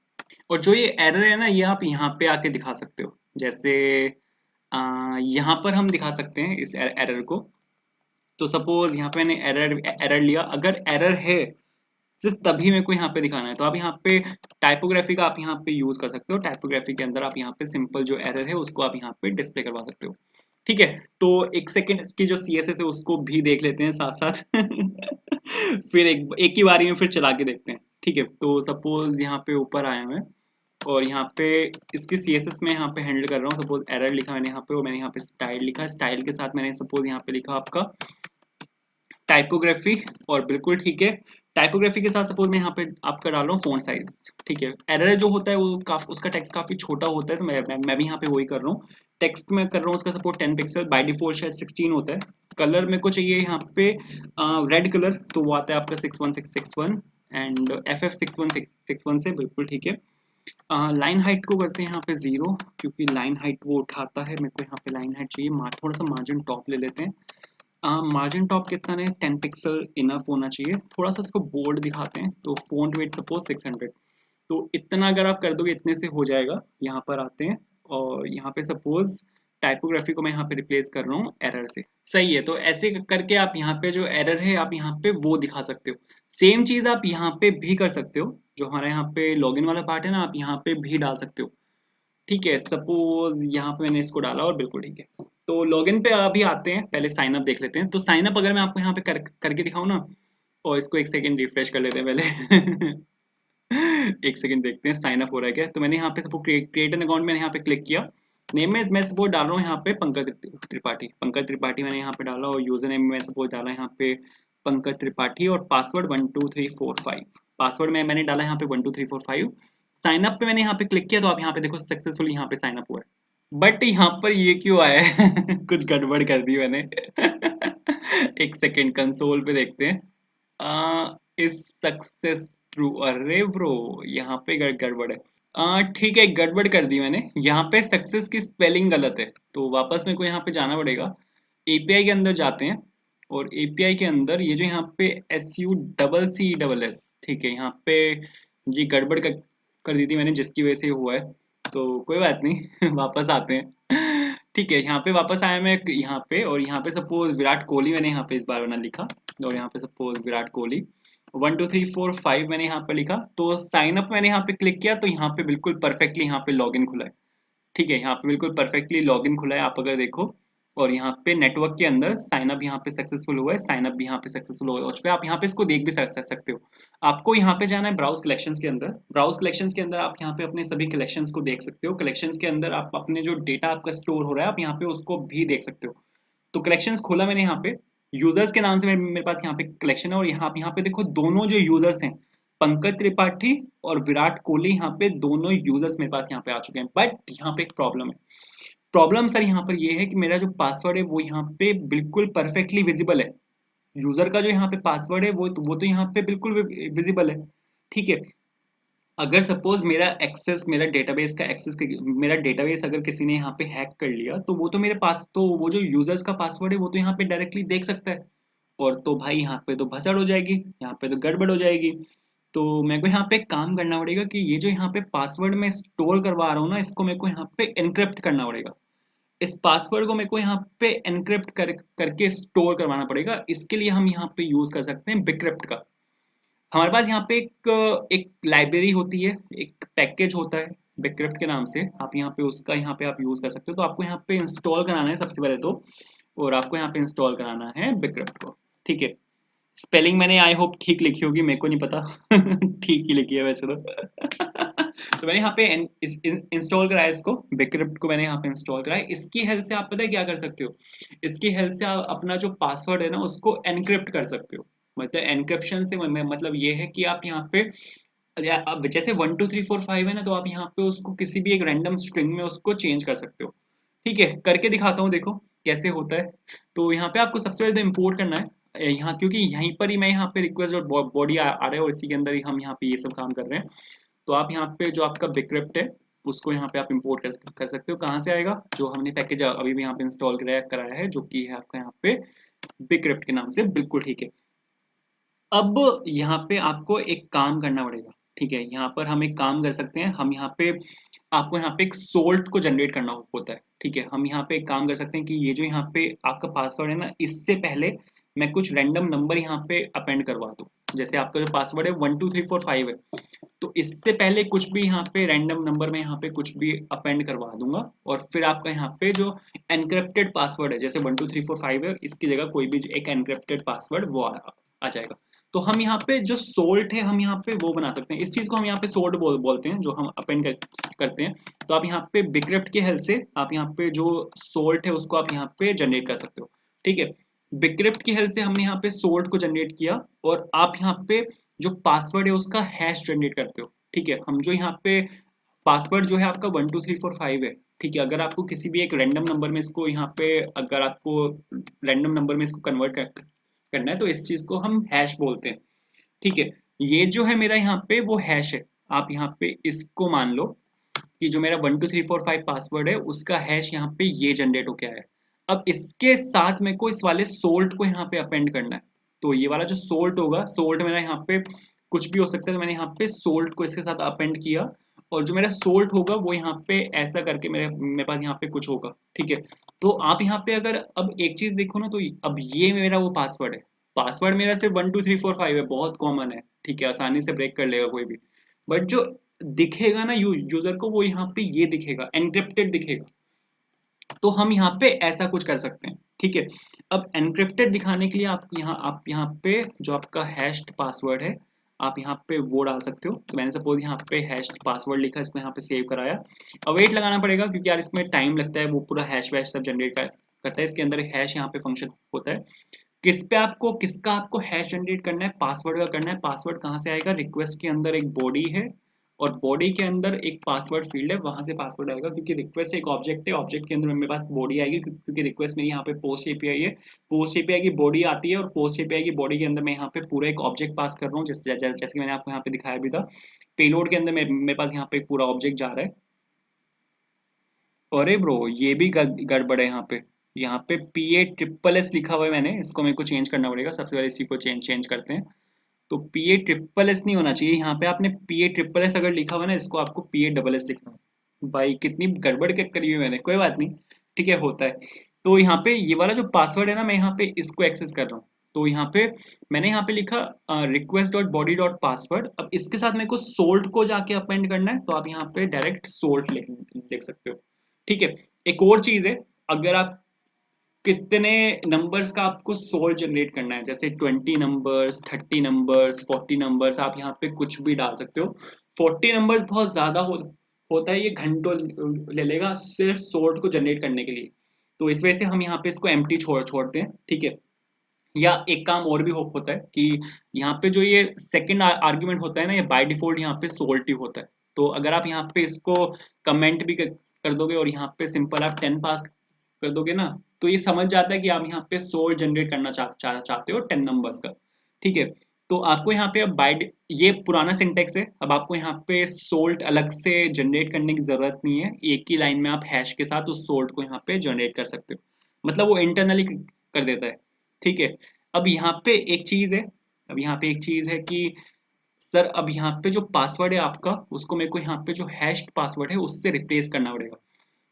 और जो ये एरर है ना ये आप यहाँ पे आके दिखा सकते हो, जैसे यहाँ पर हम दिखा सकते हैं इस एरर को। तो सपोज यहाँ पे मैंने एरर लिया, अगर एरर है सिर्फ तभी मेरे को यहाँ पे दिखाना है, तो आप यहाँ पे टाइपोग्राफी का आप यहाँ पे यूज कर सकते हो, टाइपोग्राफी के अंदर आप यहाँ पे सिंपल जो एरर है उसको आप यहाँ पे डिस्प्ले करवा सकते हो, ठीक है। तो एक सेकेंड की जो CSS है उसको भी देख लेते हैं साथ साथ फिर एक ही बारी में फिर चला के देखते हैं। ठीक है, तो सपोज यहाँ पे ऊपर आया मैं और यहाँ पे इसकी CSS में यहाँ पे हैंडल कर रहा हूँ। सपोज एरर लिखा मैंने यहाँ पे और मैंने यहाँ पे स्टाइल लिखा, स्टाइल के साथ मैंने सपोज यहाँ पे लिखा आपका टाइपोग्राफी, और बिल्कुल ठीक है। टाइपोग्राफी के साथ सपोज मैं यहाँ पे आपका डाल रहा हूँ फ़ॉन्ट साइज, ठीक है। एरर जो होता है वो उसका टेक्स्ट काफ़ी छोटा होता है, तो मैं भी यहाँ पे वही कर रहा हूँ। टेक्स्ट में कर रहा हूँ उसका सपोज 10 पिक्सल, बाय डिफॉल्ट शायद 16 होता है। कलर मेरे को चाहिए यहाँ पे रेड कलर, तो वो आता है आपका 61661 एंड FF61661 से, बिल्कुल ठीक है। लाइन हाइट को करते हैं यहाँ पे 0, क्योंकि लाइन हाइट वो उठाता है। मेरे को यहाँ पे लाइन हाइट चाहिए, थोड़ा सा मार्जिन टॉप ले लेते हैं। मार्जिन टॉप कितना है, 10 पिक्सल इनफ होना चाहिए। थोड़ा सा इसको बोल्ड दिखाते हैं, तो फ़ॉन्ट वेट सपोज 600, तो इतना अगर आप कर दोगे इतने से हो जाएगा। यहाँ पर आते हैं और यहाँ पे सपोज टाइपोग्राफी को मैं यहाँ पे रिप्लेस कर रहा हूँ एरर से, सही है। तो ऐसे करके आप यहाँ पे जो एरर है आप यहाँ पे वो दिखा सकते हो। सेम चीज़ आप यहाँ पे भी कर सकते हो, जो हमारे यहाँ पे लॉगिन वाला पार्ट है ना, आप यहाँ पे भी डाल सकते हो। ठीक है, सपोज यहाँ पे मैंने इसको डाला और बिल्कुल ठीक है। तो लॉगिन पे अभी आते हैं, पहले साइन अप देख लेते हैं। तो साइन अप अगर मैं आपको यहाँ पे करके दिखाऊँ ना, और इसको एक सेकंड रिफ्रेश कर लेते हैं पहले। एक सेकंड देखते हैं साइन अप हो रहा है क्या। तो मैंने यहाँ पे सपोज क्रिएट एन अकाउंट मैंने यहाँ पे क्लिक किया। नेम में मैं सपोज डाल रहा हूँ यहाँ पे पंकज त्रिपाठी, पंकज त्रिपाठी मैंने यहाँ पे डाला, और यूजर नेम में सपोज डाला यहाँ पे पंकज त्रिपाठी, और पासवर्ड 12345। पासवर्ड में मैंने डाला यहाँ पे 12345। साइन अप पे मैंने यहाँ पे क्लिक किया, तो आप यहाँ पे देखो सक्सेसफुल यहाँ पे साइन अप हुआ है। बट यहाँ पर ये क्यों आया है? कुछ गड़बड़ कर दी मैंने। एक सेकेंड कंसोल पे देखते हैं। इस सक्सेस ट्रू, अरे ब्रो यहाँ पे गड़बड़ है। ठीक है, गड़बड़ कर दी मैंने। यहाँ पे सक्सेस की स्पेलिंग गलत है, तो वापस मेरे को यहाँ पे जाना पड़ेगा। एपीआई के अंदर जाते हैं, और एपीआई के अंदर ये जो यहाँ पे SUCCESS, ठीक है, यहाँ पे ये गड़बड़ कर दी थी मैंने, जिसकी वजह से हुआ है। तो कोई बात नहीं। वापस आते हैं। ठीक है, यहाँ पे वापस आया मैं यहाँ पे, और यहाँ पे सपोज विराट कोहली मैंने यहाँ पे इस बार बना लिखा, और यहाँ पे सपोज विराट कोहली 12345 मैंने यहाँ पे लिखा। तो साइन अप मैंने यहाँ पे क्लिक किया, तो यहाँ पे बिल्कुल परफेक्टली यहाँ पे लॉगिन खुला है। ठीक है, यहाँ पे बिल्कुल परफेक्टली लॉगिन खुला है, आप अगर देखो। और यहाँ पे नेटवर्क के अंदर साइन अप यहाँ पे सक्सेसफुल हुआ है, साइन अप भी यहाँ पे सक्सेसफुल हो चुका है। आप यहाँ पे इसको देख भी सकते हो। आपको यहाँ पे जाना है ब्राउज कलेक्शंस के अंदर। ब्राउज कलेक्शंस के अंदर आप यहाँ पे अपने सभी कलेक्शंस को देख सकते हो। कलेक्शंस के अंदर आप अपने जो डेटा आपका स्टोर हो रहा है, आप यहाँ पे उसको भी देख सकते हो। तो कलेक्शंस खोला मैंने यहाँ पे, यूजर्स के नाम से मेरे पास यहाँ पे कलेक्शन है, और यहाँ पे देखो दोनों जो यूजर्स हैं, पंकज त्रिपाठी और विराट कोहली, यहाँ पे दोनों यूजर्स मेरे पास यहाँ पे आ चुके हैं। बट यहाँ पे एक प्रॉब्लम है। प्रॉब्लम सर यहाँ पर ये है कि मेरा जो पासवर्ड है वो यहाँ पे बिल्कुल परफेक्टली विजिबल है। यूजर का जो यहाँ पे पासवर्ड है वो तो यहाँ पे बिल्कुल विजिबल है। ठीक है, अगर सपोज मेरा डेटाबेस का एक्सेस, मेरा डेटाबेस अगर किसी ने यहाँ पे हैक कर लिया, तो वो तो मेरे पास, तो वो जो यूजर्स का पासवर्ड है वो तो यहाँ पे डायरेक्टली देख सकता है। और तो भाई यहाँ पे तो भसड़ हो जाएगी, यहाँ पे तो गड़बड़ हो जाएगी। तो मेरे को यहाँ पे एक काम करना पड़ेगा कि ये जो यहाँ पे पासवर्ड मैं स्टोर करवा रहा हूँ ना, इसको मेरे को यहाँ पे एनक्रिप्ट करना पड़ेगा। इस पासवर्ड को मेरे को यहाँ पे एनक्रिप्ट करके स्टोर करवाना पड़ेगा। इसके लिए हम यहाँ पे यूज कर सकते हैं बिक्रिप्ट का। हमारे पास यहाँ पे एक लाइब्रेरी होती है, एक पैकेज होता है बिक्रिप्ट के नाम से। आप यहाँ पे उसका यहाँ पे आप यूज कर सकते हो। तो आपको यहाँ पे इंस्टॉल कराना है सबसे पहले तो, और आपको यहाँ पे इंस्टॉल कराना है बिक्रिप्ट को। ठीक है, स्पेलिंग मैंने आई होप ठीक लिखी होगी, मेरे को नहीं पता। ठीक ही लिखी है वैसे तो। तो मैंने यहाँ पे इंस्टॉल कराया इसको, बिक्रिप्ट को मैंने यहाँ पे इंस्टॉल कराया। इसकी हेल्प से आप पता है क्या कर सकते हो, इसकी हेल्प से आप अपना जो पासवर्ड है ना उसको एनक्रिप्ट कर सकते हो। मतलब एनक्रिप्शन से मतलब ये है कि आप यहाँ पे अब जैसे 12345 है ना, तो आप यहाँ पे उसको किसी भी एक रैंडम स्ट्रिंग में उसको चेंज कर सकते हो। ठीक है, करके दिखाता हूँ, देखो कैसे होता है। तो यहाँ पे आपको सबसे पहले तो इम्पोर्ट करना है यहाँ, क्योंकि यहीं पर ही मैं यहाँ पे रिक्वेस्ट और बॉडी आ रहा है, और इसी के अंदर ही हम यहाँ पे ये सब काम कर रहे हैं। तो आप यहाँ पे जो आपका बिक्रिप्ट है उसको यहाँ पे आप इंपोर्ट कर सकते हो। कहाँ से आएगा, जो हमने पैकेज अभी भी यहाँ पे इंस्टॉल कराया है, जो कि है आपका यहाँ पे बिक्रिप्ट के नाम से, बिल्कुल ठीक है। अब यहाँ पे आपको एक काम करना पड़ेगा। ठीक है, यहाँ पर हम एक काम कर सकते हैं, हम यहाँ पे आपको यहाँ पे एक सोल्ट को जनरेट करना होता है। ठीक है, हम यहाँ पे एक काम कर सकते हैं कि ये जो यहाँ पे आपका पासवर्ड है ना, इससे पहले मैं कुछ रैंडम नंबर यहाँ पे अपेंड करवा दूँ। जैसे आपका जो पासवर्ड है 12345 है, तो इससे पहले कुछ भी यहाँ पे रैंडम नंबर में यहाँ पे कुछ भी अपेंड करवा दूंगा, और फिर आपका यहाँ पे जो एनक्रिप्टेड पासवर्ड है, जैसे 12345 है, इसकी जगह कोई भी एक एनक्रिप्टेड पासवर्ड वो आ जाएगा। तो हम यहाँ पे जो सोल्ट है हम यहाँ पे वो बना सकते हैं, इस चीज को हम यहाँ पे सोल्ट बोलते हैं जो हम अपेंड करते हैं। तो आप यहाँ पे बिक्रिप्ट की हेल्प से आप यहाँ पे जो सोल्ट है उसको आप यहाँ पे जनरेट कर सकते हो। ठीक है, बिक्रिप्ट की हेल्प से हमने यहाँ पे सोल्ट को जनरेट किया और आप यहाँ पे जो पासवर्ड है उसका हैश जनरेट करते हो। ठीक है, हम जो यहाँ पे पासवर्ड जो है आपका 12345 है। ठीक है, अगर आपको किसी भी एक रैंडम नंबर में इसको यहाँ पे अगर आपको रैंडम नंबर में इसको कन्वर्ट करना है तो इस चीज को हम हैश बोलते हैं। ठीक है, ये जो है मेरा यहाँ पे वो हैश है। आप यहाँ पे इसको मान लो कि जो मेरा 12345 पासवर्ड है उसका हैश यहाँ पे ये जनरेट होके आया है। अब इसके साथ मेरे को इस वाले सोल्ट को यहाँ पे अपेंड करना है। तो ये वाला जो सोल्ट होगा, सोल्ट मेरा यहाँ पे कुछ भी हो सकता है, तो मैंने यहाँ पे सोल्ट को इसके साथ अपेंड किया और जो मेरा सोल्ट होगा वो यहाँ पे ऐसा करके मेरे पास यहाँ पे कुछ होगा। ठीक है, तो आप यहाँ पे अगर अब एक चीज देखो ना, तो अब ये मेरा वो पासवर्ड है। पासवर्ड मेरा सिर्फ 12345 है, बहुत कॉमन है। ठीक है, आसानी से ब्रेक कर लेगा कोई भी। बट जो दिखेगा ना यूजर को, वो यहाँ पे ये दिखेगा, एनक्रिप्टेड दिखेगा। तो हम यहाँ पे ऐसा कुछ कर सकते हैं। ठीक है, अब एनक्रिप्टेड दिखाने के लिए आप यहाँ पे जो आपका हैश्ड पासवर्ड है आप यहाँ पे वो डाल सकते हो। तो मैंने सपोज यहाँ पे हैश्ड पासवर्ड लिखा, इसको यहाँ पे सेव कराया। अब वेट लगाना पड़ेगा क्योंकि यार इसमें टाइम लगता है, वो पूरा हैश वैश सब जनरेट करता है। इसके अंदर एक हैश यहाँ पे फंक्शन होता है। किसका आपको हैश जनरेट करना है, पासवर्ड का करना है। पासवर्ड कहाँ से आएगा, रिक्वेस्ट के अंदर एक बॉडी है और बॉडी के अंदर एक पासवर्ड फील्ड है, वहां से पासवर्ड आएगा। क्योंकि रिक्वेस्ट एक ऑब्जेक्ट है, ऑब्जेक्ट के अंदर मेरे पास बॉडी आएगी क्योंकि रिक्वेस्ट मेरी यहाँ पे पोस्ट एपीआई है। पोस्ट एपीआई की बॉडी आती है और पोस्ट एपीआई की बॉडी के अंदर मैं यहाँ पे पूरा एक ऑब्जेक्ट पास कर रहा हूँ, जैसे कि मैंने आपको यहाँ पे दिखाया भी था। पेलोड के अंदर मेरे पास यहाँ पे पूरा ऑब्जेक्ट जा रहा है। अरे ब्रो, ये भी गड़बड़ है यहाँ पे। यहाँ पे PA SSS लिखा हुआ है मैंने, इसको मेरे को चेंज करना पड़ेगा। सबसे पहले इसी को चेंज करते हैं। तो PA SSS नहीं होना चाहिए यहाँ पे, आपने PA SSS अगर लिखा हुआ है ना, इसको आपको PASS लिखना है। भाई कितनी गड़बड़ के करी हुई मैंने, कोई बात नहीं। ठीक है, होता है। तो यहाँ पे ये वाला जो पासवर्ड है ना, मैं यहाँ पे इसको एक्सेस कर रहा हूँ। तो यहाँ पे मैंने यहाँ पे लिखा request.body.password। अब इसके साथ मेरे को सोल्ट को जाके अपेंड करना है, तो आप यहाँ पे डायरेक्ट सोल्ट लिख सकते हो। ठीक है, एक और चीज है, अगर आप कितने नंबर्स का आपको सोल जनरेट करना है, जैसे 20 नंबर्स, 30 नंबर्स, 40 नंबर्स, आप यहाँ पे कुछ भी डाल सकते हो। 40 नंबर्स बहुत ज्यादा होता है, ये घंटों ले लेगा सिर्फ सोर्ट को जनरेट करने के लिए। तो इस वजह से हम यहाँ पे इसको एम्प्टी छोड़ते हैं। ठीक है, या एक काम और भी होता है कि यहाँ पे जो ये सेकंड आर्ग्यूमेंट होता है ना, ये बाय डिफॉल्ट यहाँ पे सोल्ट ही होता है। तो अगर आप यहाँ पे इसको कमेंट भी कर दोगे और यहाँ पे सिंपल आप 10 पास कर दोगे ना, तो ये समझ जाता है कि आप यहाँ पे सोल्ट जनरेट करना चाहते हो 10 नंबर्स का। ठीक है, तो आपको यहाँ पे अब ये पुराना सिंटेक्स है। अब आपको यहाँ पे सोल्ट अलग से जनरेट करने की जरूरत नहीं है, एक ही लाइन में आप हैश के साथ उस सोल्ट को यहाँ पे जनरेट कर सकते हो। मतलब वो इंटरनली कर देता है। ठीक है, अब यहाँ पे एक चीज है, अब यहाँ पे एक चीज है कि सर अब यहाँ पे जो पासवर्ड है आपका, उसको मेरे को यहाँ पे जो हैश्ड पासवर्ड है उससे रिप्लेस करना पड़ेगा।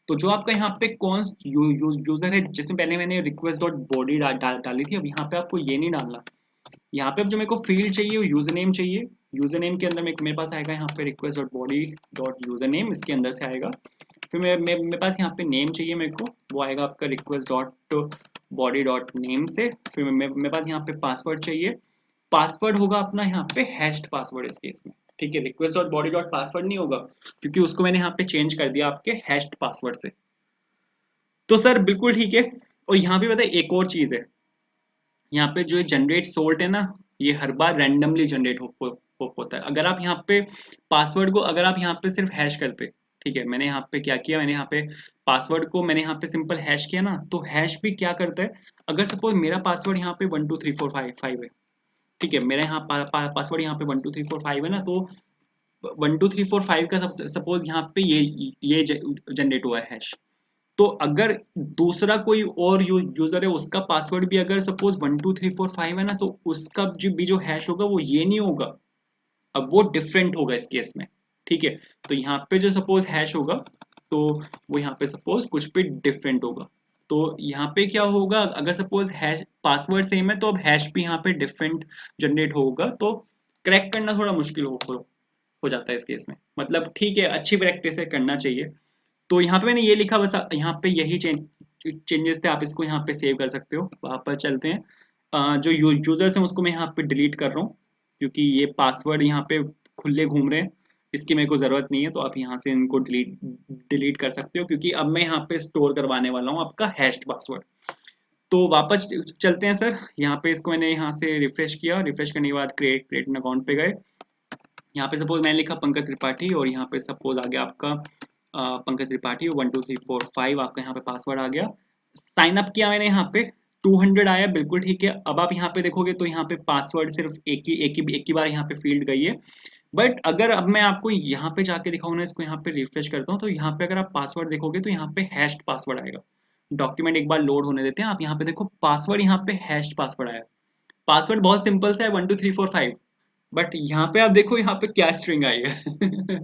तो जो आपका यहाँ पे कौन यूजर है जिसमें पहले मैंने रिक्वेस्ट डॉट बॉडी डाली थी, अब यहाँ पे आपको ये नहीं डालना। यहाँ पे अब जो मेरे को फील्ड चाहिए वो यूजर नेम चाहिए। यूजर नेम के अंदर मेरे पास आएगा यहाँ पे request dot body dot user name, इसके अंदर से आएगा। फिर मेरे पास यहाँ पे नेम चाहिए मेरे को, वो आएगा आपका request dot body dot name से। फिर मेरे पास यहाँ पे पासवर्ड चाहिए। पासवर्ड होगा अपना यहाँ पे हैश्ड पासवर्ड इस केस में। ठीक है, request dot body dot password नहीं होगा क्योंकि उसको मैंने यहाँ पे चेंज कर दिया आपके हैश्ड पासवर्ड से। तो सर बिल्कुल ठीक है। और यहाँ पे पता है एक और चीज है, यहाँ पे जो जनरेट सोल्ट है ना, ये हर बार रैंडमली जनरेट होता है। अगर आप यहाँ पे पासवर्ड को अगर आप यहाँ पे सिर्फ हैश करते, ठीक है, मैंने यहाँ पे क्या किया, मैंने यहाँ पे पासवर्ड को मैंने यहाँ पे सिंपल हैश किया ना, तो हैश भी क्या करता है, अगर सपोज मेरा पासवर्ड यहाँ पे 12345 है। ठीक है, मेरा यहाँ पासवर्ड यहाँ पे 12345 है ना, तो 12345 का सपोज यहाँ पे ये जनरेट हुआ है हैश। तो अगर दूसरा कोई और यूजर है, उसका पासवर्ड भी अगर सपोज 12345 है ना, तो उसका जो हैश होगा वो ये नहीं होगा, अब वो डिफरेंट होगा इस केस में। ठीक है, तो यहाँ पे जो सपोज हैश होगा, तो वो यहाँ पे सपोज कुछ भी डिफरेंट होगा। तो यहाँ पे क्या होगा, अगर सपोज हैश पासवर्ड सेम है तो अब हैश भी यहाँ पे डिफरेंट जनरेट होगा। तो क्रैक करना थोड़ा मुश्किल हो जाता है इस केस में। मतलब ठीक है, अच्छी प्रैक्टिस है, करना चाहिए। तो यहाँ पे मैंने ये लिखा, बस यहाँ पे यही चेंजेस थे, आप इसको यहाँ पे सेव कर सकते हो। वापस चलते हैं। जो यूजर्स हैं उसको मैं यहाँ पे डिलीट कर रहा हूँ, क्योंकि ये पासवर्ड यहाँ पे खुले घूम रहे हैं, इसकी मेरे को ज़रूरत नहीं है। तो आप यहाँ से इनको डिलीट डिलीट कर सकते हो, क्योंकि अब मैं यहाँ पे स्टोर करवाने वाला हूँ आपका हैश्ड पासवर्ड। तो वापस चलते हैं सर, यहाँ पे इसको मैंने यहाँ से रिफ्रेश किया, रिफ्रेश करने के बाद क्रिएट क्रिएट एन अकाउंट पे गए। यहाँ पे सपोज मैंने लिखा पंकज त्रिपाठी, और यहाँ पे सपोज आ गया आपका पंकज त्रिपाठी 1 2 3 4 5, आपका यहाँ पे पासवर्ड आ गया। साइन अप किया मैंने, यहाँ पे 200 आया, बिल्कुल ठीक है। अब आप यहाँ पे देखोगे तो यहाँ पे पासवर्ड सिर्फ एक ही बार यहाँ पे फील्ड गई है। बट अगर अब मैं आपको यहाँ पे जाके दिखाऊँ ना, इसको यहाँ पे रिफ्रेश करता हूँ, तो यहाँ पे अगर आप पासवर्ड देखोगे तो यहाँ पे हैश्ड पासवर्ड आएगा। डॉक्यूमेंट एक बार लोड होने देते हैं, आप यहाँ पे देखो पासवर्ड यहाँ पे हैश्ड पासवर्ड आया। पासवर्ड बहुत सिंपल सा है, 1 2 3 4 5, बट यहाँ पे आप देखो यहाँ पे क्या स्ट्रिंग आई है।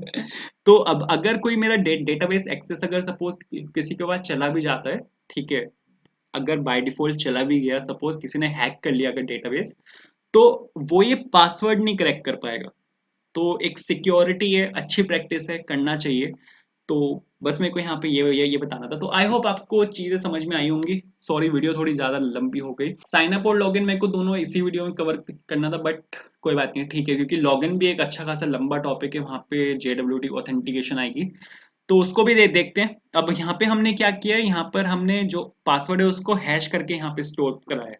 तो अब अगर कोई मेरा डेटाबेस एक्सेस अगर सपोज किसी के पास चला भी जाता है, ठीक है, अगर बाय डिफॉल्ट चला भी गया, सपोज किसी ने हैक कर लिया अगर डेटाबेस, तो वो ये पासवर्ड नहीं क्रैक कर पाएगा। तो एक सिक्योरिटी है, अच्छी प्रैक्टिस है, करना चाहिए। तो बस मेरे को यहाँ पे ये बताना था। तो आई होप आपको चीजें समझ में आई होंगी। सॉरी वीडियो थोड़ी ज्यादा लंबी हो गई। साइन अप और लॉगिन मेरे को दोनों इसी वीडियो में कवर करना था, बट कोई बात नहीं, ठीक है, क्योंकि लॉगिन भी एक अच्छा खासा लंबा टॉपिक है, वहाँ पे JWT ऑथेंटिकेशन आएगी, तो उसको भी देखते हैं। अब यहाँ पे हमने क्या किया है, यहाँ पर हमने जो पासवर्ड है उसको हैश करके यहाँ पे स्टोर करा है,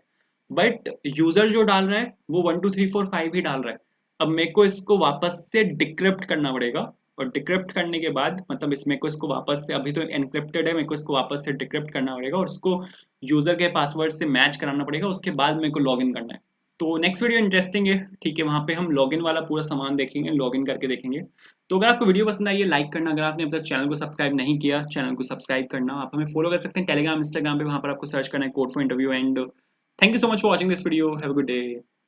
बट यूजर जो डाल रहा है वो 1 2 3 4 5 ही डाल रहा है। अब मेरे को इसको वापस से डिक्रिप्ट करना पड़ेगा, और डिक्रिप्ट करने के बाद मतलब इसमें को इसको वापस से, अभी तो एनक्रिप्टेड है, मेरे को इसको वापस से डिक्रिप्ट करना पड़ेगा और उसको यूजर के पासवर्ड से मैच कराना पड़ेगा, उसके बाद मेरे को लॉगिन करना है। तो नेक्स्ट वीडियो इंटरेस्टिंग है, ठीक है, वहाँ पे हम लॉगिन वाला पूरा सामान देखेंगे, लॉगिन करके देखेंगे। तो अगर आपको वीडियो पसंद आई है लाइक करना, अगर आपने अब तक चैनल को सब्सक्राइब नहीं किया, चैनल को सब्सक्राइब करना। आप हमें फॉलो कर सकते हैं टेलीग्राम इंस्टाग्राम पे, वहाँ पर आपको सर्च करना है code for interview. And thank you so much for watching this video, have a good day.